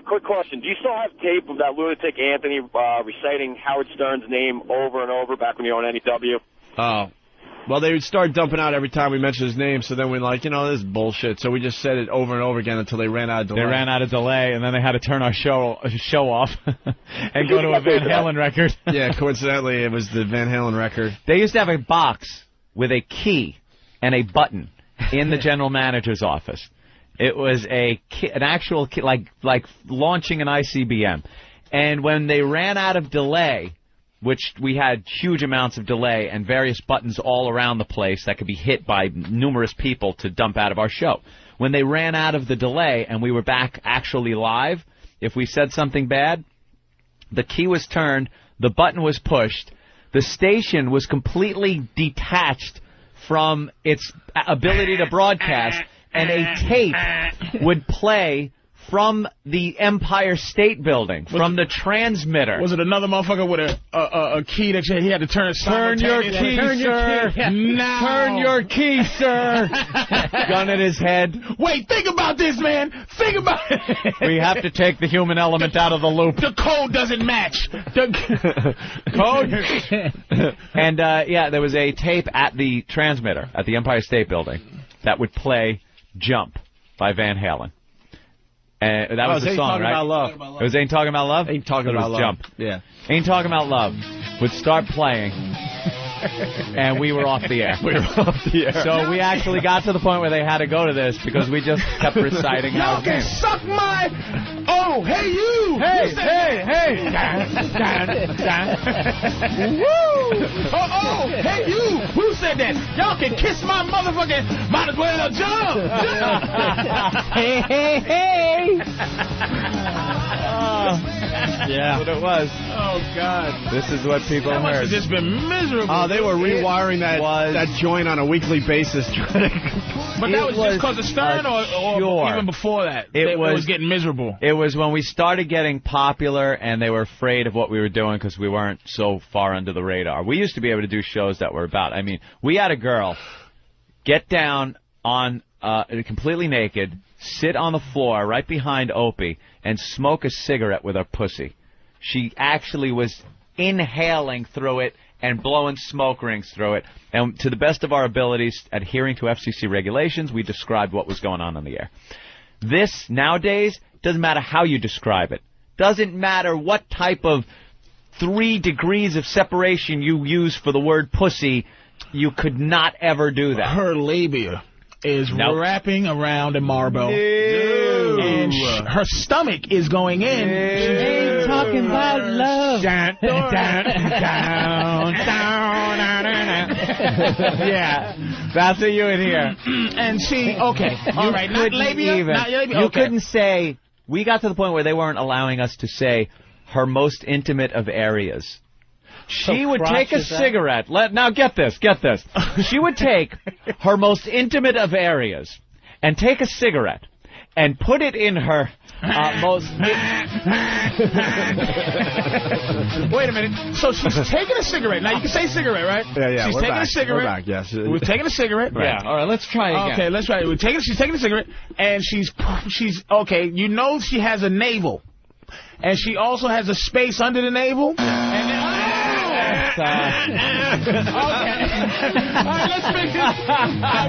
Quick question. Do you still have tape of that lunatic Anthony reciting Howard Stern's name over and over back when you were on NEW? Oh. Well, they would start dumping out every time we mentioned his name, so then we're like, you know, this is bullshit. So we just said it over and over again until they ran out of delay. They ran out of delay, and then they had to turn our show off and go to a Van Halen record. Yeah, coincidentally, it was the Van Halen record. They used to have a box with a key and a button in the general manager's office. It was an actual key, like launching an ICBM. And when they ran out of delay, which we had huge amounts of delay and various buttons all around the place that could be hit by numerous people to dump out of our show. When they ran out of the delay and we were back actually live, if we said something bad, the key was turned, the button was pushed, the station was completely detached from its ability to broadcast, and a tape would play from the Empire State Building, from the transmitter. Was it another motherfucker with a key that he had to turn? Turn your key, sir. Now. Turn your key, sir. Gun at his head. Wait, think about this, man. Think about it. We have to take the human element out of the loop. The code doesn't match. Code. And, yeah, there was a tape at the transmitter at the Empire State Building that would play Jump by Van Halen. And that was the song, right? About love. It was Ain't Talking About Love? Ain't Talking About Love. Jump. Yeah. Ain't Talking About Love would start playing, and we were off the air. We were off the air. So we actually got to the point where they had to go to this because we just kept reciting Y'all can suck my... Oh, hey, you! Hey, hey! Woo! Oh, hey, you! Who said that? Y'all can kiss my motherfucking... Might as well jump! Hey, hey, hey! Yeah. That's what it was. Oh, God. This is what people That must heard. have just been miserable. Oh, they were rewiring that joint on a weekly basis. But that was just because of Stern or even before that? It was getting miserable. It was when we started getting popular and they were afraid of what we were doing because we weren't so far under the radar. We used to be able to do shows that were about, I mean, we had a girl get down on completely naked, sit on the floor right behind Opie, and smoke a cigarette with her pussy. She actually was inhaling through it and blowing smoke rings through it. And to the best of our abilities, adhering to FCC regulations, we described what was going on the air. This, nowadays, doesn't matter how you describe it. Doesn't matter what type of 3 degrees of separation you use for the word pussy, you could not ever do that. Her labia is wrapping around a marble. And her stomach is going in. Ain't talking about love. Yeah, that's what you would hear. And see, okay, all right, not labia, not labia. You couldn't say, we got to the point where they weren't allowing us to say her most intimate of areas. She would take a cigarette. Now get this. She would take her most intimate of areas and take a cigarette and put it in her most... Wait a minute. So she's taking a cigarette. Now you can say cigarette, right? Yeah. She's taking a cigarette. We're back, yes. We're taking a cigarette. Right. Yeah. All right, let's try again. Okay, let's try it. She's taking a cigarette, and she's okay. You know she has a navel, and she also has a space under the navel. And then, okay. All right, let's fix it.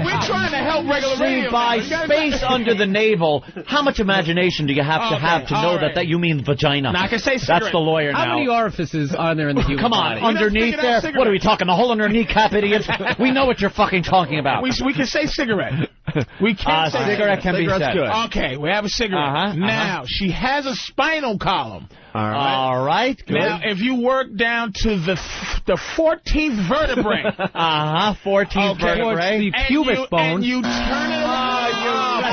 We're trying to help regular radio. See, by space under the navel, how much imagination do you have to know that you mean vagina? Now, I can say cigarette. That's the lawyer now. How many orifices are there in the human Come on, body? underneath there? What are we talking, the hole in her kneecap, idiots? We know what you're fucking talking about. We can say cigarette. We can't say cigarette can be said. Good. Okay, we have a cigarette. Now, she has a spinal column. All right. Good. Now, if you work down to the 14th vertebrae. 14th vertebrae. The pubic bone. And you turn it around.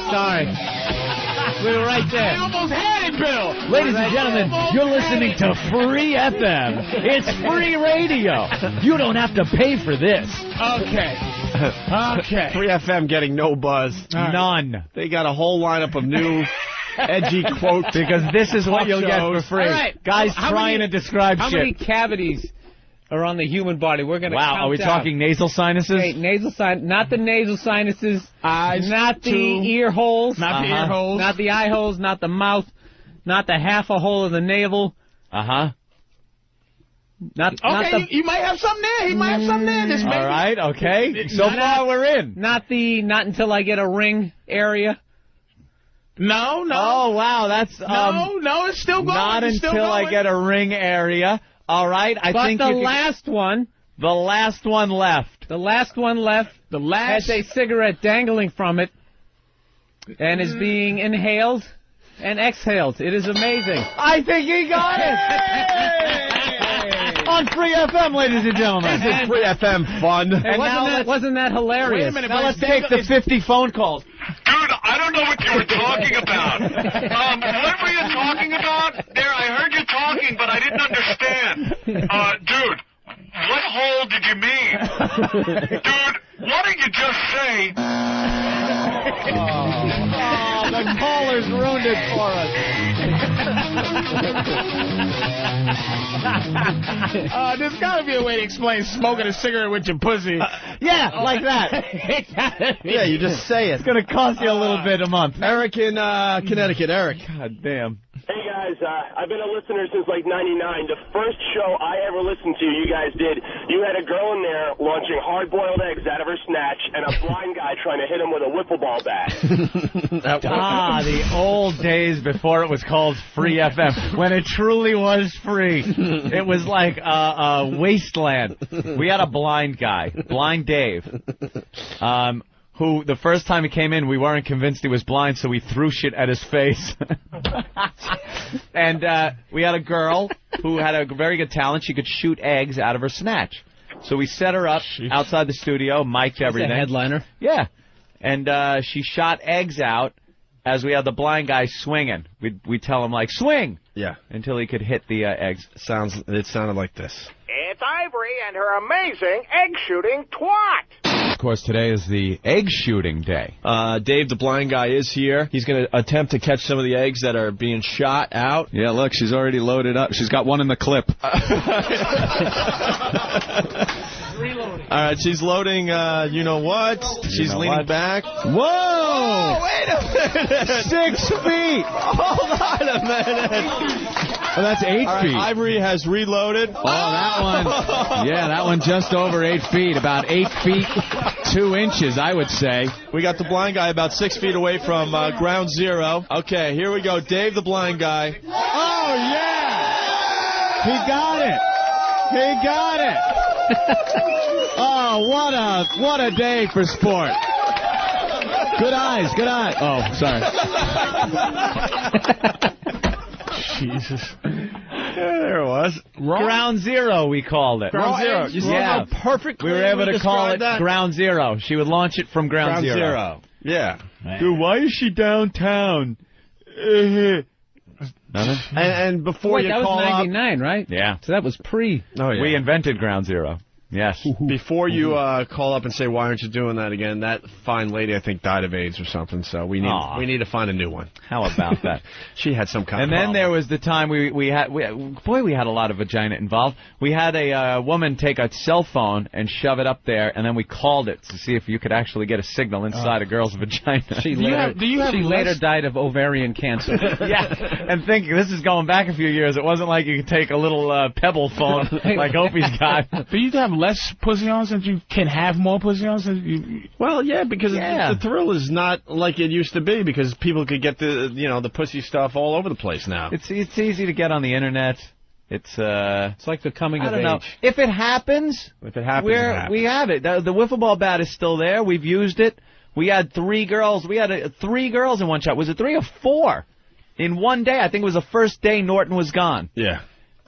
Sorry. We were right there. I almost had it, Bill. Ladies and gentlemen, you're listening to Free FM. It's free radio. You don't have to pay for this. Okay. Free FM getting no buzz. None. They got a whole lineup of new edgy quotes. Because this is what you'll get for free. All right. Guys trying to describe how shit. How many cavities are on the human body? We're going to count are we down. talking nasal sinuses? Wait, not the nasal sinuses. Eyes. Not the ear holes. Not the ear holes. Not the eye holes. Not the mouth. Not the half a hole of the navel. You might have something there. He might have something there. This baby. All right, okay. So far we're in. Not until I get a ring area. No. Oh, wow, that's... no, it's still going. Not until I get a ring area. All right, I think the last one... The last one left. The last one left has a cigarette dangling from it and is being inhaled and exhaled. It is amazing. I think he got it! On Free FM, ladies and gentlemen. This is Free FM fun. Hey, wasn't that hilarious? Wait a minute, now let's take the 50 phone calls. Dude, I don't know what you were talking about. What were you talking about? There, I heard you talking, but I didn't understand. Dude, what hole did you mean? Dude, why don't you just say... the callers ruined it for us. There's got to be a way to explain smoking a cigarette with your pussy. Yeah, like that. Yeah, you just say it. It's going to cost you a little bit a month. Eric in Connecticut. Eric. God damn. Hey, guys, I've been a listener since, like, 99. The first show I ever listened to, you guys did, you had a girl in there launching hard-boiled eggs out of her snatch and a blind guy trying to hit him with a wiffle ball bat. The old days before it was called Free FM, when it truly was free. It was like a wasteland. We had a blind guy, Blind Dave, who the first time he came in, we weren't convinced he was blind, so we threw shit at his face. And we had a girl who had a very good talent. She could shoot eggs out of her snatch. So we set her up outside the studio, mic'd everything. A headliner. Yeah. And she shot eggs out as we had the blind guy swinging. We'd tell him, like, swing! Yeah. Until he could hit the eggs. It sounded like this. It's Ivory and her amazing egg-shooting twat. Of course, today is the egg shooting day. Dave, the blind guy, is here. He's going to attempt to catch some of the eggs that are being shot out. Yeah, look, she's already loaded up. She's got one in the clip. All right, she's loading, you know what? She's leaning back. Whoa! Oh, wait a minute! 6 feet! Hold on a minute. Oh, that's 8 feet. Ivory has reloaded. Oh, that one. Yeah, that one just over 8 feet. About 8 feet, 2 inches, I would say. We got the blind guy about 6 feet away from ground zero. Okay, here we go. Dave, the blind guy. Oh, yeah! He got it! He got it! Oh, what a day for sport. Good eyes, good eyes. Oh, sorry. Jesus. Yeah, there it was. Ground zero, we called it. Ground zero. You see how perfectly we were able to call it that? Ground Zero. She would launch it from ground zero. Yeah. Man. Dude, why is she downtown? Nothing? And before you that call was 99, right? Yeah. So that was pre. Oh, yeah. We invented Ground Zero. Yes. Before you call up and say, why aren't you doing that again, that fine lady, I think, died of AIDS or something, so we need to find a new one. How about that? She had some kind of problem. And then there was the time we had a lot of vagina involved. We had a woman take a cell phone and shove it up there, and then we called it to see if you could actually get a signal inside a girl's vagina. She later died of ovarian cancer. Yeah, and think, this is going back a few years. It wasn't like you could take a little pebble phone like Opie's got. But you have less pussy on since you can have more pussy on since you... Well, yeah, because the thrill is not like it used to be because people could get the pussy stuff all over the place now. It's easy to get on the internet. It's like the coming of age. I don't know. If it happens, it happens. We have it. The wiffle ball bat is still there. We've used it. We had 3 girls. We had 3 girls in one shot. Was it 3 or 4 in one day? I think it was the first day Norton was gone. Yeah.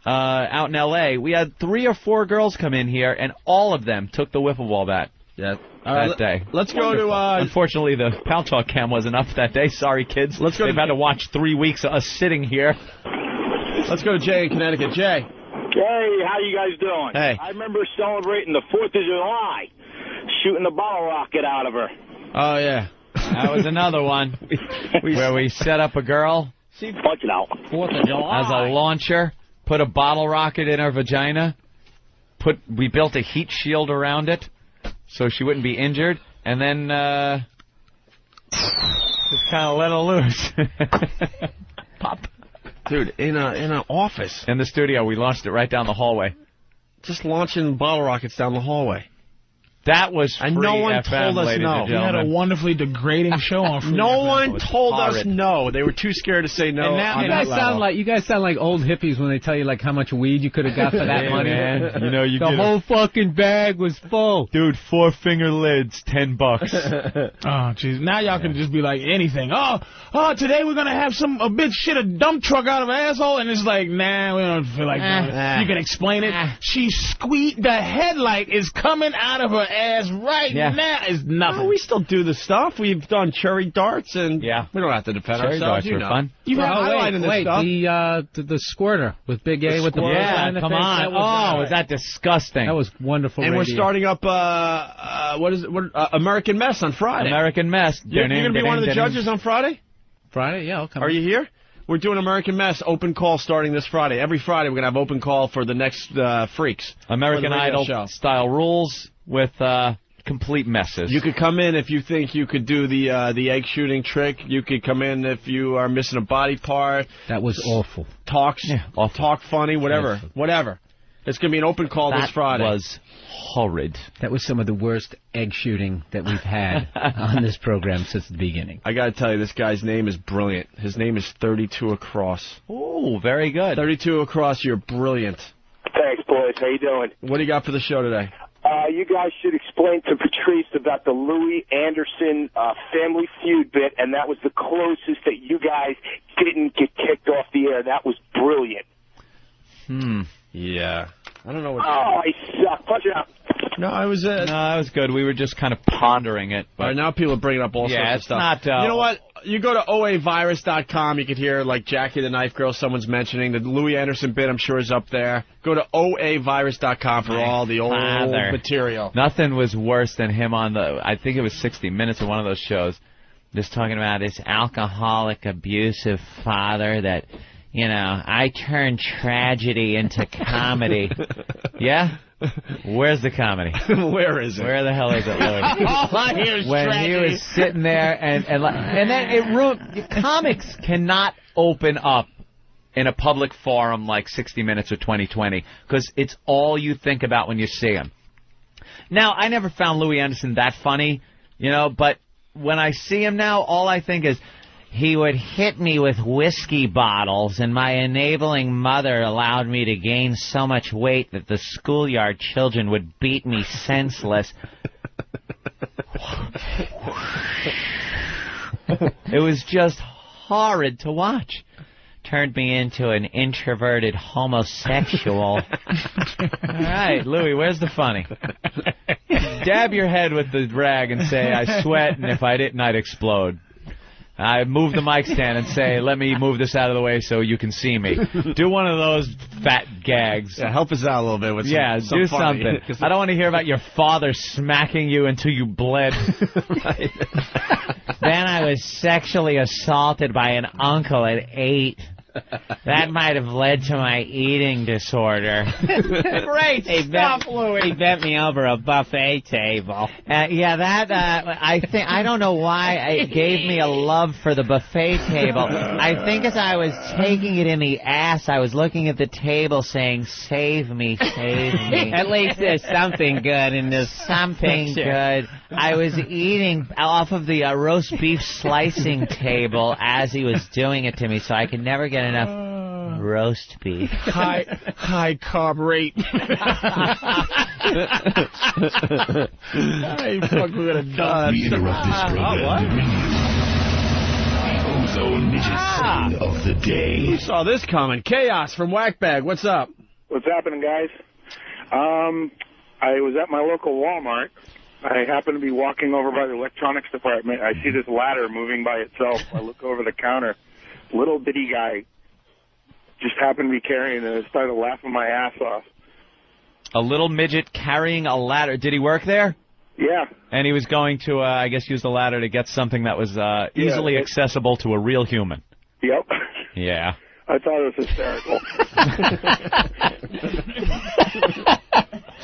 Out in L.A. We had 3 or 4 girls come in here, and all of them took the wiffle ball bat. Yeah. That day. Let's go to... Unfortunately, the Pal Talk cam wasn't up that day. Sorry, kids. They've had to watch 3 weeks of us sitting here. Let's go to Jay in Connecticut. Jay. Hey, how you guys doing? Hey. I remember celebrating the 4th of July, shooting a bottle rocket out of her. Oh, yeah. That was another one where we set up a girl. Punch it out. 4th of July. As a launcher. Put a bottle rocket in her vagina. We built a heat shield around it so she wouldn't be injured, and then just kind of let her loose. Pop. Dude, in an office. In the studio, we launched it right down the hallway. just launching bottle rockets down the hallway. That was free, and no one FM, told us no. You had a wonderfully degrading show on free No FM. one told us horrid. no. They were too scared to say no. And now, on you guys that level. sound like old hippies when they tell you like how much weed you could have got for that Yeah, money. man. You know, you the get whole fucking bag was full. Dude, 4-finger lids, $10. Oh, jeez. Now y'all can just be like anything. Oh, today we're going to have a bitch shit a dump truck out of her asshole. And it's like, nah, we don't feel like doing it. You can explain it. She squeaked. The headlight is coming out of her ass right now. Is nothing. Oh, we still do the stuff. We've done cherry darts, and we don't have to defend Cherry ourselves. darts You are know. fun. You have highlight in this stuff. The squirter with Big A with the Yeah, butterfly in the come face. on. That was, Was that disgusting? That was wonderful. And radio. we're starting up, American Mess on Friday. American Mess. You're going to be one of the judges on Friday? Friday, yeah, I'll come. Are you here? We're doing American Mess open call starting this Friday. Every Friday we're going to have open call for the next Freaks. American for the radio Idol show. style rules with complete messes. You could come in if you think you could do the egg shooting trick. You could come in if you are missing a body part. That was awful. Talk funny, whatever. Awful. Whatever. It's going to be an open call this Friday. That was horrid. That was some of the worst egg shooting that we've had on this program since the beginning. I got to tell you, this guy's name is brilliant. His name is 32 Across. Oh, very good. 32 Across, you're brilliant. Thanks, boys. How you doing? What do you got for the show today? You guys should explain to Patrice about the Louis Anderson Family Feud bit, and that was the closest that you guys didn't get kicked off the air. That was brilliant. Yeah. I don't know what... Oh, I suck. Punch it out. No, it was... No, that was good. We were just kind of pondering it. All right, now people are bringing up all sorts of stuff. Not, you know what? You go to oavirus.com, you could hear, like, Jackie the Knife Girl, someone's mentioning. The Louis Anderson bit, I'm sure, is up there. Go to oavirus.com for all the old material. Nothing was worse than him on I think it was 60 Minutes or one of those shows, just talking about his alcoholic, abusive father that, you know, I turned tragedy into comedy. Yeah? Where's the comedy? Where is it? Where the hell is it, Louis? All I hear is When tragedy. he was sitting there and then it ruined. Comics cannot open up in a public forum like 60 Minutes or 2020 because it's all you think about when you see him. Now, I never found Louis Anderson that funny, you know, but when I see him now, all I think is, he would hit me with whiskey bottles, and my enabling mother allowed me to gain so much weight that the schoolyard children would beat me senseless. It was just horrid to watch. Turned me into an introverted homosexual. All right, Louis, where's the funny? Dab your head with the rag and say, I sweat, and if I didn't, I'd explode. I move the mic stand and say, let me move this out of the way so you can see me. Do one of those fat gags. Yeah, help us out a little bit with some do funny. something. I don't want to hear about your father smacking you until you bled. Then I was sexually assaulted by an uncle at 8. That might have led to my eating disorder. Great stuff, Louis. He bent me over a buffet table. I don't know why it gave me a love for the buffet table. I think as I was taking it in the ass, I was looking at the table saying, save me, save me. At least there's something good in this. Something good. I was eating off of the roast beef slicing table as he was doing it to me, so I could never get enough roast beef. High carb rate. Hey, fuck, we're gonna die. We interrupt this program to bring you the Ozone Midget saying of the day. Who saw this coming? Chaos from Whackbag. What's up? What's happening, guys? I was at my local Walmart. I happen to be walking over by the electronics department. I see this ladder moving by itself. I look over the counter. Little bitty guy just happened to be carrying it and started laughing my ass off. A little midget carrying a ladder. Did he work there? Yeah. And he was going to, I guess, use the ladder to get something that was easily accessible to a real human. Yep. Yeah. I thought it was hysterical.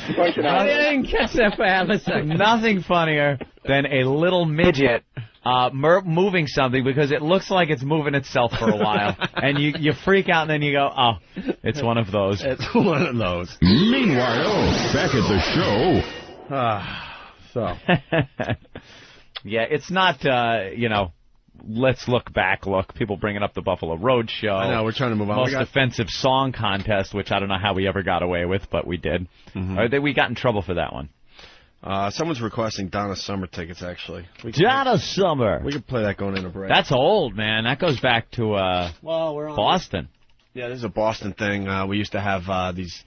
I didn't catch that for half a second. Nothing funnier than a little midget moving something because it looks like it's moving itself for a while, and you freak out, and then you go, oh, it's one of those. It's one of those. Meanwhile, back at the show. Yeah, it's not, let's look back. Look, people bringing up the Buffalo Road show. I know, we're trying to move on. Most offensive song contest, which I don't know how we ever got away with, but we did. We got in trouble for that one. Someone's requesting Donna Summer tickets, actually. Donna Summer. We could play that going into break. That's old, man. That goes back to we're on Boston. Yeah, this is a Boston thing. We used to have these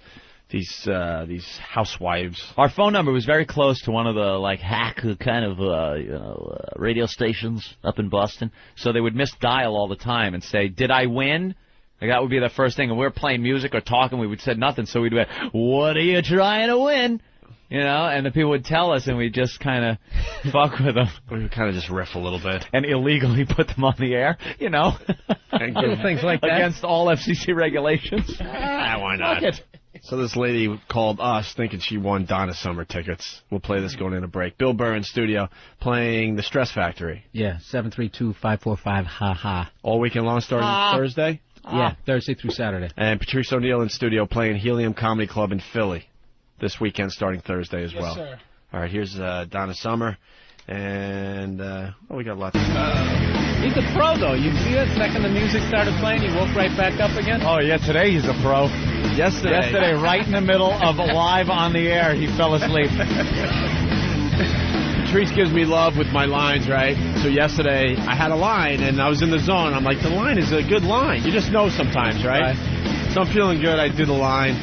housewives. Our phone number was very close to one of the hack kind of radio stations up in Boston. So they would misdial all the time and say, "Did I win?" That would be the first thing. And we were playing music or talking. We would say nothing. So we'd be like, "What are you trying to win?" And the people would tell us, and we'd just kind of fuck with them. We would kind of just riff a little bit. And illegally put them on the air, And things like that. Against all FCC regulations. Why not? So this lady called us thinking she won Donna Summer tickets. We'll play this going into break. Bill Burr in studio playing The Stress Factory. Yeah, 732-545, ha-ha. All weekend long, starting Thursday? Yeah, Thursday through Saturday. And Patrice O'Neill in studio playing Helium Comedy Club in Philly. This weekend starting Thursday as well. Sir. All right, here's Donna Summer, and we got lots of He's a pro, though. You see that? Second the music started playing, he woke right back up again. Oh, yeah, today he's a pro. Yesterday, right in the middle of live on the air, he fell asleep. Patrice gives me love with my lines, right? So yesterday, I had a line, and I was in the zone. I'm like, the line is a good line. You just know sometimes, right? So I'm feeling good. I do the line.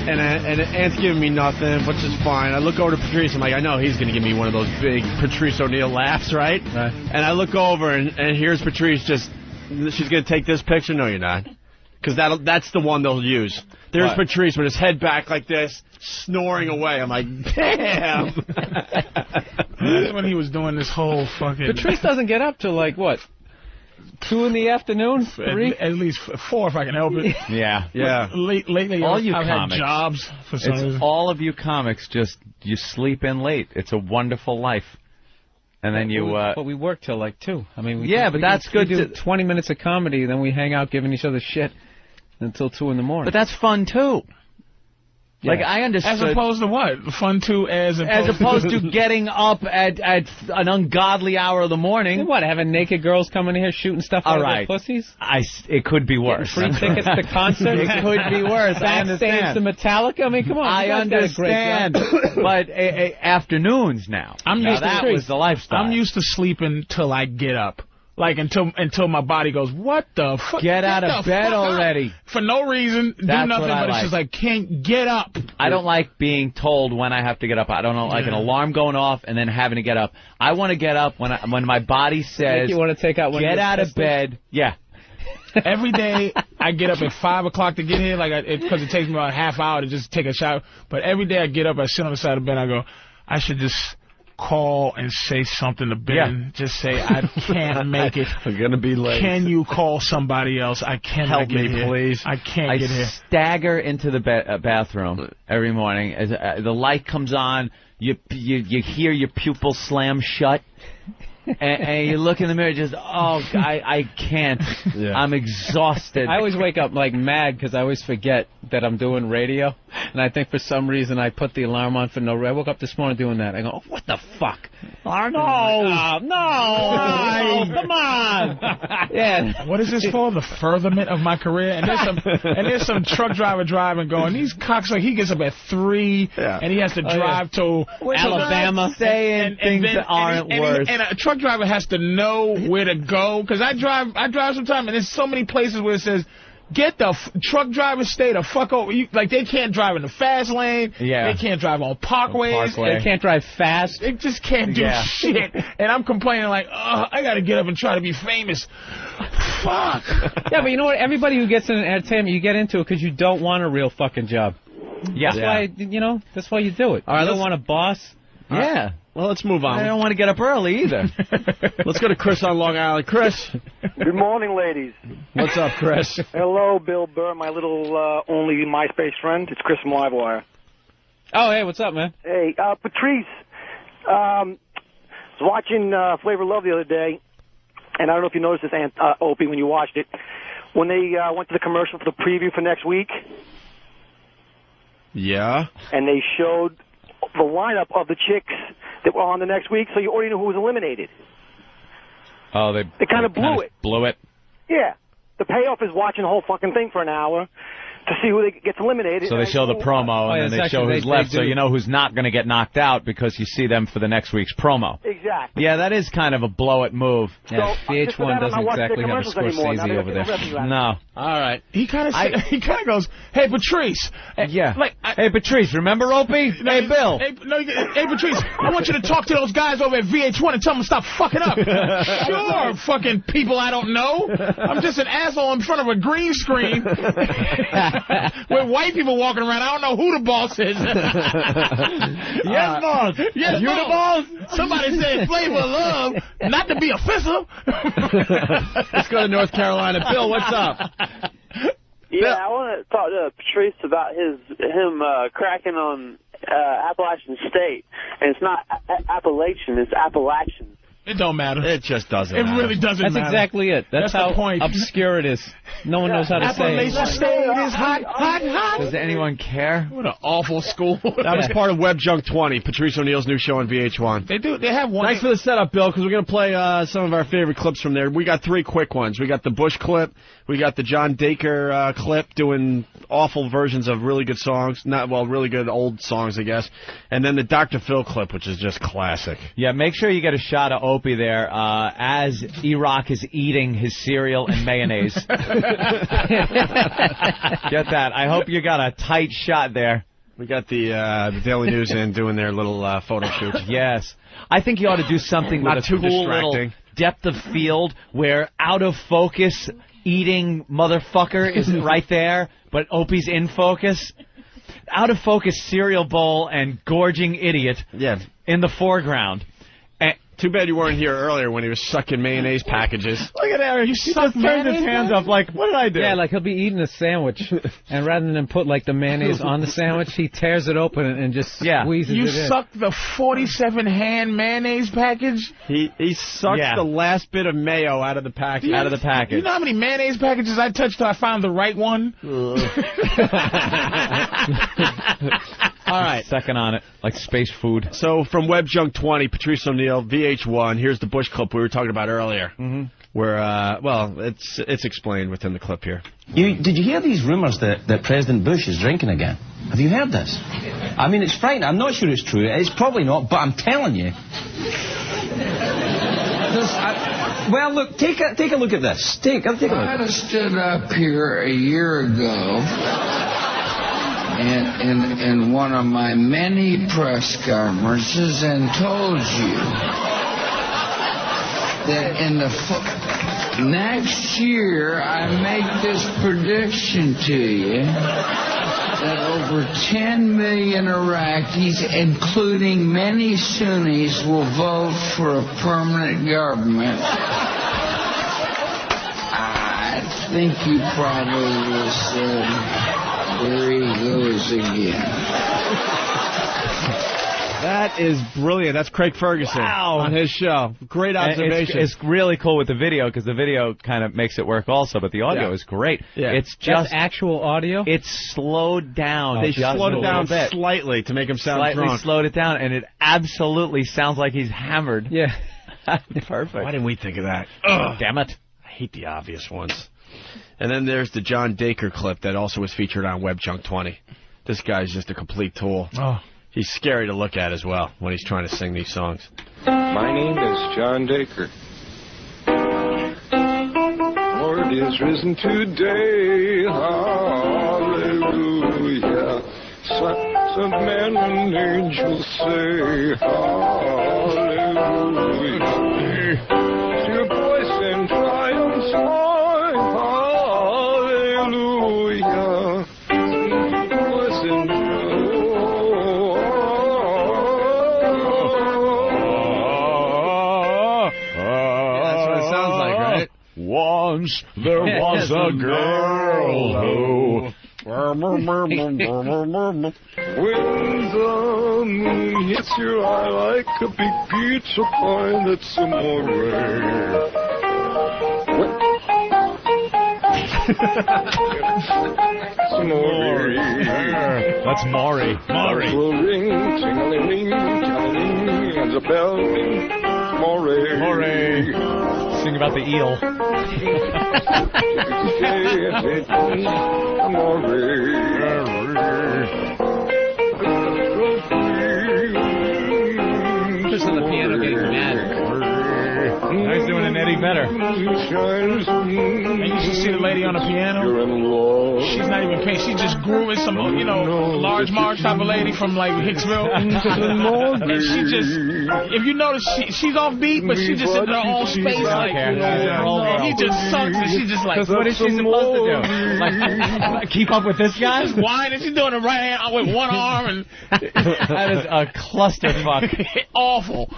And Ant's giving me nothing, which is fine. I look over to Patrice. I'm like, I know he's going to give me one of those big Patrice O'Neill laughs, right? And I look over, and here's Patrice she's going to take this picture. No, you're not. Because that's the one they'll use. There's Patrice with his head back like this, snoring away. I'm like, damn. That's when he was doing this whole fucking... Patrice doesn't get up till, 2 in the afternoon? 3? At least 4 if I can help it. Yeah. Lately, all you I've comics. had jobs for some reason. All of you comics, you sleep in late. It's a wonderful life. And then But we work till 2. I mean, but that's good. We do 20 minutes of comedy, then we hang out giving each other shit until 2 in the morning. But that's fun, too. Yeah. I understood. As opposed to what? Fun too, as opposed to getting up at an ungodly hour of the morning. And what, having naked girls coming in here shooting stuff out of their pussies? It could be worse. Free tickets to concerts? It could be worse. I understand. To Metallica? I mean, come on. I understand. But afternoons now. That was the lifestyle. I'm used to sleeping till I get up. Until my body goes, what the fuck? Get out of bed already. For no reason, do nothing, but it's just can't get up. I don't like being told when I have to get up. I don't like an alarm going off and then having to get up. I want to get up when my body says, you want to take out one get out of bed. Yeah. Every day I get up at 5 o'clock to get here, because it takes me about a half hour to just take a shower. But every day I get up, I sit on the side of the bed, I go, I should just call and say something to Ben. Yeah. Just say, I can't make it. I'm going to be late. Can you call somebody else? I cannot get here. Help me, please. I can't get here. I stagger into the bathroom every morning. As the light comes on, you hear your pupils slam shut. and you look in the mirror just, I can't. Yeah. I'm exhausted. I always wake up mad because I always forget that I'm doing radio. And I think for some reason I put the alarm on for no reason. I woke up this morning doing that. I go, what the fuck? I know. Come on. Yeah. What is this for? The furtherment of my career? And there's some truck driver driving going, these cocks, he gets up at 3 and he has to drive to Alabama. Saying things that aren't worse. And a truck driver has to know where to go. Because I drive sometimes, and there's so many places where it says, get the truck drivers stay the fuck over. They can't drive in the fast lane. Yeah. They can't drive on parkways. They can't drive fast. They just can't do shit. And I'm complaining I got to get up and try to be famous. Fuck. Yeah, but you know what? Everybody who gets in entertainment, you get into it because you don't want a real fucking job. Yeah. That's why you do it. All right, you don't want a boss. Yeah. Well, let's move on. I don't want to get up early either. Let's go to Chris on Long Island. Chris. Good morning, ladies. What's up, Chris? Hello, Bill Burr, my little only MySpace friend. It's Chris from Livewire. Oh, hey, what's up, man? Hey, Patrice, was watching Flavor of Love the other day, and I don't know if you noticed this, Opie, when you watched it. When they went to the commercial for the preview for next week. Yeah. And they showed the lineup of the chicks that were on the next week, so you already knew who was eliminated. Oh, they kind of blew it. Blew it. Yeah. The payoff is watching the whole fucking thing for an hour to see who gets eliminated. So they show the promo, and then they show who's left, so you know who's not going to get knocked out because you see them for the next week's promo. Exactly. Yeah, that is kind of a blow-it move. Yeah, VH1 doesn't exactly have a Scorsese over there. No. All right. He kind of goes, "Hey, Patrice." Yeah. Hey, Patrice, remember Opie? Hey, Bill. Hey, Patrice, I want you to talk to those guys over at VH1 and tell them to stop fucking up. Sure, fucking people I don't know. I'm just an asshole in front of a green screen. With white people walking around, I don't know who the boss is. Yes, boss. Yes, you the boss? Somebody said Flavor of Love, not to be offensive. Let's go to North Carolina. Bill, what's up? Yeah, I want to talk to Patrice about him cracking on Appalachian State. And it's not Appalachian, it's Appalachian. It don't matter. It just doesn't It matter. really doesn't matter. That's exactly it. That's how the point. obscure it is. No one knows how to say it. Appalachian State is hot, hot, hot. Does anyone care? What an awful school. That was part of Web Junk 20, Patrice O'Neill's new show on VH1. They do. They have one. Thanks for the setup, Bill, because we're going to play some of our favorite clips from there. We got 3 quick ones. We got the Bush clip. We got the John Dacre clip doing awful versions of really good songs. Really good old songs, I guess. And then the Dr. Phil clip, which is just classic. Yeah, make sure you get a shot of Opie there as E-Rock is eating his cereal and mayonnaise. Get that. I hope you got a tight shot there. We got the Daily News in doing their little photo shoot. Yes. I think you ought to do something Not with a too cool distracting. little depth of field where out of focus eating motherfucker is right there, but Opie's in focus. Out of focus cereal bowl and gorging idiot in the foreground. Too bad you weren't here earlier when he was sucking mayonnaise packages. Look at that. He just turned his hands up like, what did I do? Yeah, like he'll be eating a sandwich, and rather than put like the mayonnaise on the sandwich, he tears it open and just squeezes it in. You sucked the 47-hand mayonnaise package? He sucked the last bit of mayo out of the package. Out of the package. You know how many mayonnaise packages I touched till I found the right one? All right. Second on it, like space food. So from Web Junk 20, Patrice O'Neill, VH1, here's the Bush clip we were talking about earlier. Where, it's explained within the clip here. Did you hear these rumors that President Bush is drinking again? Have you heard this? I mean, it's frightening. I'm not sure it's true. It's probably not, but I'm telling you. Well, look, take a look at this. Take a look. I stood up here a year ago in one of my many press conferences and told you that in the next year I make this prediction to you that over 10 million Iraqis, including many Sunnis, will vote for a permanent government. I think you probably will say, there he goes again. That is brilliant. That's Craig Ferguson on his show. Great observation. It's really cool with the video because the video kind of makes it work also, but the audio is great. Yeah. It's just actual audio? It's slowed down. They slowed it down slightly to make him sound slightly drunk. Slowed it down, and it absolutely sounds like he's hammered. Yeah. Perfect. Why didn't we think of that? Ugh. Damn it. I hate the obvious ones. And then there's the John Dacre clip that also was featured on Web Junk 20. This guy's just a complete tool. Oh. He's scary to look at as well when he's trying to sing these songs. My name is John Dacre. Lord is risen today. Hallelujah. Sons of men and angels say hallelujah. Your voice in triumph song. Hallelujah. Voice in Once there was a girl who the moon hits your eye like a big pizza pie, that's amore. That's Maury. Maury. Ring, ting-a-ling, ting-a-ling, and the bell ring. Maury. Maury. Sing about the eel. Just on the piano getting mad. He's doing an Eddie Vedder. And you should see the lady on the piano. She's not even paying. She's just grooving some, large Marge type of lady from like Hicksville. And she just, if you notice, she's off beat, but she just in her own space. Like, he just sucks, and she's just like, what is she supposed to do? Like, keep up with this guy? She's whining. She's doing the right hand with one arm, and that is a clusterfuck. Awful.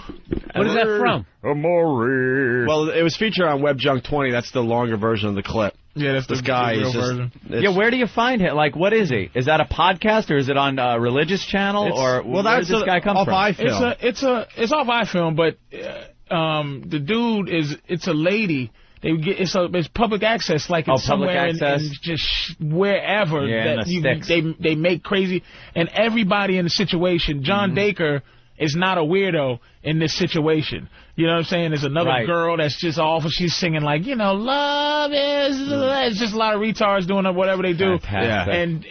What is that from? Amore. Well, it was featured on Web Junk 20. That's the longer version of the clip. Yeah, that's this the guy real is just, version. Yeah, where do you find him? Like, what is he? Is that a podcast, or is it on a religious channel, or where does this guy come from? iFilm. It's off iFilm, but the dude it's a lady. It's public access, like it's somewhere in just wherever that they make crazy, and everybody in the situation. John Dacre is not a weirdo in this situation. You know what I'm saying? There's another girl that's just awful. She's singing like, love is... It's just a lot of retards doing whatever they do. Yeah. And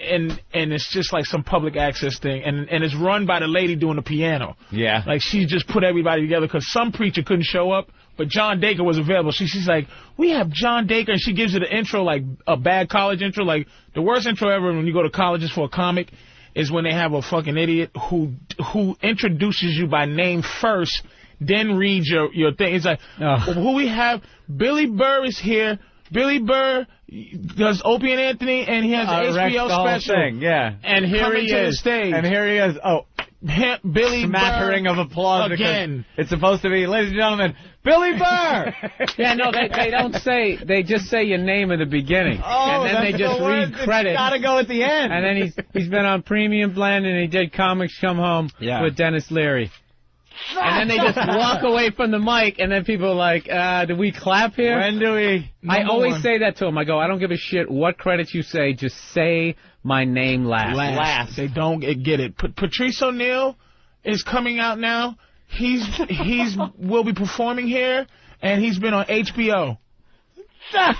it's just like some public access thing. And it's run by the lady doing the piano. Yeah. Like, she just put everybody together because some preacher couldn't show up, but John Dacre was available. She's like, we have John Dacre, and she gives it an intro, like a bad college intro. Like, the worst intro ever when you go to colleges for a comic is when they have a fucking idiot who introduces you by name first, then reads your thing. It's like, who we have? Billy Burr is here. Billy Burr does Opie and Anthony, and he has an HBO special. Thing, yeah. And here he is. The stage. And here he is. Oh. Billy smattering Burr of applause again. It's supposed to be, ladies and gentlemen, Billy Burr. Yeah, no, they don't say. They just say your name at the beginning, and then they just read credits. It's gotta go at the end. And then he's been on Premium Blend, and he did Comics Come Home with Dennis Leary. And then they just walk away from the mic, and then people are like, do we clap here? When do we? I always say that to them. I go, I don't give a shit what credits you say, just say my name last. They don't get it. Patrice O'Neal is coming out now. He's will be performing here, and he's been on HBO. Just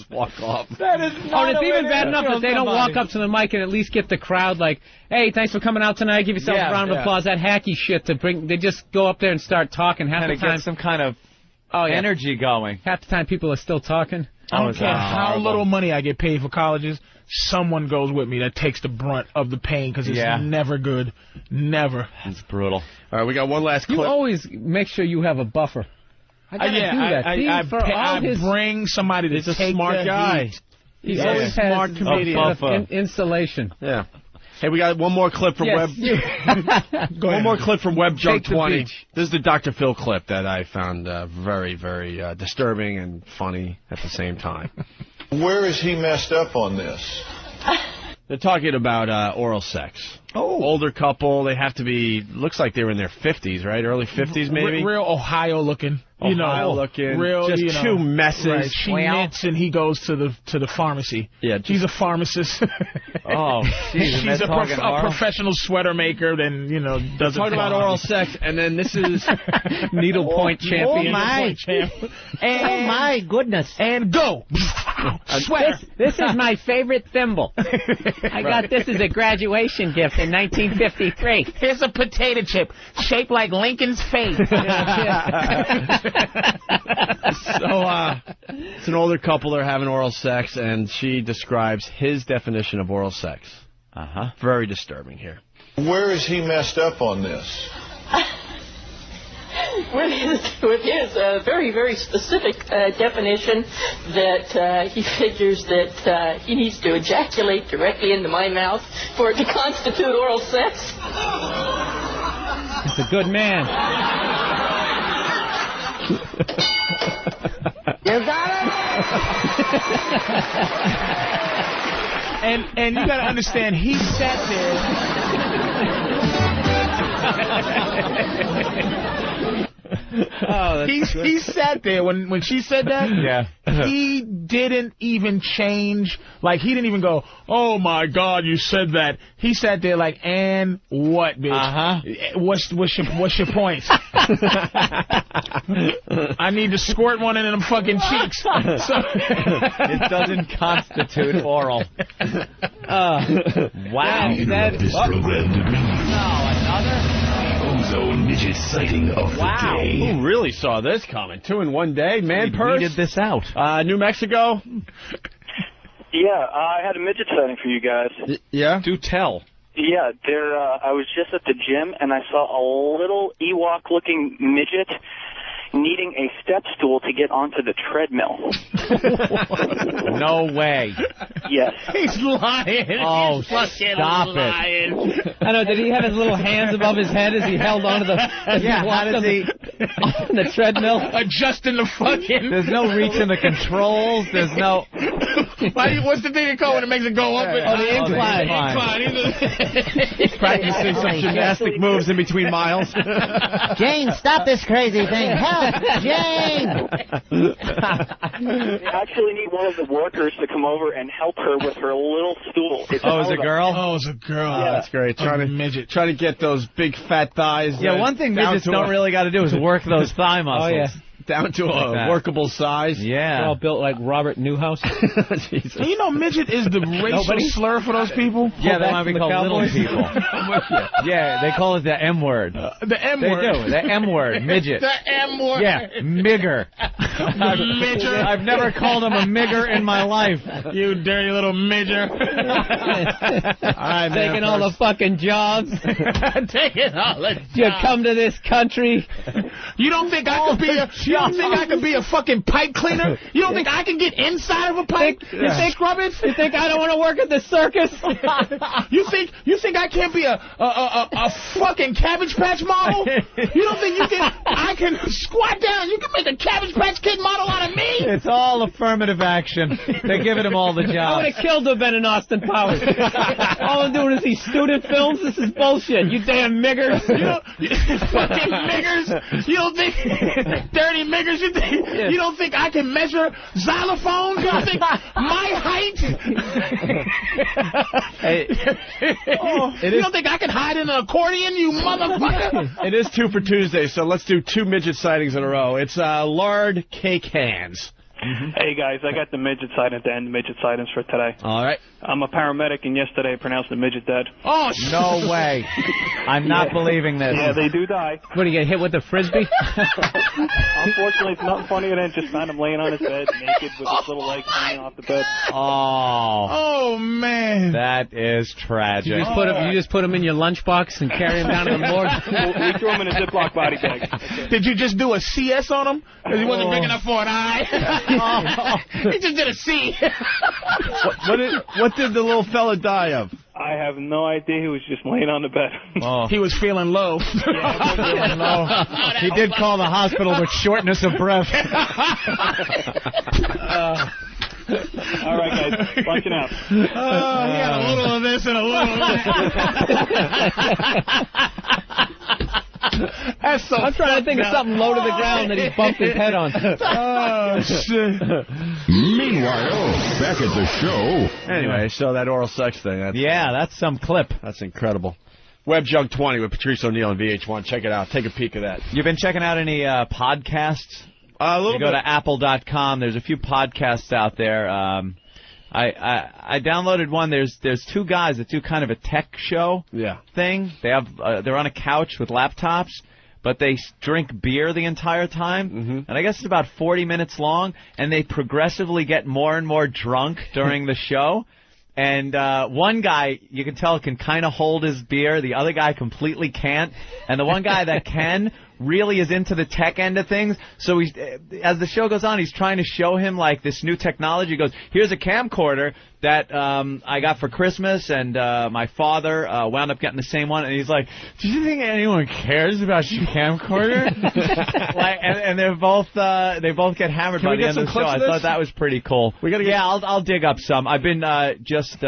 walk off. That is not it's even bad enough that they don't walk up to the mic and at least get the crowd like, hey, thanks for coming out tonight. Give yourself a round of applause. That hacky shit to bring. They just go up there and start talking. Half the time, get some kind of energy going. Half the time, people are still talking. I don't care how little money I get paid for colleges. Someone goes with me that takes the brunt of the pain because it's never good. Never. It's brutal. All right, we got one last clip. You always make sure you have a buffer. I gotta do that. I bring somebody to take smart the guy. heat. He's always smart comedian. Installation. Yeah. Hey, we got one more clip from Web. One more clip from Web Junk 20. This is the Dr. Phil clip that I found very, very disturbing and funny at the same time. Where is he messed up on this? They're talking about oral sex. Oh. Older couple. They have to be, looks like they were in their 50s, right? Early 50s, maybe? Real Ohio looking. Ohio looking. Real, just two messes. Right. She knits and he goes to the pharmacy. Yeah. She's a pharmacist. Oh, she's a professional sweater maker, then, does talking about oral sex, and then this is needlepoint champion. Oh, my. Oh, my goodness. And go. Sweater. This is my favorite thimble. I got this as a graduation gift in 1953. Here's a potato chip shaped like Lincoln's face. So, it's an older couple. They're having oral sex, and she describes his definition of oral sex. Very disturbing here. Where is he messed up on this? With his very, very specific definition that he figures that he needs to ejaculate directly into my mouth for it to constitute oral sex. He's a good man. You got it? And you got to understand, he sat there. He sat there when she said that. Yeah. He didn't even change. Like, he didn't even go, oh, my God, you said that. He sat there like, and what, bitch? What's your point? I need to squirt one in them fucking cheeks. So it doesn't constitute oral. Wow. This program to me. Another? Ozone midget sighting of the day. Who really saw this coming? 2 in 1 day? Man purse? Tweeted this out. New Mexico? Yeah, I had a midget sighting for you guys. Yeah? Do tell. Yeah, I was just at the gym, and I saw a little Ewok-looking midget needing a step stool to get onto the treadmill. No way. Yes. He's lying. Oh, He's fucking stop lying. it. I know, did he have his little hands above his head as he held onto the... Yeah, how does he... on the treadmill? Adjusting the fucking... There's no reach in the controls. There's no... What's the thing it called when it makes it go up? The incline. He's practicing some gymnastic moves in between miles. Jane, stop this crazy thing. Help, Jane! They actually need one of the workers to come over and help her with her little stool. It's a girl? Oh, it's a girl. Yeah, that's great. Trying to get those big fat thighs. Yeah, one thing midgets don't really got to do is work those thigh muscles. Oh, yeah. Down to a workable size. Yeah. They're all built like Robert Newhouse. You know, midget is the racial slur for those people? Yeah, they might be called little people. Yeah, they call it the M word. The M word. They do. The M word. Midget. The M word. Yeah, migger. Midger. I've never called him a migger in my life. You dirty little midger. Taking all the fucking jobs. Taking all the jobs. You come to this country. You don't think I could be You don't think I could be a fucking pipe cleaner? You don't think I can get inside of a pipe and scrub it? You think I don't want to work at the circus? You think I can't be a fucking Cabbage Patch model? You don't think I can squat down? You can make a Cabbage Patch Kid model out of me? It's all affirmative action. They're giving him all the jobs. I would have killed to have been in Austin Powers. All I'm doing is these student films. This is bullshit. You damn niggers. Fucking niggers. You don't think dirty niggers? You don't think I can measure xylophones? You don't think my height? You don't think I can hide in an accordion, you motherfucker? It is 2 for Tuesday, so let's do 2 midget sightings in a row. It's lard cake hands. Hey, guys, I got the midget sightings to end the midget sightings for today. All right. I'm a paramedic, and yesterday I pronounced the midget dead. Oh, no way. I'm not believing this. Yeah, they do die. What, do you get hit with a Frisbee? Unfortunately, it's nothing funnier than just found him laying on his bed, naked, with his little legs hanging off the bed. Oh, man. That is tragic. You just put him in your lunchbox and carry him down to the morgue? We threw him in a Ziploc body bag. Did you just do a CS on him? Because he wasn't big enough for an eye? He just did a C. What did the little fella die of? I have no idea. He was just laying on the bed. He was feeling low. He did call the hospital with shortness of breath. All right, guys. Watching out. He had a little of this and a little of that. That's so I'm trying to think of something low to the ground that he bumped his head on. Oh, shit. Meanwhile, back at the show. Anyway, so that oral sex thing. That's some clip. That's incredible. Web Junk 20 with Patrice O'Neill and VH1. Check it out. Take a peek of that. You've been checking out any podcasts? A little bit. Go to apple.com. There's a few podcasts out there. I downloaded one. There's 2 guys that do kind of a tech show thing. They're on a couch with laptops, but they drink beer the entire time. And I guess it's about 40 minutes long, and they progressively get more and more drunk during the show. And one guy, you can tell, can kind of hold his beer. The other guy completely can't. And the one guy that can really is into the tech end of things. So he's, as the show goes on, he's trying to show him like this new technology. He goes, here's a camcorder that I got for Christmas, and my father wound up getting the same one. And he's like, do you think anyone cares about your camcorder? and they both get hammered by the end of the show. I thought that was pretty cool. I'll dig up some. I've been just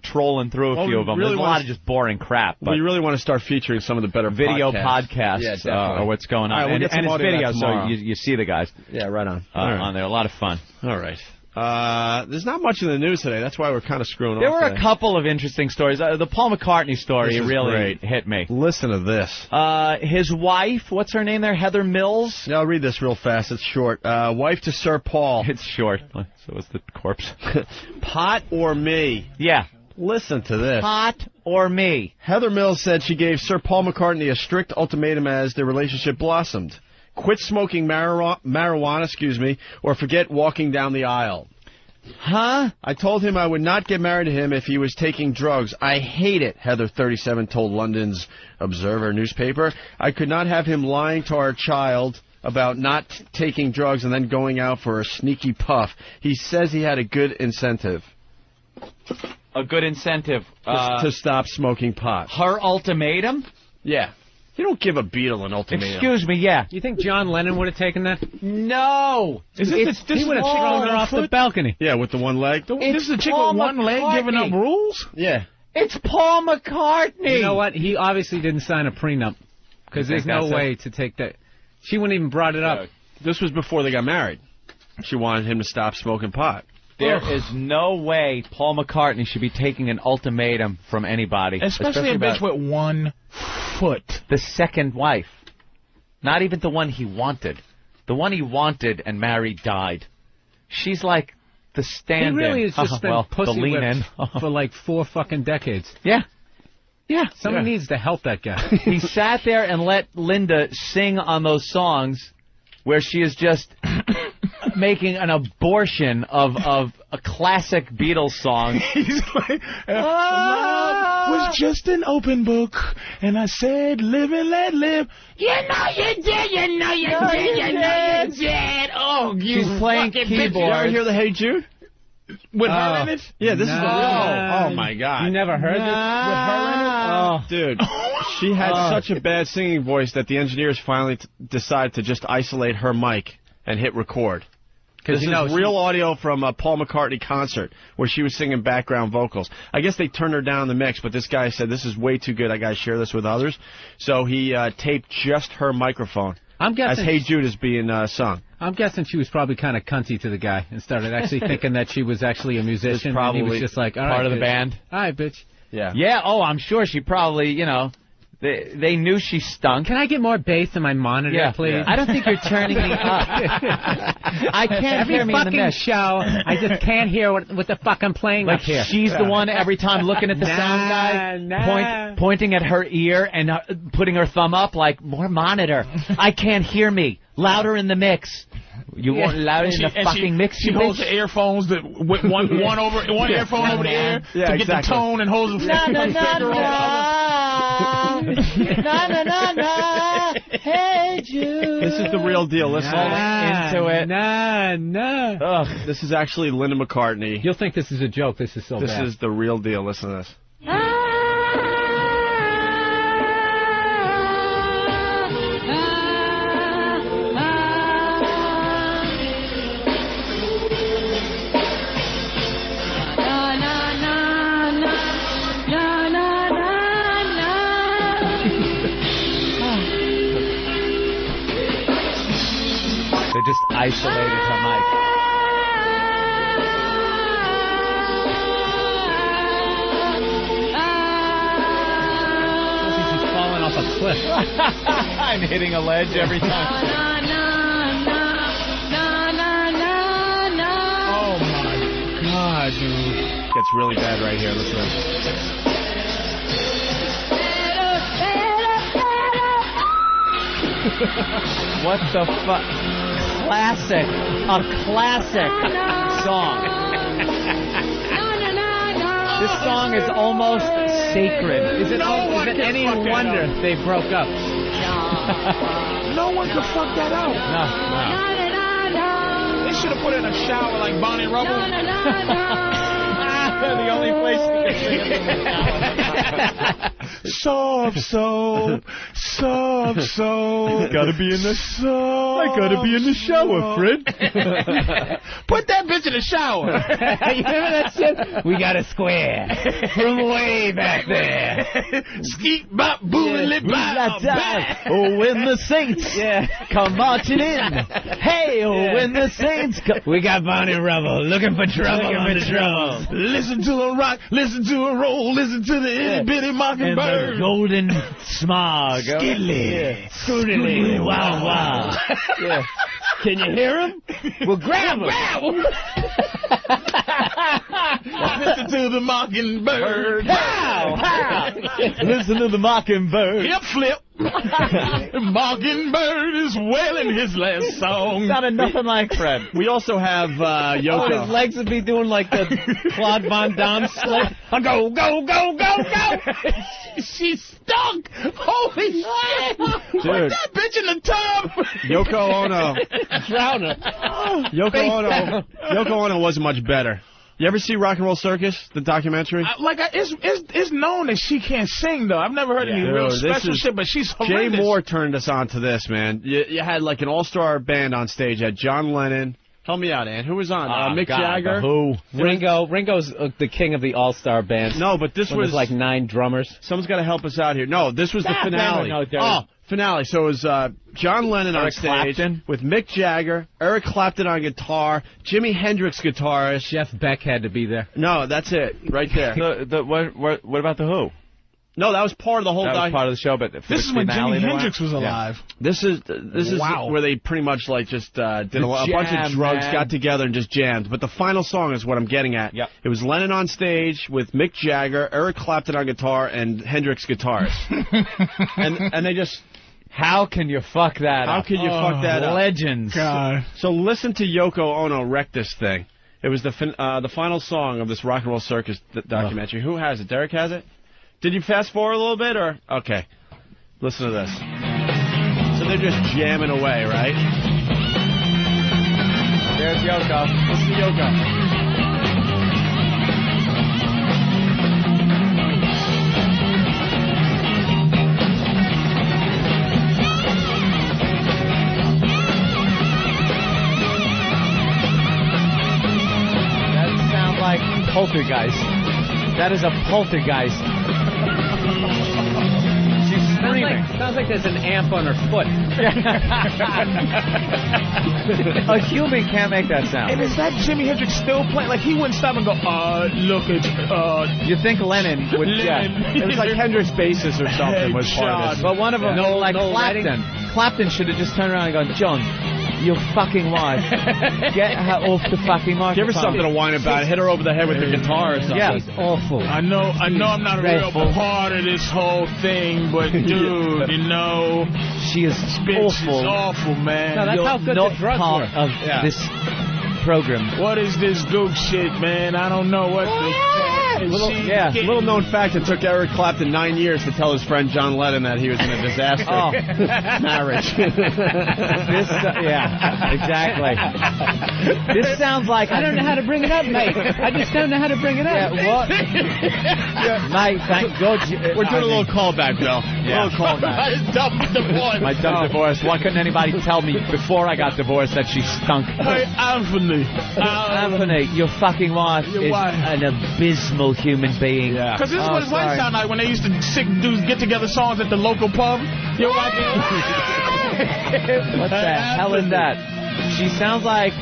trolling through a few of them. There's a lot of just boring crap. But we really want to start featuring some of the better video podcasts or what's going on. All right, and it's video, so you see the guys. Yeah, right on. On there. A lot of fun. All right. There's not much in the news today. That's why we're kind of screwing off. There were today. a couple of interesting stories. The Paul McCartney story really hit me. Listen to this. His wife, what's her name there? Heather Mills? Yeah, I'll read this real fast. It's short. Wife to Sir Paul. It's short. So is the corpse. Pot or me? Yeah. Listen to this. Pot or me? Heather Mills said she gave Sir Paul McCartney a strict ultimatum as their relationship blossomed. Quit smoking marijuana, or forget walking down the aisle. Huh? I told him I would not get married to him if he was taking drugs. I hate it, Heather, 37, told London's Observer newspaper. I could not have him lying to our child about not taking drugs and then going out for a sneaky puff. He says he had a good incentive. A good incentive. To stop smoking pot. Her ultimatum? Yeah. You don't give a Beatle an ultimatum. Excuse me, yeah. You think John Lennon would have taken that? No. He would have thrown her off the balcony. Yeah, with the one leg. This is a chick with one leg giving up rules? Yeah. It's Paul McCartney. You know what? He obviously didn't sign a prenup because there's no way to take that. She wouldn't even brought it up. This was before they got married. She wanted him to stop smoking pot. There is no way Paul McCartney should be taking an ultimatum from anybody. Especially a bitch with one foot. The second wife. Not even the one he wanted. The one he wanted and married died. She's like the stand-in. He really has just been pussy whipped for like 4 fucking decades. Yeah. Yeah. Someone needs to help that guy. He sat there and let Linda sing on those songs where she is just making an abortion of a classic Beatles song. He's like, love was just an open book, and I said, live and let live. You know you did, you know you did, you know you did. Oh, you She's playing fucking keyboard. bitch. You ever hear the Hey Jude? With her in it? Yeah, this is the real. Oh, my God. You never heard this? With her in it? Oh, dude. She had such a bad singing voice that the engineers finally decided to just isolate her mic and hit record. This is real audio from a Paul McCartney concert where she was singing background vocals. I guess they turned her down in the mix, but this guy said, this is way too good. I got to share this with others. So he taped just her microphone. I'm guessing as Hey Jude is being sung. I'm guessing she was probably kind of cunty to the guy and started actually thinking that she was actually a musician. Probably and he was just like, all right, part of the bitch. band. All right, bitch. Yeah. Yeah, oh, I'm sure she probably, they knew she stunk. Can I get more bass in my monitor, please? Yeah. I don't think you're turning me up. I can't hear me in the mix. Show, I just can't hear what the fuck I'm playing like up here. She's the one every time looking at the sound guy, pointing at her ear and putting her thumb up like, more monitor. I can't hear me. Louder in the mix. You want louder in the fucking mix, She holds the earphones with one earphone over the ear to get the tone and holds the finger on Na. Hey Jude. This is the real deal. Listen into it. Ugh, this is actually Linda McCartney. You'll think this is a joke. This is so bad. This is the real deal. Listen to this. They just isolated her mic. She's falling off a cliff. I'm hitting a ledge every time. Oh my God, dude. Gets really bad right here. Listen to this. What the fuck? Classic. A classic song. This song is almost sacred. Is it any wonder they broke up? No one could fuck that out. No. They should have put it in a shower like Bonnie Rubble. The only place you can sing it in the Soft soap, soft soap. Gotta be in the I gotta be in the shower, Fred. Put that bitch in the shower. You remember that shit? We got a square from way back there. Skeet bop boom bop. Oh, when the Saints come marching in. Hey, oh, when the Saints come. We got Bonnie Rubble looking for trouble on the drums. Listen to a rock, listen to a roll, listen to the itty bitty mockingbird. The golden smog. Skiddly. Scoodly. Wow, wow. Yeah. Can you hear him? Well, grab him. Listen to the mockingbird. How? Listen to the mockingbird. Hip flip. Mockingbird is wailing his last song. Sounded nothing like Fred. We also have Yoko. Oh, his legs would be doing like the Claude Van Damme slip. Go, go, go, go, go. She stunk. Holy shit. Put Dude. that bitch in the tub. Yoko Ono. Drown her. Yoko Ono wasn't much better. You ever see Rock and Roll Circus, the documentary? It's known that she can't sing, though. I've never heard any real special shit, but she's horrendous. Jay Moore turned us on to this, man. You had like an all-star band on stage. You had John Lennon. Help me out, Ann. Who was on? Mick Jagger. Who? Ringo's the king of the all-star bands. No, but this was like 9 drummers. Someone's got to help us out here. No, this was the finale. Finale. So it was John Lennon on stage with Mick Jagger, Eric Clapton on guitar, Jimi Hendrix guitarist. Jeff Beck had to be there. No, that's it, right there. What about the Who? No, that was part of the whole. That was part of the show, but this is when Jimi Hendrix was alive. This is where they pretty much like just did a bunch of drugs, got together and just jammed. But the final song is what I'm getting at. Yep. It was Lennon on stage with Mick Jagger, Eric Clapton on guitar, and Hendrix guitarist. and they just. How can you fuck that up? How can you fuck that up? Legends. God. So listen to Yoko Ono wreck this thing. It was the final song of this Rock and Roll Circus documentary. Who has it? Derek has it? Did you fast forward a little bit, or? Okay. Listen to this. So they're just jamming away, right? There's Yoko. Listen to Yoko. Like poltergeist. That is a poltergeist. She's screaming. Sounds like there's an amp on her foot. A human can't make that sound. And is that Jimi Hendrix still playing? Like, he wouldn't stop and go, look at, You think Lennon would, It was like Hendrix bassist or something was part of this. But one of them, like Clapton. Clapton should have just turned around and gone, John, your fucking wife. Get her off the fucking microphone. Give her something to whine about. Hit her over the head with the guitar or something. Yeah. She's awful. I know I'm not a real part of this whole thing, but dude, you know, she is awful. Is awful, man. No, that's how good not the drugs part were. of this program. What is this goop shit, man? I don't know what Little known fact, it took Eric Clapton 9 years to tell his friend John Lennon that he was in a disaster marriage. Exactly. This sounds like I don't know how to bring it up, mate. I just don't know how to bring it up. Yeah, what? Mate, thank God. We're doing a little callback, Bill. Yeah. A little callback. My dumb divorce. Why couldn't anybody tell me before I got divorced that she stunk? Hey, Anthony. Anthony, your fucking wife is an abysmal human being. Because this is what it sound like when they used to do get-together songs at the local pub. Your wife What the hell is that? She sounds like...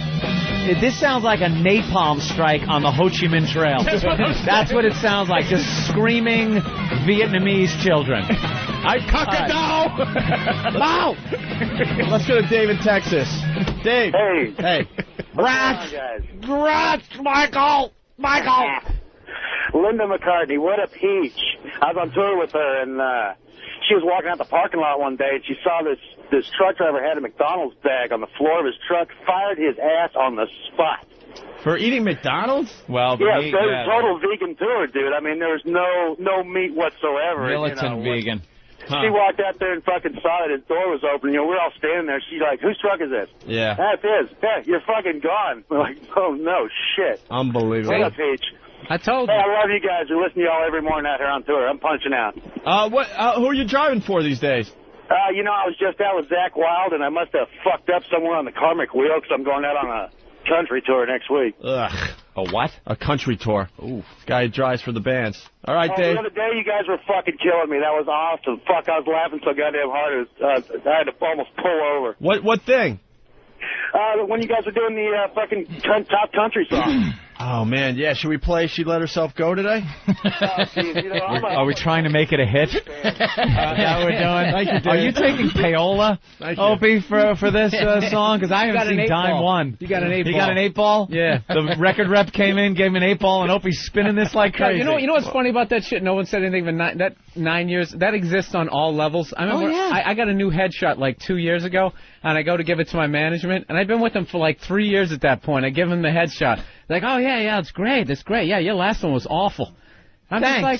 This sounds like a napalm strike on the Ho Chi Minh Trail. That's what it sounds like. Just screaming Vietnamese children. I cock-a-dow! Wow! Let's go to Dave in Texas. Dave. Hey. Rats! Rats, Michael! Linda McCartney, what a peach. I was on tour with her, and she was walking out the parking lot one day, and she saw this truck driver had a McDonald's bag on the floor of his truck, fired his ass on the spot. For eating McDonald's? Well, it was a total vegan tour, dude. I mean, there was no meat whatsoever. Militant vegan. She walked out there and fucking saw that his door was open. You know, we're all standing there. She's like, whose truck is this? Yeah. That's his. Yeah, you're fucking gone. We're like, oh, no, shit. Unbelievable. What up, Peach? I told you. Hey, I love you guys. I listen to y'all every morning out here on tour. I'm punching out. Who are you driving for these days? You know, I was just out with Zach Wilde, and I must have fucked up somewhere on the karmic wheel because I'm going out on a country tour next week. Ugh. A what? A country tour. Ooh. Guy drives for the bands. All right, Dave. The other day, you guys were fucking killing me. That was awesome. Fuck, I was laughing so goddamn hard. I had to almost pull over. What thing? When you guys were doing the fucking top country song. Oh, man, yeah. Should we play She Let Herself Go today? Are we trying to make it a hit? Is that what we're doing? Thank you, Dave. Are you taking payola, Opie, for this song? Because I haven't seen dime one. You got an 8 ball. You got an 8 ball? Yeah. The record rep came in, gave him an 8 ball, and Opie's spinning this like crazy. You know what's funny about that shit? No one said anything, but that 9 years, that exists on all levels. I remember I got a new headshot like 2 years ago, and I go to give it to my management, and I've been with them for like 3 years at that point. I give them the headshot. Like, oh, yeah, it's great. Yeah, your last one was awful. I'm just like,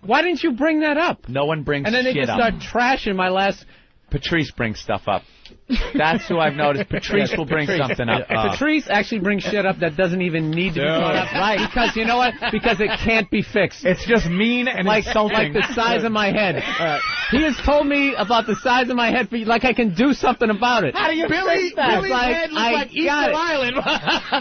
why didn't you bring that up? No one brings shit up. And then they just start trashing my last... Patrice brings stuff up. That's who I've noticed. Patrice will bring something up. Patrice actually brings shit up that doesn't even need to be brought up. Right. Because you know what? Because it can't be fixed. It's just mean and insulting. Like the size of my head. He has told me about the size of my head, like I can do something about it. How do you fix that? Billy's head looks like Easter Island.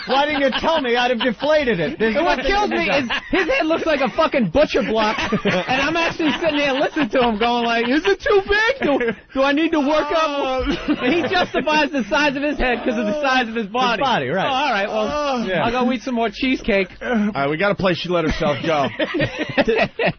Why didn't you tell me? I'd have deflated it. And what kills me is his head looks like a fucking butcher block, and I'm actually sitting there listening to him going like, is it too big? Do I need to work up? And he justifies the size of his head because of the size of his body. Right. Oh, all right, well, I'll go eat some more cheesecake. All right, we got to play She Let Herself Go.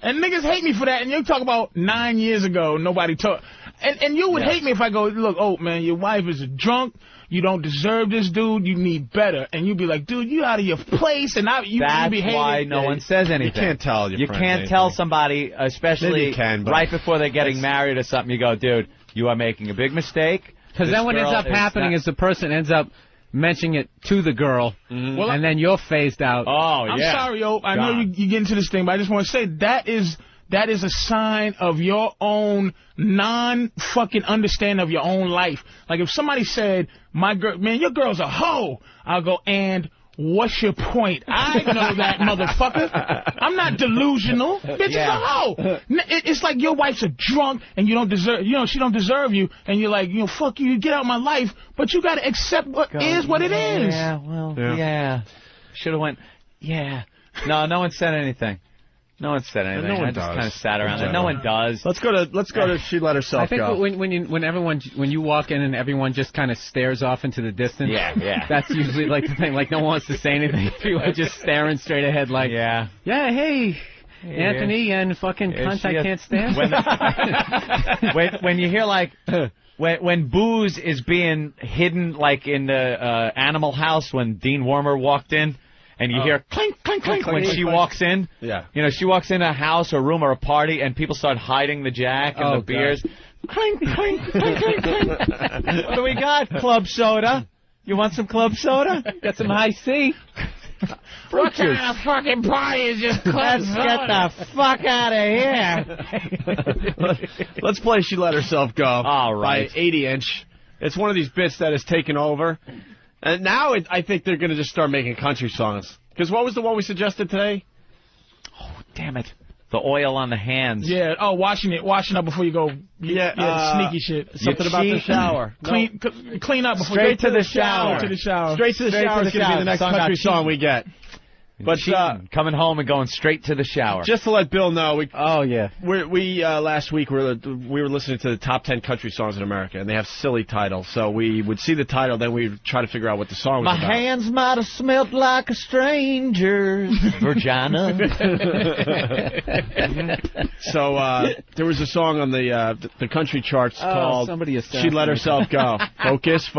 And niggas hate me for that, and you talk about 9 years ago, nobody talk. And you would hate me if I go, look, oh, man, your wife is a drunk. You don't deserve this, dude. You need better. And you'd be like, dude, you out of your place. And you That's be why no one says anything. You can't tell your You friends can't anything. tell somebody, especially but right before they're getting married or something. You go, dude, you are making a big mistake. Because then what ends up happening is the person ends up mentioning it to the girl, and then you're phased out. Oh, yeah. I'm sorry, yo. I know you get into this thing, but I just want to say that is a sign of your own non-fucking understanding of your own life. Like if somebody said, my girl, man, your girl's a hoe, I'll go, and what's your point? I know that, motherfucker. I'm not delusional. Bitch is a hoe. It's like your wife's a drunk and you don't deserve, she don't deserve you, and you're like, fuck you, get out of my life, but you gotta accept what is what it is. Yeah, well, yeah. Should have went, yeah. No one said anything. No one said anything. No one I just does. kind of sat around there. No one does. Let's go to She Let Herself Go. I think when you walk in and everyone just kind of stares off into the distance. Yeah. That's usually like the thing. Like no one wants to say anything. People are just staring straight ahead. Like hey, Anthony and fucking cunt I can't stand. When you hear like when booze is being hidden like in the Animal House when Dean Wormer walked in. And you hear clink, clink, clink when she walks in. Yeah. She walks in a house or room or a party, and people start hiding the Jack and the beers. Clink, clink, clink, clink, clink. What do we got? Club soda. You want some club soda? Got some high C. What kind of fucking party is this club Let's get the fuck out of here. Let's play She Let Herself Go. All right. By 80-inch. It's one of these bits that has taken over. And now I think they're going to just start making country songs. Because what was the one we suggested today? Oh, damn it. The oil on the hands. Yeah, washing up before you go. Sneaky shit. Something about the shower. Clean up before Straight to the shower. To the shower. Straight to the shower is going to be the next country song we get. But coming home and going straight to the shower. Just to let Bill know, we last week we were listening to the top 10 country songs in America, and they have silly titles. So we would see the title, then we'd try to figure out what the song was about. My hands might have smelled like a stranger's vagina. So there was a song on the country charts called She Let Herself Go. Focus.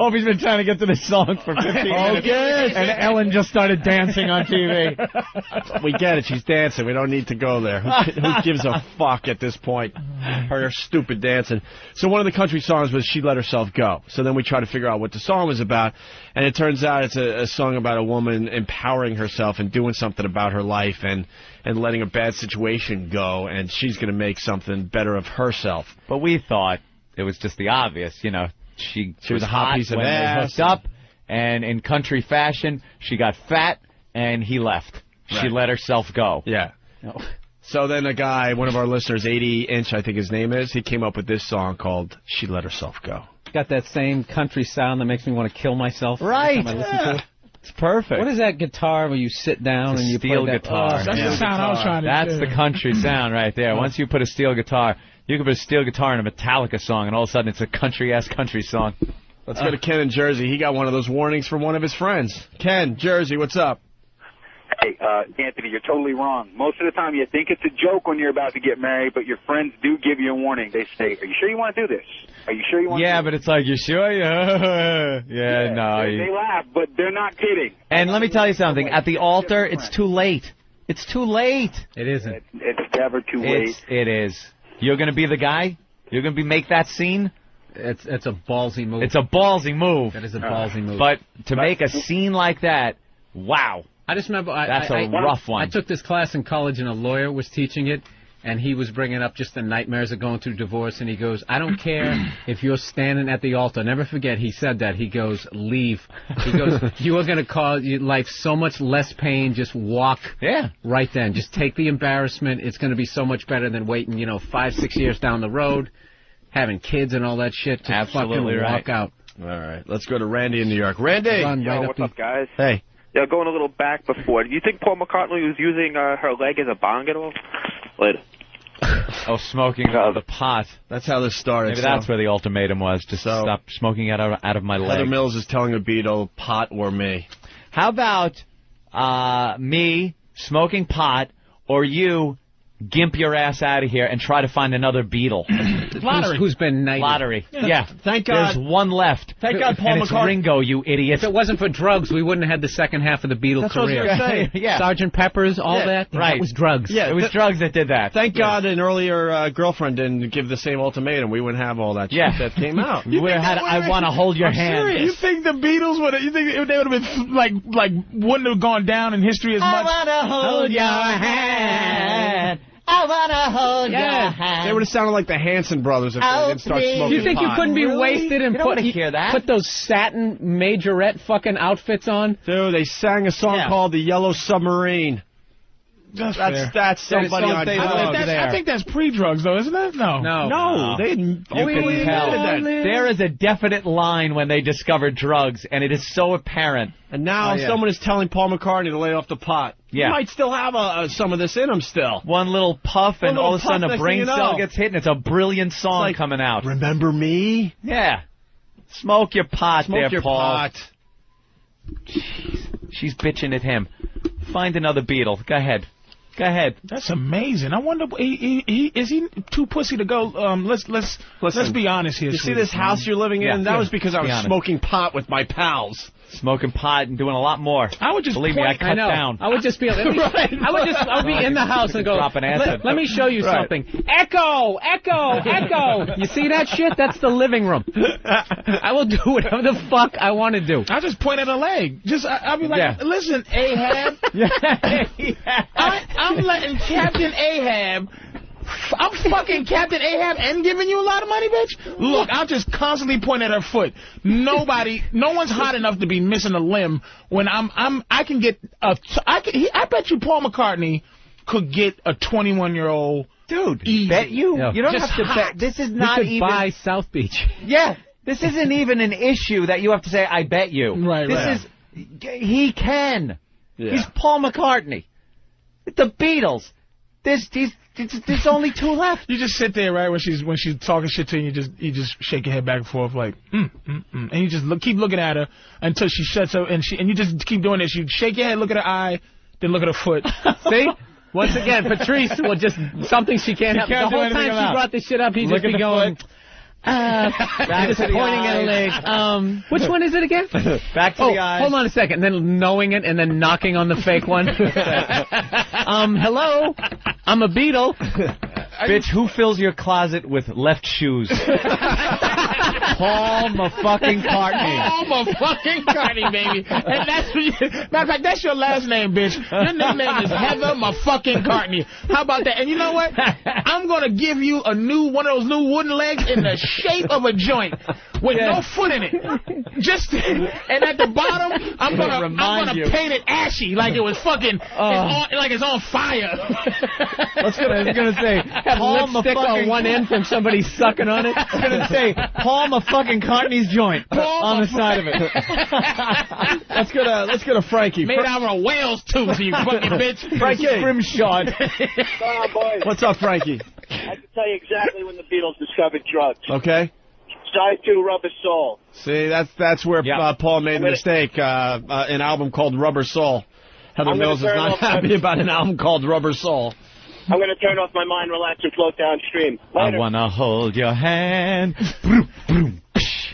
Opie's been trying to get to this song for 15 minutes. Focus. Ellen just started dancing on TV. We get it. She's dancing. We don't need to go there. Who gives a fuck at this point? Her stupid dancing. So one of the country songs was She Let Herself Go. So then we try to figure out what the song was about. And it turns out it's a song about a woman empowering herself and doing something about her life and letting a bad situation go. And she's going to make something better of herself. But we thought it was just the obvious, you know. She was a hot piece of when ass. they hooked up, and in country fashion, she got fat, and he left. Right. She let herself go. Yeah. Oh. So then a guy, one of our listeners, 80-inch, I think his name is, he came up with this song called She Let Herself Go. Got that same country sound that makes me want to kill myself. Right. Every time I listen to it. It's perfect. What is that guitar where you sit down and you play steel that? guitar? That's the sound I was trying to do. That's the country sound right there. Once you put a steel guitar, you can put a steel guitar in a Metallica song, and all of a sudden it's a country-ass country song. Let's go to Ken in Jersey. He got one of those warnings from one of his friends. Ken, Jersey, what's up? Hey, Anthony, you're totally wrong. Most of the time you think it's a joke when you're about to get married, but your friends do give you a warning. They say, are you sure you want to do this? Are you sure you want to do this? Yeah, but it's like, you sure? Yeah, no. They laugh, but they're not kidding. And let me tell you something. At the altar, it's too late. It's too late. It isn't. It's never too late. It is. You're going to be the guy? You're going to make that scene? It's a ballsy move. It's a ballsy move. That is a ballsy move. But to make a scene like that, wow. I just remember that's a rough one. I took this class in college, and a lawyer was teaching it, and he was bringing up just the nightmares of going through divorce, and he goes, I don't care if you're standing at the altar. Never forget, he said that. He goes, leave. He goes, you are going to cause your life so much less pain. Just walk right then. Just take the embarrassment. It's going to be so much better than waiting, 5-6 years down the road, having kids and all that shit. Just absolutely fucking walk out. All right. Let's go to Randy in New York. Randy! What's up, guys? Hey. Yeah, going a little back before. Do you think Paul McCartney was using her leg as a bong at all? Later. Oh, smoking out of the pot. That's how this started. Maybe that's where the ultimatum was. Just stop smoking out of my leg. Heather Mills is telling a Beatle, pot or me. How about me smoking pot or you gimp your ass out of here and try to find another Beatle? Lottery. Who's been knighted. Lottery. Yeah. Thank God. There's one left. Thank God Paul and it's McCartney. Ringo, you idiot. If it wasn't for drugs, we wouldn't have had the second half of the Beatles That's career. What I was gonna say. Yeah. Sgt. Pepper's, all that. Right. That was drugs. Yeah, it was drugs that did that. Thank God an earlier girlfriend didn't give the same ultimatum. We wouldn't have all that shit that came out. You would have had I want to hold your hand. Serious. You think the Beatles would have, you think they would have been, like, wouldn't have gone down in history as much? I want to hold your hand. I want to hold your hand. They would have sounded like the Hanson brothers if they didn't start smoking You think pot. you couldn't be wasted and put those satin majorette fucking outfits on? Dude, they sang a song called The Yellow Submarine. That's somebody on drugs. I think that's pre-drugs, though, isn't it? No. They didn't. You can tell. There is a definite line when they discovered drugs, and it is so apparent. And now someone is telling Paul McCartney to lay off the pot. Yeah. He might still have some of this in him still. One little puff, and all of a sudden a brain cell gets hit, and it's a brilliant song coming out. Remember me? Yeah. Smoke your pot Smoke your Paul. pot. Jeez. She's bitching at him. Find another Beatle. Go ahead. Go ahead. That's amazing. I wonder, is he too pussy to go? Let's be honest here. You see this house you're living in? That was because I was smoking pot with my pals. Smoking pot and doing a lot more. I would just believe me, I cut down. I would just be I would be in the house and go, let me show you something. Echo, echo, echo. You see that shit? That's the living room. I will do whatever the fuck I want to do. I'll just point at a leg. I'll be like, listen, Ahab. I'm letting Captain Ahab. I'm fucking Captain Ahab and giving you a lot of money, bitch. Look, I'll just constantly point at her foot. No one's hot enough to be missing a limb when I can get I bet you Paul McCartney could get a 21-year-old dude. Easy. Bet you? No. You don't Just have to hot. bet. This is not could even buy South Beach. Yeah. This isn't even an issue that you have to say, I bet you. Right, This is he can. Yeah. He's Paul McCartney. The Beatles. There's only two left. You just sit there, right, when she's talking shit to you, you just shake your head back and forth like, and you just keep looking at her until she shuts up, and you just keep doing this. You shake your head, look at her eye, then look at her foot. See? Once again, Patrice will just something she can't have. The whole time she brought this shit up, he'd just be going, Disappointing at a leg. Which one is it again? Back to the eyes. Hold on a second. Then knowing it and then knocking on the fake one. Hello. I'm a beetle. Bitch, who fills your closet with left shoes? Paul fucking Cartney. Paul fucking Cartney, baby. And that's matter of fact, that's your last name, bitch. Your nickname is Heather fucking Cartney. How about that? And you know what? I'm gonna give you a new one of those new wooden legs in the shape of a joint with no foot in it. And at the bottom, I'm gonna paint it ashy like it was fucking like it's on fire. I was gonna say have lipstick on one end from somebody sucking on it. I was gonna say Paul fucking Cartney's joint on the side of it. Let's go to Frankie. Made out of a whale's tooth, you fucking bitch. Frankie. Scrimshawed. Boys. What's up, Frankie? I can tell you exactly when the Beatles discovered drugs. Okay. Side 2, Rubber Soul. See, that's where Paul made the mistake. An album called Rubber Soul. Heather Mills is not happy about an album called Rubber Soul. I'm going to turn off my mind, relax, and float downstream. Later. I want to hold your hand.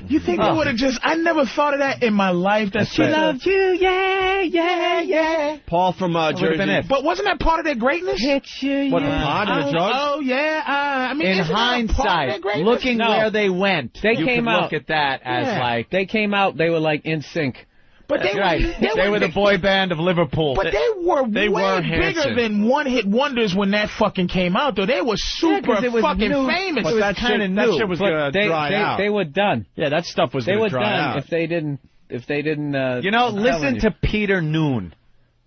You think I would have I never thought of that in my life. She loved you, yeah. Paul from Jersey. But wasn't that part of their greatness? Hit you, What, the pod and the drugs? Oh, yeah. I mean, in hindsight, looking where they went, they came out. Look at that as like... They came out, they were like in sync. But they were the boy band of Liverpool. But they were way bigger than one-hit wonders when that fucking came out, though. They were super fucking famous. But that kind of new. That shit was going to dry out. They were done. Yeah, that stuff was going to dry out. If they didn't. Listen to Peter Noon.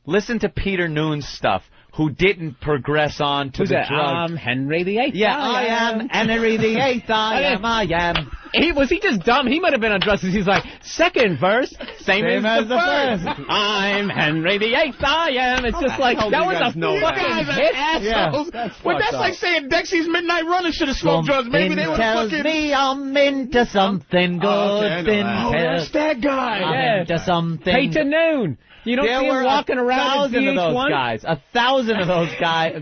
Listen to Peter Noon's stuff. Who didn't progress on to the drug. I'm Henry VIII. Yeah, I am Henry VIII. I am. Was he just dumb? He might have been on drugs. He's like, second verse, same as the first. I'm Henry VIII. I am. It's just like, that was a fucking hit. Assholes. But that's like saying Dexy's Midnight Runner should have smoked drugs. Maybe they would have fucking... me I'm into something good. That's that guy. I'm into something. Peter Noon. You don't see him walking around in of those guys. 1,000 of those guys,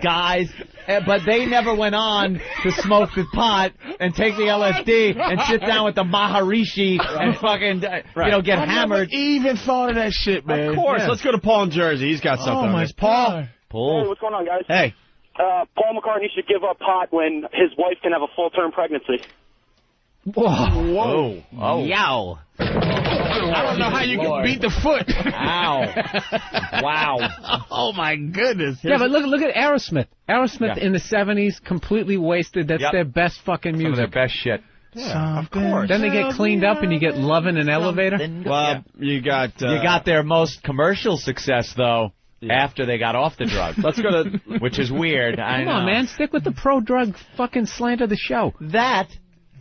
guys, but they never went on to smoke the pot and take the LSD and sit down with the Maharishi and fucking, get hammered. I never even thought of that shit, man. Of course. Yeah. Let's go to Paul in Jersey. He's got something. Oh, my God. Paul. Hey, what's going on, guys? Hey. Paul McCartney should give up pot when his wife can have a full-term pregnancy. Whoa. Oh. Yow. I don't know how you can beat the foot. Ow. Wow. Oh, my goodness. Yeah, but look at Aerosmith. Aerosmith in the 70s, completely wasted. That's their best fucking music. Some of their best shit. Yeah, of course. Then they get cleaned up and you get Love in an Elevator. Well, you got their most commercial success, though. After they got off the drug. Let's go to... Which is weird. Come on, man. Stick with the pro-drug fucking slant of the show. That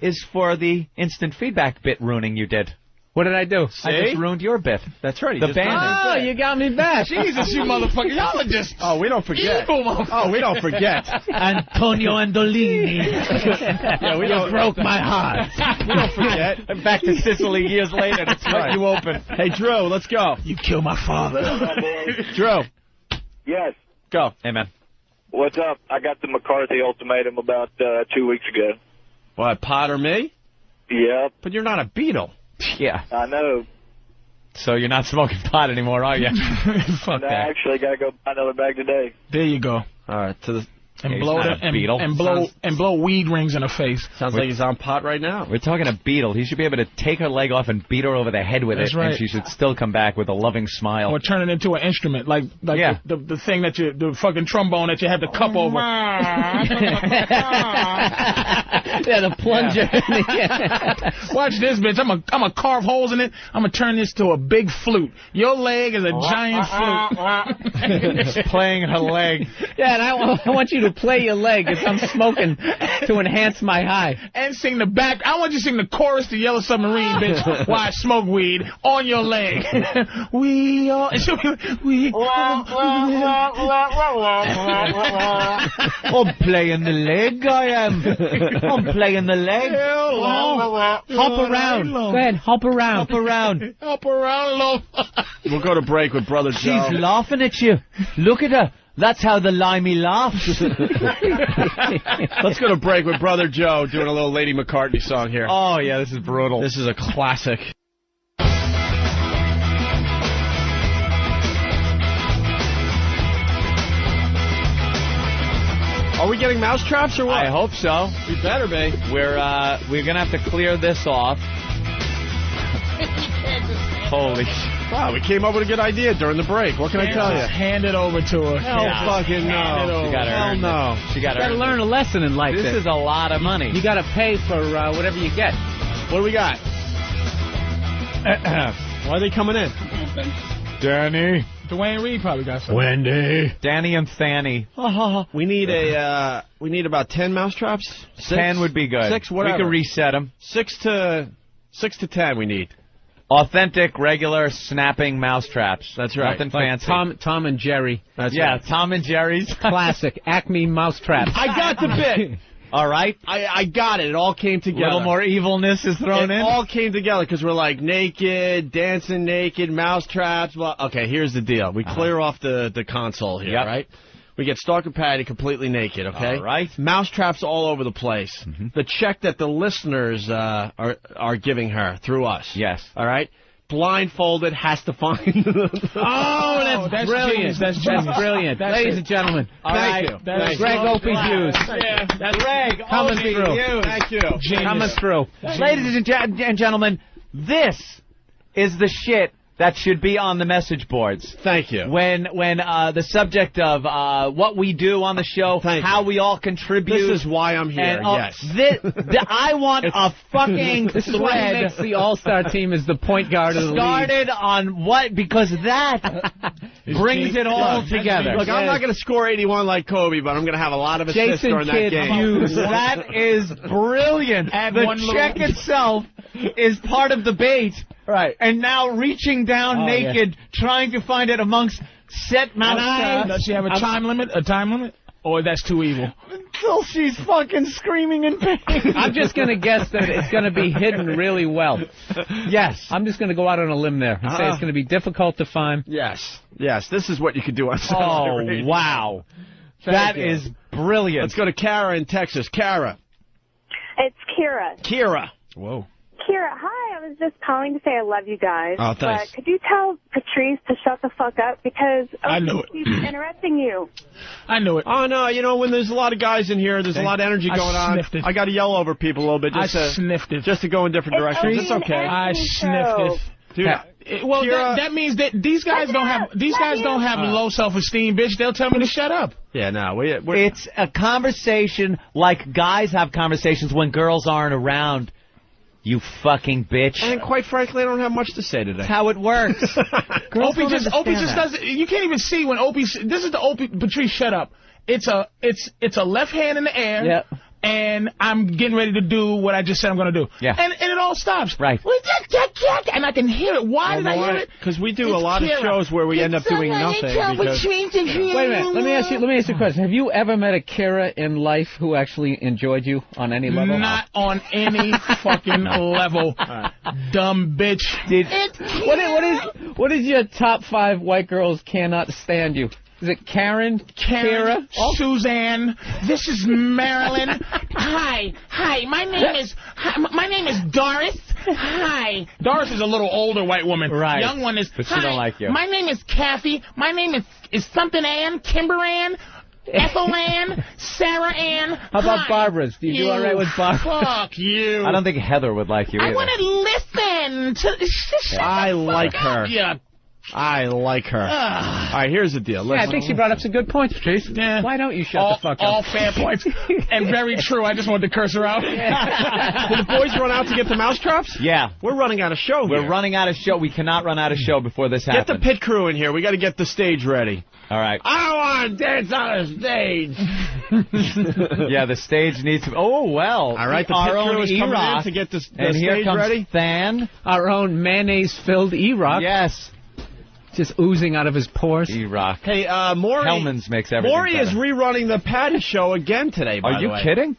is for the instant feedback bit ruining you did. What did I do? See? I just ruined your bit. That's right. The band. Oh, you got me back. Jesus, you motherfucker. Y'all are just... Oh, we don't forget. We don't forget. Antonio Andolini. Yeah, we don't broke my heart. We don't forget. Back to Sicily years later to split you open. Hey, Drew, let's go. You killed my father. Drew. Yes. Go. Hey, man. What's up? I got the McCarthy ultimatum about 2 weeks ago. What, pot or me? Yep. But you're not a Beatle. Yeah. I know. So you're not smoking pot anymore, are you? Fuck no, that. I actually got to go buy another bag today. There you go. All right, to the... And blow weed rings in her face. Sounds like he's on pot right now. We're talking a Beetle. He should be able to take her leg off and beat her over the head with it, and she should still come back with a loving smile. Or turn it into an instrument, like the thing that the fucking trombone that you have the cup over. Yeah, the plunger. Watch this, bitch. I'm gonna carve holes in it. I'm gonna turn this to a big flute. Your leg is a giant flute. Playing her leg. Yeah, and I want you to play your leg as I'm smoking to enhance my high. And sing the back. I want you to sing the chorus to Yellow Submarine, bitch, while I smoke weed on your leg. We all... I'm playing the leg, I am. I'm playing the leg. Hop around. Go ahead, hop around. Hop around. Hop around, love. We'll go to break with Brother Joe. She's laughing at you. Look at her. That's how the limey laughs. Let's go to break with Brother Joe doing a little Lady McCartney song here. Oh, yeah, this is brutal. This is a classic. Are we getting mousetraps or what? I hope so. We better be. We're gonna have to clear this off. Holy shit. Wow, we came up with a good idea during the break. What can I tell you? Hand it over to her. Hell fucking no. She got Hell no. She got to learn a lesson in life. This is a lot of money. You got to pay for whatever you get. What do we got? Why are they coming in? Danny. Dwayne Reed probably got something. Wendy. Danny and Fanny. We need about 10 mousetraps. 10 would be good. 6, whatever. We can reset them. 6 to 10 we need. Authentic, regular, snapping mousetraps. That's right. Nothing Like fancy. Tom and Jerry. That's yeah, right. Tom and Jerry's. Classic. Acme mousetraps. I got the bit. All right. I got it. It all came together. A little more evilness is thrown in. It all came together because we're like naked, dancing naked, mousetraps. Well, okay, here's the deal. We clear off the console here, right? We get Stalker Patty completely naked, okay? All right. Mousetraps all over the place. Mm-hmm. The check that the listeners are giving her through us. Yes. All right? Blindfolded, has to find... Oh, that's brilliant. Genius. That's brilliant. Ladies and gentlemen, Thank you. That's Greg Opie Hughes. Yeah, that's Greg Coming Opie through. Hughes. Thank you. genius. Coming through. Ladies and gentlemen, this is the shit that should be on the message boards. Thank you. When the subject of what we do on the show, how we all contribute. This is why I'm here, and, yes. I want a fucking This is why he thread makes the All-Star team as the point guard of the league. started on what, because that brings it all together. Look, I'm not going to score 81 like Kobe, but I'm going to have a lot of assists Jason during that Kidd game. Hughes. That is brilliant. Add The one little- check itself is part of the bait. Right. And now reaching down naked, trying to find it amongst set mousetraps. Does she have a time limit? Or that's too evil? Until she's fucking screaming in pain. I'm just going to guess that it's going to be hidden really well. Yes. I'm just going to go out on a limb there and say it's going to be difficult to find. Yes. Yes, this is what you could do on Saturday Oh, Radio. wow. Thank That you. is brilliant. Let's go to Kara in Texas. Kara. It's Kira. Kira. Whoa. Kira, hi. I was just calling to say I love you guys. Oh, thanks. But could you tell Patrice to shut the fuck up? Because I knew it. he's interrupting you. I knew it. Oh, no, you know, when there's a lot of guys in here, there's a lot of energy I going on. sniffed it. I got to yell over people a little bit I just sniffed it. to go in different directions. It's okay. I sniffed it. Dude, Well, Kira- that means that these guys don't have low self-esteem, bitch. They'll tell me to shut up. Yeah, no, we're It's a conversation like guys have conversations when girls aren't around. You fucking bitch. and quite frankly, I don't have much to say today. That's how it works. Opie just doesn't. You can't even see when Opie. This is the Opie. Patrice, shut up. It's a left hand in the air. Yep. And I'm getting ready to do what I just said I'm going to do. Yeah. And it all stops. Right. And I can hear it. Why did I hear it? Because we do a lot of shows where we end up doing nothing. Because Wait a minute. Let me ask you a question. Have you ever met a Kira in life who actually enjoyed you on any level? Not on any fucking level. Dumb bitch. What is your top 5 white girls cannot stand you? Is it Karen? Kira? Suzanne. This is Marilyn. Hi. My name is Doris. Hi. Doris is a little older white woman. Right. Young one is. But she Hi. don't like you. My name is Kathy. My name is something Ann, Kimber Ann, Ethel Ann, Sarah Ann. How about Hi. Barbara's? Do you do all right with Barbara? Fuck you. I don't think Heather would like you I either. want to listen to. Shut I the fuck like up, her. you- I like her. All right, here's the deal. Yeah, I think she brought up some good points, Patrice. Yeah. Why don't you shut all, the fuck up? all fair points. And very true. I just wanted to curse her out. Did the boys run out to get the mousetraps? Yeah. We're running out of show We're here. running out of show. We cannot run out of show before this Get happens. the pit crew in here. We got to get the stage ready. All right. I want to dance on the stage. Yeah, the stage needs to... Oh, well. All right, the our pit crew own is coming E-Rock. in to get the And here stage comes ready. Than. Our own mayonnaise-filled E-Rock. Yes. Just oozing out of his pores. E-Rock. Hey, Maury. Hellman's makes everything Maury is better. rerunning the Patty show again today, by Are the you way. kidding?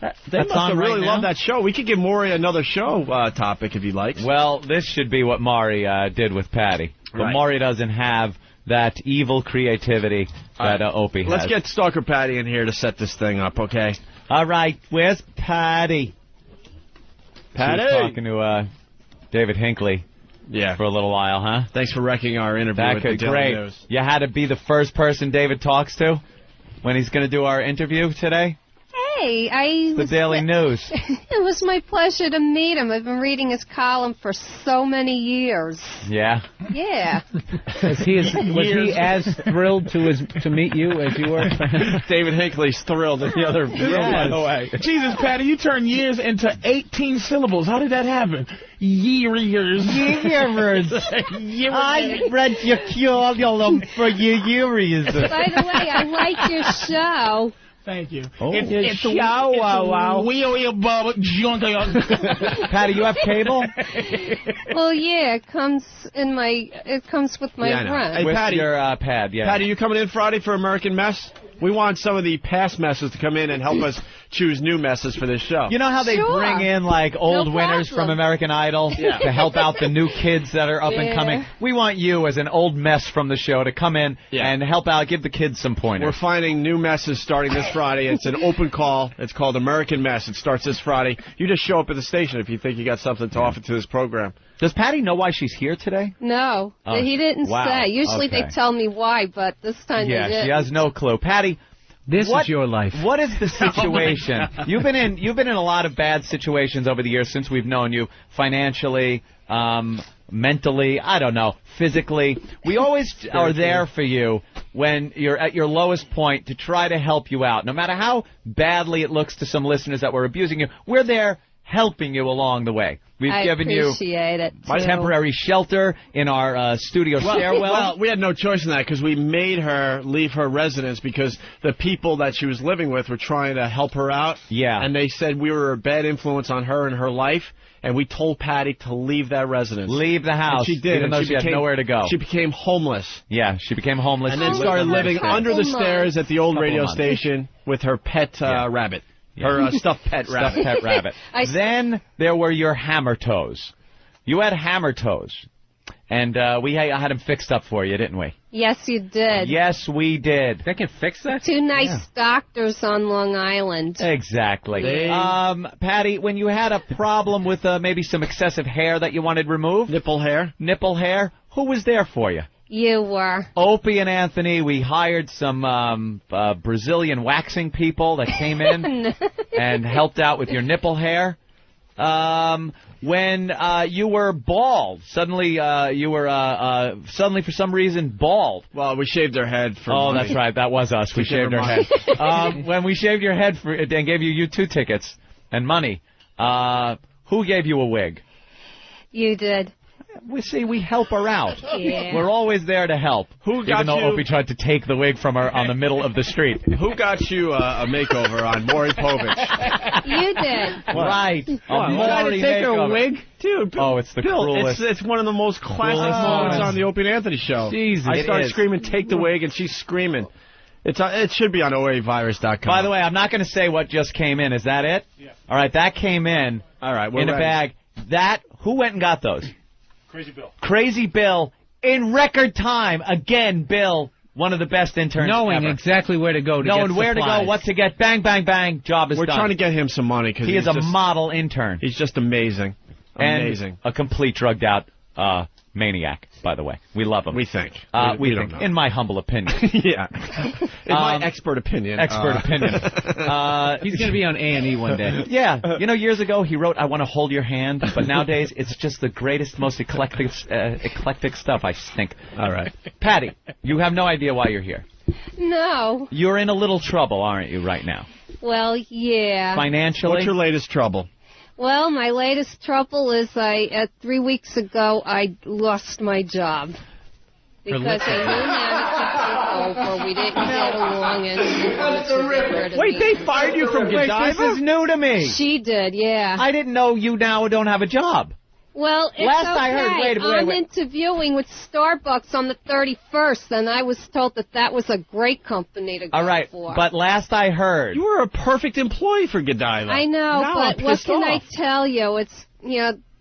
They That's must on have right really now? loved that show. We could give Maury another show topic if he likes. Well, this should be what Maury did with Patty. But Right. Maury doesn't have that evil creativity that Opie has. Let's get Stalker Patty in here to set this thing up, okay? All right, where's Patty? Patty! She was talking to David Hinckley for a little while, huh? Thanks for wrecking our interview with the Daily great. News. You had to be the first person David talks to when he's going to do our interview today? Hey, The Daily News. It was my pleasure to meet him. I've been reading his column for so many years. Yeah? Yeah. Was he as thrilled to meet you as you were? David Hinckley's thrilled in the other room, by the way. Jesus, Patty, you turned years into 18 syllables. How did that happen? Years. I read your curriculum for years. By the way, I like your show. Thank you. Oh. It's wow. Patty, you have cable? Well, yeah, it comes with my rent. Hey, With Patty, your pad, yeah. Patty, you coming in Friday for American Mess? We want some of the past messes to come in and help us choose new messes for this show. You know how they bring in, like, old winners from American Idol to help out the new kids that are up and coming? We want you, as an old mess from the show, to come in and help out, give the kids some pointers. We're finding new messes starting this Friday. It's an open call. It's called American Mess. It starts this Friday. You just show up at the station if you think you got something to offer to this program. Does Patty know why she's here today? No, he didn't say. Usually they tell me why, but this time they didn't. Yeah, she has no clue. Patty, this is your life. What is the situation? You've been in a lot of bad situations over the years since we've known you, financially, mentally, I don't know, physically. We always are there for you when you're at your lowest point to try to help you out. No matter how badly it looks to some listeners that we're abusing you, we're there helping you along the way. We've given you temporary shelter in our studio stairwell. Well, we had no choice in that because we made her leave her residence because the people that she was living with were trying to help her out. Yeah. And they said we were a bad influence on her and her life, and we told Patty to leave that residence. Leave the house. And she did. Even though she had nowhere to go. She became homeless. Yeah, she became homeless. And then started living under the stairs at the old radio station with her pet rabbit. Her stuffed pet rabbit. Stuffed pet rabbit. Then there were your hammer toes. You had hammer toes. And we had them fixed up for you, didn't we? Yes, you did. Yes, we did. They can fix that? Two nice doctors on Long Island. Exactly. Patty, when you had a problem with maybe some excessive hair that you wanted removed? Nipple hair. Nipple hair. Who was there for you? You were. Opie and Anthony, we hired some Brazilian waxing people that came in and helped out with your nipple hair. When you were bald, suddenly you were suddenly for some reason bald. Well, we shaved her head for money. That's right. That was us. We shaved her head. When we shaved your head and gave you U2 tickets and money, who gave you a wig? You did. We help her out. Yeah. We're always there to help. Even though Opie tried to take the wig from her on the middle of the street. Who got you a makeover on Maury Povich? You did. Right. You tried to take her wig? Dude, oh, it's the cruelest. It's one of the most classic moments on the Opie and Anthony show. Jesus, I start screaming, take the wig, and she's screaming. It should be on OAVirus.com. By the way, I'm not going to say what just came in. Is that it? Yeah. All right, that came in. All right, in a bag. Who went and got those? Crazy Bill. Crazy Bill, in record time. Again, Bill, one of the best interns Knowing ever. exactly where to go to Knowing get where supplies. to go, what to get. Bang, bang, bang. Job is done. We're trying to get him some money because he is a model intern. He's just amazing. Amazing. And a complete drugged out maniac, by the way. We love him. We think. We don't think, know. in my humble opinion. Yeah. In my expert opinion. Opinion. He's going to be on A&E one day. Yeah. You know, years ago he wrote, I want to hold your hand, but nowadays it's just the greatest, most eclectic stuff, I think. All right. Patty, you have no idea why you're here. No. You're in a little trouble, aren't you, right now? Well, yeah. Financially? What's your latest trouble? Well, my latest trouble is 3 weeks ago I lost my job. Because a new manager took over, we didn't get along, and he wanted to get rid of me. Wait, they fired you from Godiva? This is new to me. She did, yeah. I didn't know you now don't have a job. Well, it's Last okay. I heard, wait. I'm interviewing with Starbucks on the 31st, and I was told that was a great company to go for. But last I heard, you were a perfect employee for Godiva. I know, but what can I tell you? It's,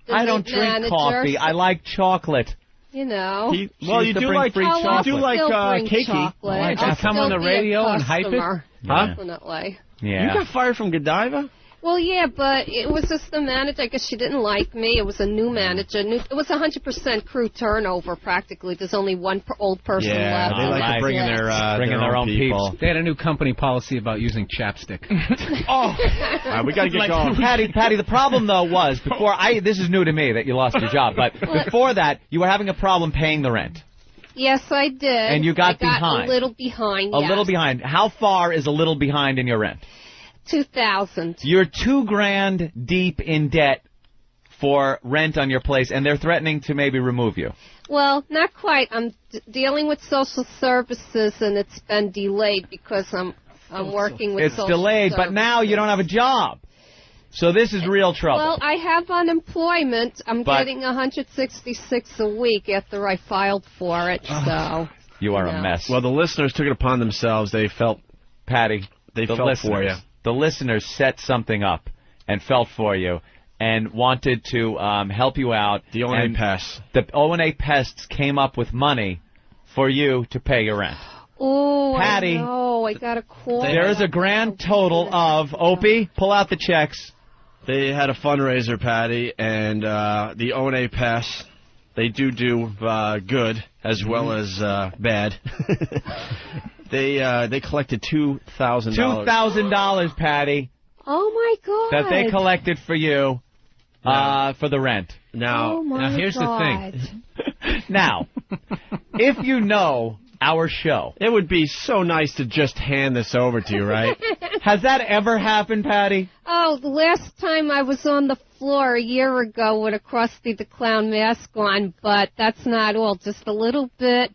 I don't drink coffee. I like chocolate. You know. Well, you do like free chocolate. You do like cakey. Chocolate. I'll come on the radio and hype it. Huh? Definitely. Yeah. You got fired from Godiva? Well, yeah, but it was just the manager. I guess she didn't like me. It was a new manager. It was 100% crew turnover, practically. There's only one old person left. Yeah, they like to bring in their own people. They had a new company policy about using chapstick. All right, we got to get going. Patty, the problem, though, was, this is new to me that you lost your job, but before that, you were having a problem paying the rent. Yes, I did. And you got behind. A little behind, A little behind. How far is a little behind in your rent? 2,000. You're $2,000 deep in debt for rent on your place, and they're threatening to maybe remove you. Well, not quite. I'm dealing with social services, and it's been delayed because I'm working with social delayed, services. but now you don't have a job. So this is real trouble. Well, I have unemployment. I'm getting $166 a week after I filed for it, so... You are a mess. Well, the listeners took it upon themselves. They felt... Patty, they felt for you. The listeners set something up and felt for you and wanted to help you out. The O&A Pests. The O&A Pests came up with money for you to pay your rent. Oh, Patty, I got a call. There is a grand total of, Opie, pull out the checks. They had a fundraiser, Patty, and the O&A Pests, they do good as well as bad. They collected $2,000. $2,000, Patty. Oh my God! That they collected for you for the rent. Now, here's the thing. Now, if you know our show, it would be so nice to just hand this over to you, right? Has that ever happened, Patty? Oh, the last time I was on the floor a year ago with a Krusty the Clown mask on, but that's not all. Just a little bit,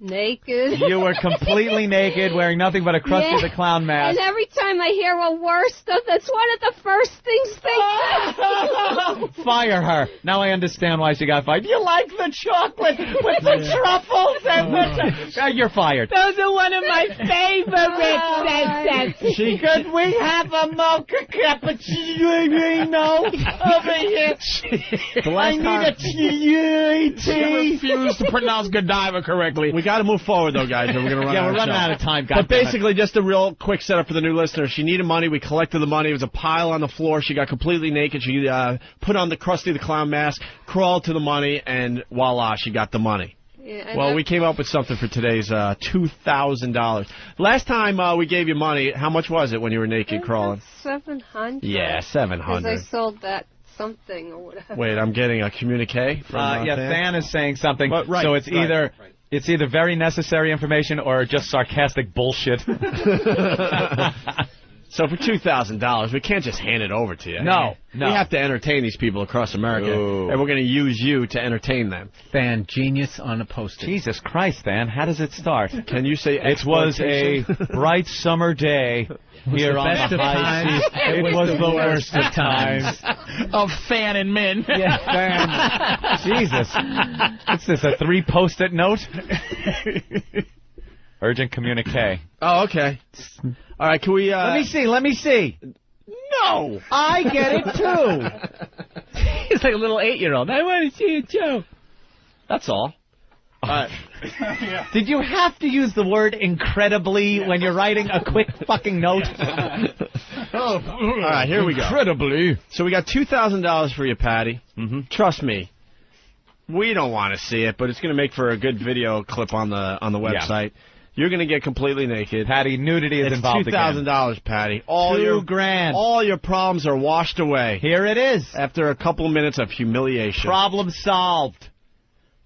naked. You were completely naked, wearing nothing but a Krusty the Clown mask. And every time I hear a war stuff, that's one of the first things they say. Fire her. Now I understand why she got fired. You like the chocolate with the truffles? You're fired. Those are one of my favorites. Could we have a mocha cappuccino over here? I need a tea. She refused to pronounce Godiva correctly. We got to move forward, though, guys, or we're going to run out of we're running out of time, guys. But basically, just a real quick setup for the new listener. She needed money. We collected the money. It was a pile on the floor. She got completely naked. She put on the Krusty the Clown mask, crawled to the money, and voila, she got the money. Yeah, well, we came up with something for today's $2,000. Last time we gave you money, how much was it when you were naked crawling? $700. Yeah, $700. Because I sold that something or whatever. Wait, I'm getting a communique from Fan is saying something. So it's either... It's either very necessary information or just sarcastic bullshit. So for $2,000, we can't just hand it over to you. No. We have to entertain these people across America, and we're going to use you to entertain them. Fan, genius on a poster. Jesus Christ, Fan, how does it start? Can you say it was a bright summer day here on the high seas. It was the worst of times. Of Fan and men. Yeah, Fan. Jesus. What's this, a 3 post-it note? Urgent communique. Oh, okay. All right, can we... Let me see. No! I get it, too. He's like a little 8-year-old. I want to see it, too. That's all. Did you have to use the word incredibly when you're writing a quick fucking note? All right, here we go. Incredibly. So we got $2,000 for you, Patty. Trust me. We don't want to see it, but it's going to make for a good video clip on the website. Yeah. You're going to get completely naked. Patty, nudity is involved again. It's $2,000, Patty. $2,000. All your problems are washed away. Here it is. After a couple minutes of humiliation. Problem solved.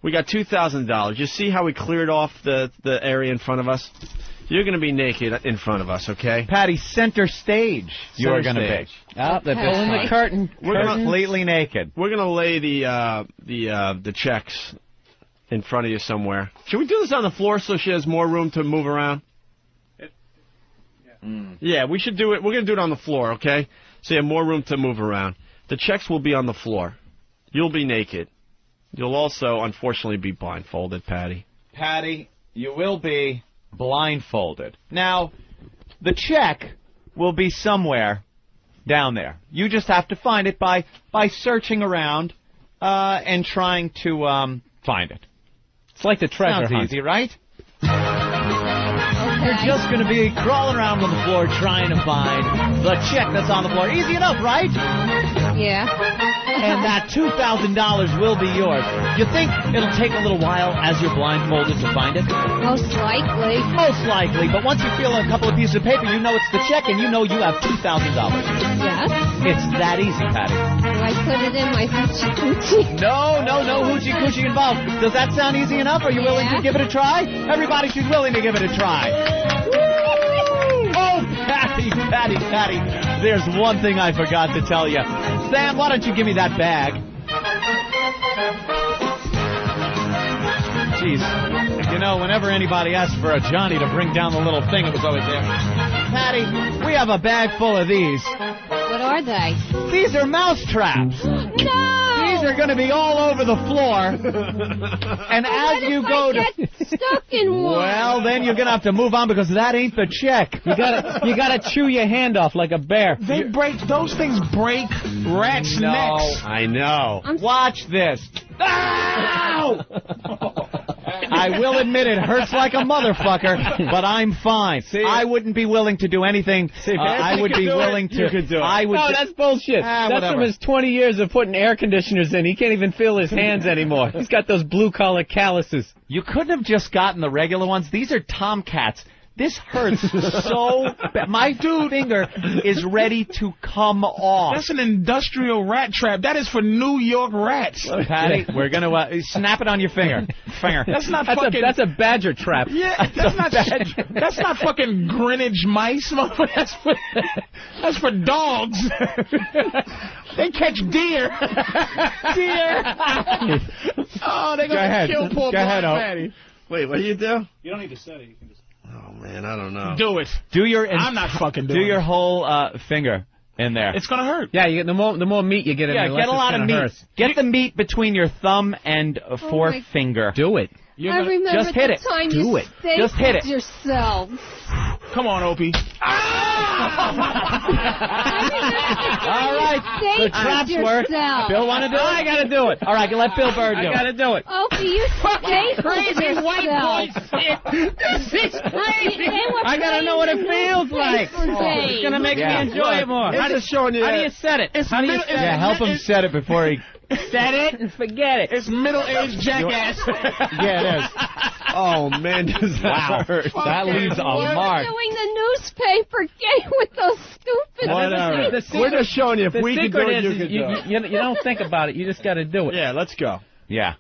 We got $2,000. You see how we cleared off the area in front of us? You're going to be naked in front of us, okay? Patty, center stage. You're going to be. Oh, they're pulling the curtain. We're completely naked. We're going to lay the checks in front of you somewhere. Should we do this on the floor so she has more room to move around? Yeah, we should do it. We're going to do it on the floor, okay? So you have more room to move around. The checks will be on the floor. You'll be naked. You'll also, unfortunately, be blindfolded, Patty. Patty, you will be blindfolded. Now, the check will be somewhere down there. You just have to find it by searching around and trying to find it. It's like the treasure Sounds hunt. easy, right? You're just going to be crawling around on the floor trying to find the chick that's on the floor. Easy enough, right? Yeah. And that $2,000 will be yours. You think it'll take a little while as you're blindfolded to find it? Most likely. Most likely, but once you feel a couple of pieces of paper, you know it's the check and you know you have $2,000. Yes. It's that easy, Patty. Do I put it in my hoochie coochie? No hoochie coochie involved. Does that sound easy enough? Are you willing to give it a try? Everybody should be willing to give it a try. Oh, Patty. There's one thing I forgot to tell you. Sam, why don't you give me that bag? Jeez. You know, whenever anybody asked for a Johnny to bring down the little thing, it was always there. Patty, we have a bag full of these. What are they? These are mousetraps. No! These are going to be all over the floor. And as you go to get stuck in one? Well, then you're going to have to move on because that ain't the check. You gotta chew your hand off like a bear. Those things break rats' necks. I know. Watch this. Ow! I will admit it hurts like a motherfucker, but I'm fine. I wouldn't be willing to do anything. I would be willing to. You could do it. No, that's bullshit. That's whatever. from his 20 years of putting air conditioners in. He can't even feel his hands anymore. He's got those blue-collar calluses. You couldn't have just gotten the regular ones. These are Tomcats. This hurts so bad. My finger is ready to come off. That's an industrial rat trap. That is for New York rats. Patty, we're going to snap it on your finger. That's not fucking... That's a badger trap. Yeah, that's not fucking Greenwich mice, motherfucker. That's for dogs. They catch deer. Oh, they're going to kill poor Patty. Wait, what do you do? You don't need to set it. You can just... Oh, man, I don't know. Do it. I'm not fucking doing it. Do your whole finger in there. It's going to hurt. Yeah, the more meat you get in there, get a lot of meat. Hurt. Get the meat between your thumb and forefinger. Do it. I remember just hit the it. time Do you it. Just hit it. yourself. Come on, Opie. All right, the traps work. Bill want to do it? I got to do it. All right, let Bill Bird do it. I got to do it. Opie, you stay crazy white boy shit. This is crazy. I got to know what it feels like. It's going to make me enjoy it more. It's just showing you. How do you set it? How do you set it? Help him set it before he... Set it and forget it. It's middle-aged jackass. Yeah, it is. Oh, man, does that hurt. That leaves a mark. You're doing the newspaper game with those stupid... Whatever. We're just showing you if we can do it, you can do it. You don't think about it. You just got to do it. Yeah, let's go. Yeah.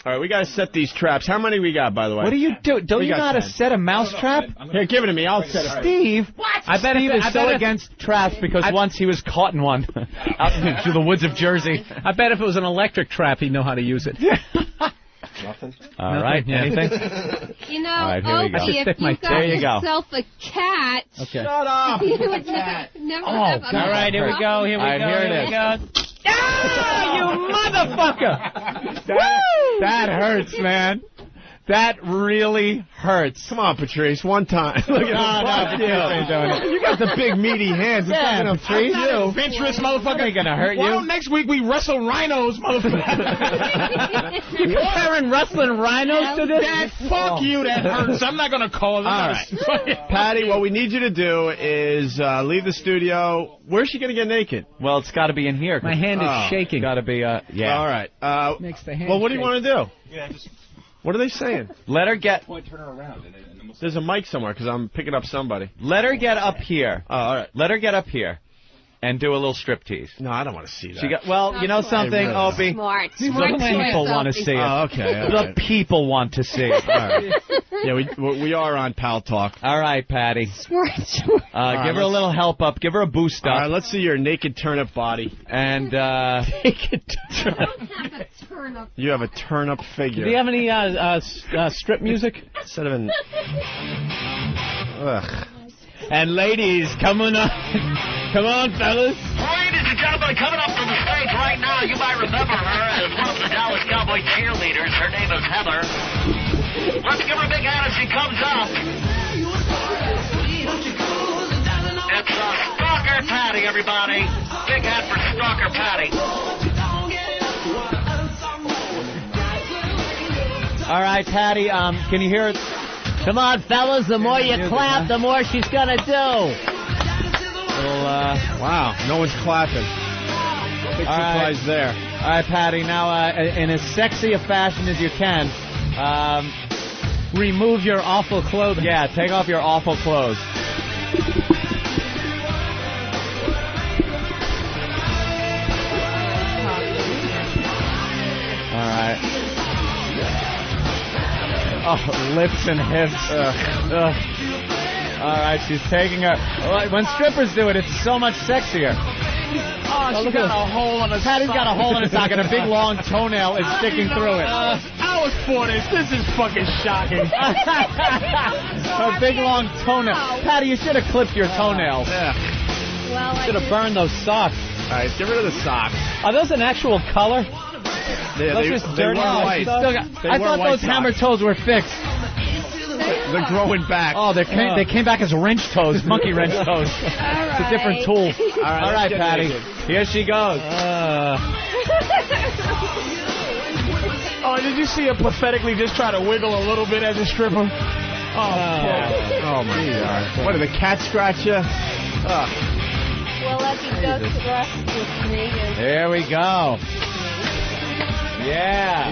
All right, we got to set these traps. How many we got, by the way? What do you do? Don't you know how to set a mousetrap? Here, give it to me. I'll set it. Steve. What? I bet Steve is so against traps because once he was caught in one out through the woods of Jersey. I bet if it was an electric trap, he'd know how to use it. Nothing. All right. Yeah. Anything? You know, All right, here we go. Opie, if you got there you go. yourself a cat, Okay. Shut up. you would never have a All right, here we go. Here we All right, go. here it Here is. we go. Ah, you motherfucker! That hurts, man. That really hurts. Come on, Patrice, one time. Look at you got the big meaty hands. It's not going to freeze you. Adventurous motherfucker. Ain't gonna hurt Why you. don't next week we wrestle rhinos, motherfucker? You comparing wrestling rhinos to this? Fuck you, that hurts. I'm not going to call it. All right. Patty, what we need you to do is leave the studio. Where's she going to get naked? Well, it's got to be in here. My hand is shaking. Got to be, yeah. All right. Makes the hand well, what do you shake. want to do? Yeah, just What are they saying? Let her get... turn her around. There's a mic somewhere because I'm picking up somebody. Let her get up here. Oh, all right. Let her get up here and do a little striptease. No, I don't want to see that. She got, well, you know something, really Opie? Smart. The Smart people choice, want to Opie. see it. Oh, okay. All The right. people want to see it. All right. Yeah, we are on Pal Talk. All right, Patty. Smart choice. Give her a little help up. Give her a boost up. All right, let's see your naked turnip body. And, Naked I don't have a turnip. You have a turnip figure. Do you have any strip music? Instead of an... Ugh. And ladies, come on, fellas. Ladies and gentlemen, coming up to the stage right now, you might remember her as one of the Dallas Cowboy cheerleaders. Her name is Heather. Let's give her a big hand as she comes up. It's Stalker Patty, everybody. Big hand for Stalker Patty. All right, Patty, can you hear it? Come on, fellas. The more you clap, the more she's gonna do. Wow, no one's clapping. Big surprise there. All right, Patty. Now, in as sexy a fashion as you can, remove your awful clothing. Yeah, take off your awful clothes. All right. Oh, lips and hips. Ugh. All right, she's taking her. When strippers do it, it's so much sexier. Oh, she got a hole in her Patty's got a hole in her sock and a big long toenail is sticking through it. I was for this. This is fucking shocking. Her big long toenail. Patty, you should have clipped your toenails. Yeah. Well, Should have burned those socks. All right, get rid of the socks. Are those an actual color? Yeah, Those just dirty white. I thought those hammer toes were fixed. They're growing back. Oh, they came back as wrench toes, monkey wrench toes. It's a different tool. All right, Patty. Naked. Here she goes. Oh, did you see her pathetically just try to wiggle a little bit as a stripper? Oh my God. What, did the cat scratch you? Well, let me go to the rest with me. And... There we go. Yeah.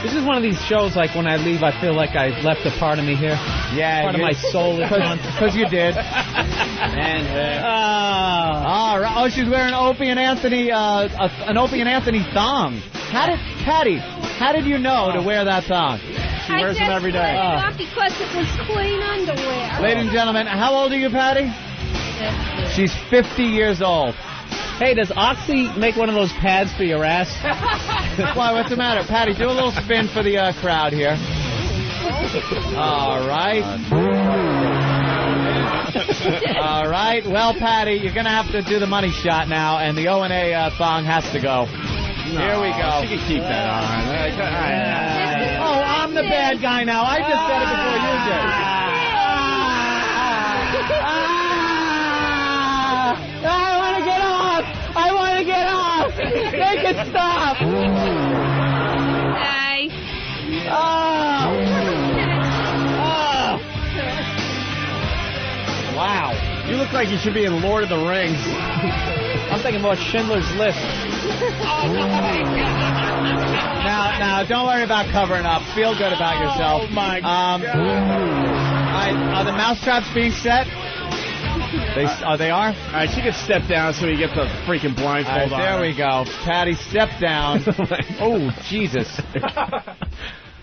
This is one of these shows, like, when I leave, I feel like I left a part of me here. Yeah. Part of my soul is gone. Because you did. And, all right. Oh, she's wearing Opie and Anthony, an Opie and Anthony thong. Patty, how did you know to wear that thong? She wears them every day. Not because it was clean underwear. Ladies and gentlemen, how old are you, Patty? 50. She's 50 years old. Hey, does Oxy make one of those pads for your ass? Why, what's the matter? Patty, do a little spin for the crowd here. All right. All right. Well, Patty, you're going to have to do the money shot now, and the O&A thong has to go. Here we go. She can keep that on. Oh, I'm the bad guy now. I just said it before you did. I want to get off. I want to get off. Make it stop. Hey. Wow. You look like you should be in Lord of the Rings. I'm thinking more Schindler's List. Now, don't worry about covering up. Feel good about yourself. Oh, my God. Are the mousetraps being set? They are? All right, she can step down so we get the freaking blindfold on. There we go. Patty, step down. Oh, Jesus.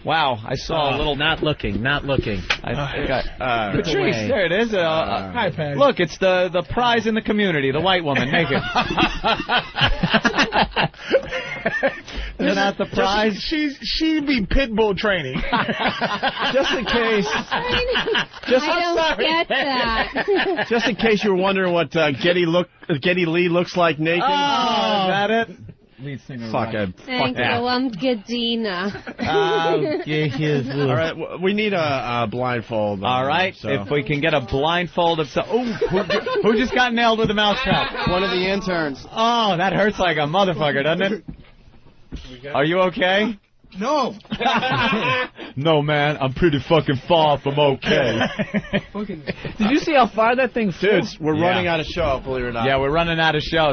Wow, I saw a little... Not looking. Patrice, there it is. Hi, Patty. Look, it's the prize in the community, the white woman, naked. Isn't that the prize? She'd be pit bull training. Just in case. I don't get that. Just in case you were wondering what Geddy Lee looks like naked. Oh, is that it? Lead singer. Fuck it. Thank you. I'm Gadina. All right, we need a blindfold. All right, so. If we can get a blindfold of some... Oh, who just got nailed with a mousetrap? One of the interns. Oh, that hurts like a motherfucker, doesn't it? Are you okay? No. No, man, I'm pretty fucking far from okay. Did you see how far that thing flew? Dude, we're running out of show, believe it or not. Yeah, we're running out of show.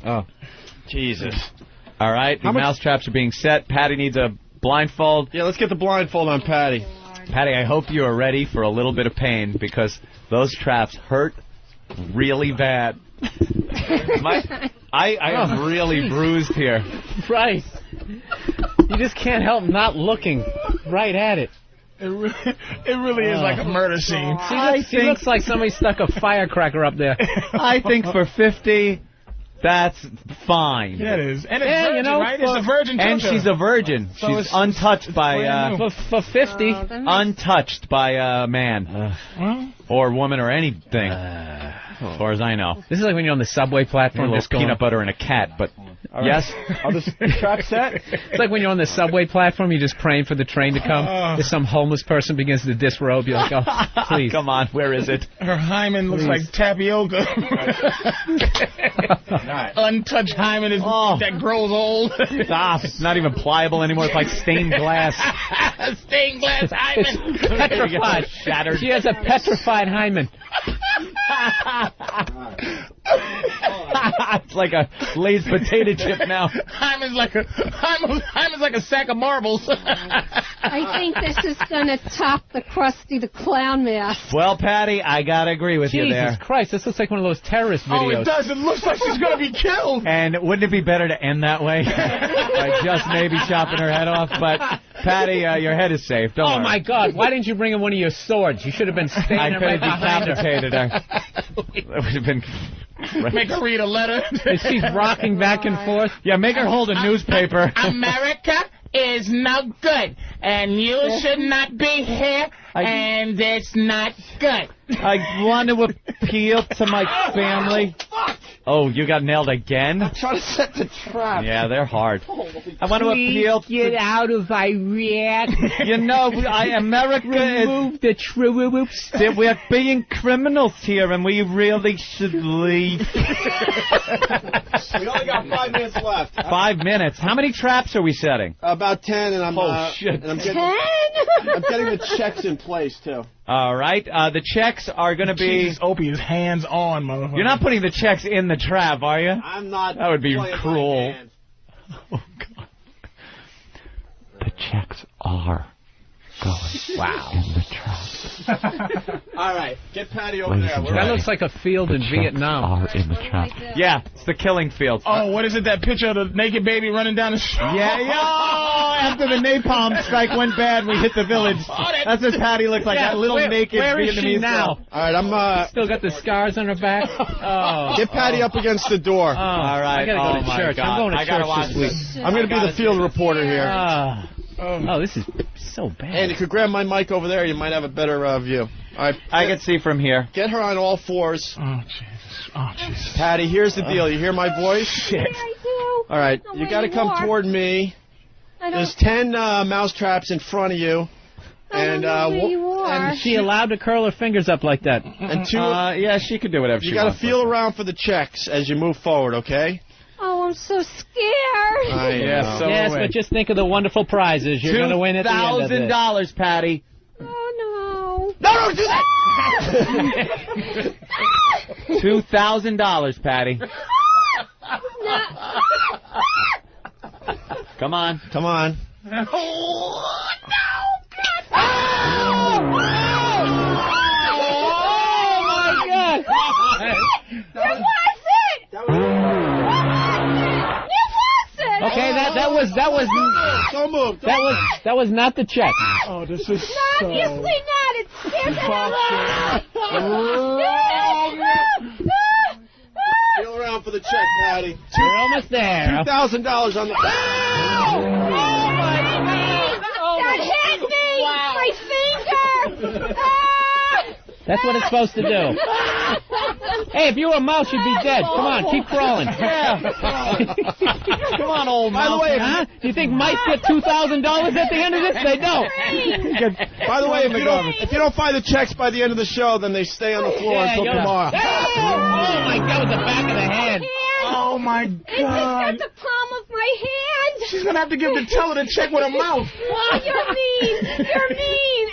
Oh. Jesus. All right, the mousetraps are being set. Patty needs a blindfold. Yeah, let's get the blindfold on Patty. Patty, I hope you are ready for a little bit of pain because those traps hurt really bad. I am really bruised here. Right. You just can't help not looking right at it. It really is like a murder scene. She looks like somebody stuck a firecracker up there. I think for 50... That's fine. Yeah, it is. And it's virgin, right? It's a virgin and torture. she's a virgin. So she's untouched by... For 50. Untouched by a man. Or woman or anything. as far as I know. This is like when you're on the subway platform. A little just going, peanut butter and a cat, but yes. Are the trap set? It's like when you're on the subway platform, you're just praying for the train to come. There's some homeless person begins to disrobe. You're like, oh, please. Come on, where is it? Her hymen looks like tapioca. Untouched hymen is that grows old. Stop. It's not even pliable anymore. It's like stained glass. Stained glass hymen. Petrified. Shattered. She has a petrified hymen. It's like a Lay's potato chip now. Hymen's like a sack of marbles. I think this is going to top the Krusty the Clown mask. Well, Patty, I gotta agree with you there. Jesus Christ, this looks like one of those terrorist videos. Oh, it does. It looks like she's going to be killed. And wouldn't it be better to end that way? By just maybe chopping her head off? But, Patty, your head is safe. Don't worry. My God, why didn't you bring in one of your swords? You should have been standing I could right have behind her. decapitated her. That would have been... Make her read a letter. She's rocking back and forth. Yeah, make her hold a newspaper. America is no good, and you should not be here, and it's not good. I want to appeal to my family. Oh, you got nailed again? I'm trying to set the trap. Yeah, they're hard. I want to appeal to... Get out of Iraq. You know, America Remove the troops. We're being criminals here, and we really should leave. We only got 5 minutes left. 5 minutes? How many traps are we setting? About 10, and I'm... shit. And I'm getting the checks in place, too. All right. The checks are going to be... Jesus, Opie is hands-on, motherfucker. You're not putting the checks in the trap, are you? I'm not. That would be cruel. Oh, God. The checks are going in the trap. All right. Get Patty over there. That looks like a field in Vietnam. Are in the trap. Yeah, it's the killing field. Oh, what is it, that picture of the naked baby running down the street? After the napalm strike went bad, we hit the village. That's what Patty looks like, that little naked where is Vietnamese she now? girl. All right, I'm... Still got the scars on her back? Oh. Get Patty up against the door. All right. I gotta go to church. God. I'm going to church this week. I'm going to be the field reporter here. Oh, this is so bad. And you could grab my mic over there. You might have a better view. All right, I can see from here. Get her on all fours. Oh, Jesus. Oh, Jesus. Patty, here's the deal. You hear my voice? Shit. I do. All right, you got to come toward me. There's 10 mousetraps in front of you. And and she allowed to curl her fingers up like that. And 2... yeah, she can do whatever she wants. You got to feel around for the checks as you move forward, okay? Oh, I'm so scared. Yes, but just think of the wonderful prizes you're going to win at the end of this. $2,000, Patty. Oh, no. No, don't do that! $2,000, Patty. No. Come on. Come on. Oh, no. Oh, my God. That was it. Okay, that was Don't move. that was not the check. Oh, this is Obviously not. It's Feel around for the check, Patty. We're almost there. $2,000 on the... Oh, my God. That hit me. My finger. That's what it's supposed to do. Hey, if you were a mouse, you'd be dead. Come on, keep crawling. Yeah. Come on, old mouse. By the way, do you think mice get $2,000 at the end of this? They don't. By the way, if you don't find the checks by the end of the show, then they stay on the floor until tomorrow. Oh, my God, with the back of the head. Oh, my God. It's at the palm of my hand. She's going to have to give the teller the check with her mouth. Oh, you're mean. You're mean.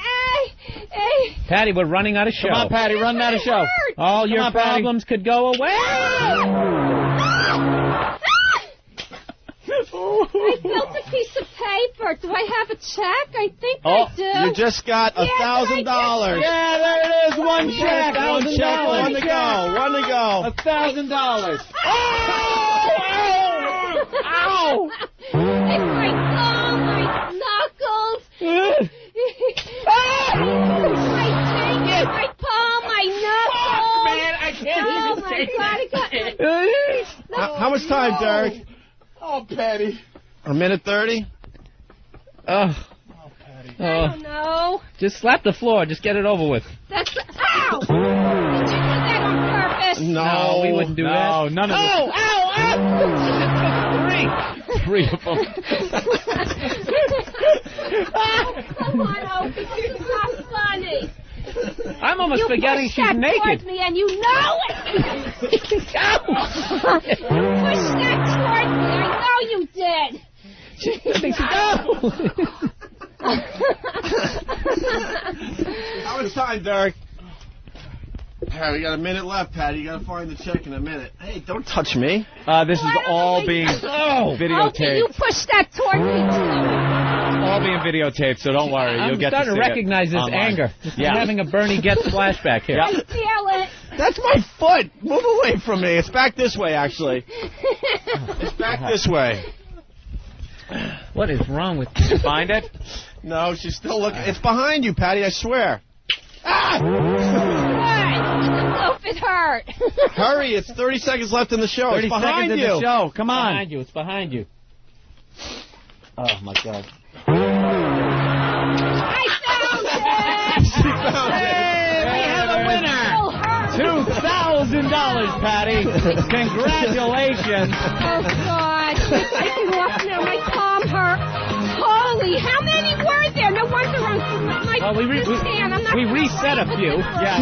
Hey. Patty, we're running out of show. Come on, Patty, run out of show. All your problems could go away. I felt a piece of paper. Do I have a check? I think I do. You just got $1,000. Yeah, there it is. One check. One check. One to go. One to go. $1,000. Ow! It's my thumb, my knuckles. My fingers, my palm, my knuckles. Man, I can't even take it. How much time, Derek? Oh, Patty. A minute 30? I don't know. Just slap the floor. Just get it over with. Ow! Did you do that on purpose? this? No, we wouldn't do that. No, none of this. Ow! Three of them. Come on, Opie. It's not funny. I'm almost forgetting she's naked. You pushed that towards me, and you know it. You pushed that towards me. I know you did. How much time, Derek? All right, we got a minute left, Patty. You got to find the check in a minute. Hey, don't touch me. This is all being videotaped. Okay, you pushed that toward me, too. All being videotaped, so don't worry. You'll get to see it. I'm starting to recognize this anger. I'm having a Bernie Getz flashback here. I feel it. That's my foot. Move away from me. It's back this way, actually. It's back this way. What is wrong with you? Find it? No, she's still looking. It's behind you, Patty, I swear. What? It hurt. Hurry, it's 30 seconds left in the show. 30 it's behind seconds you. in the show. Come on. Behind you. It's behind you. Oh, my God. I found it! She found it. We have a winner. $2,000, Patty. Congratulations. Oh, God. I can walk now. My palm hurt. Holy, how many were there? No wonder I'm my tan. I'm not we reset a few. Yeah.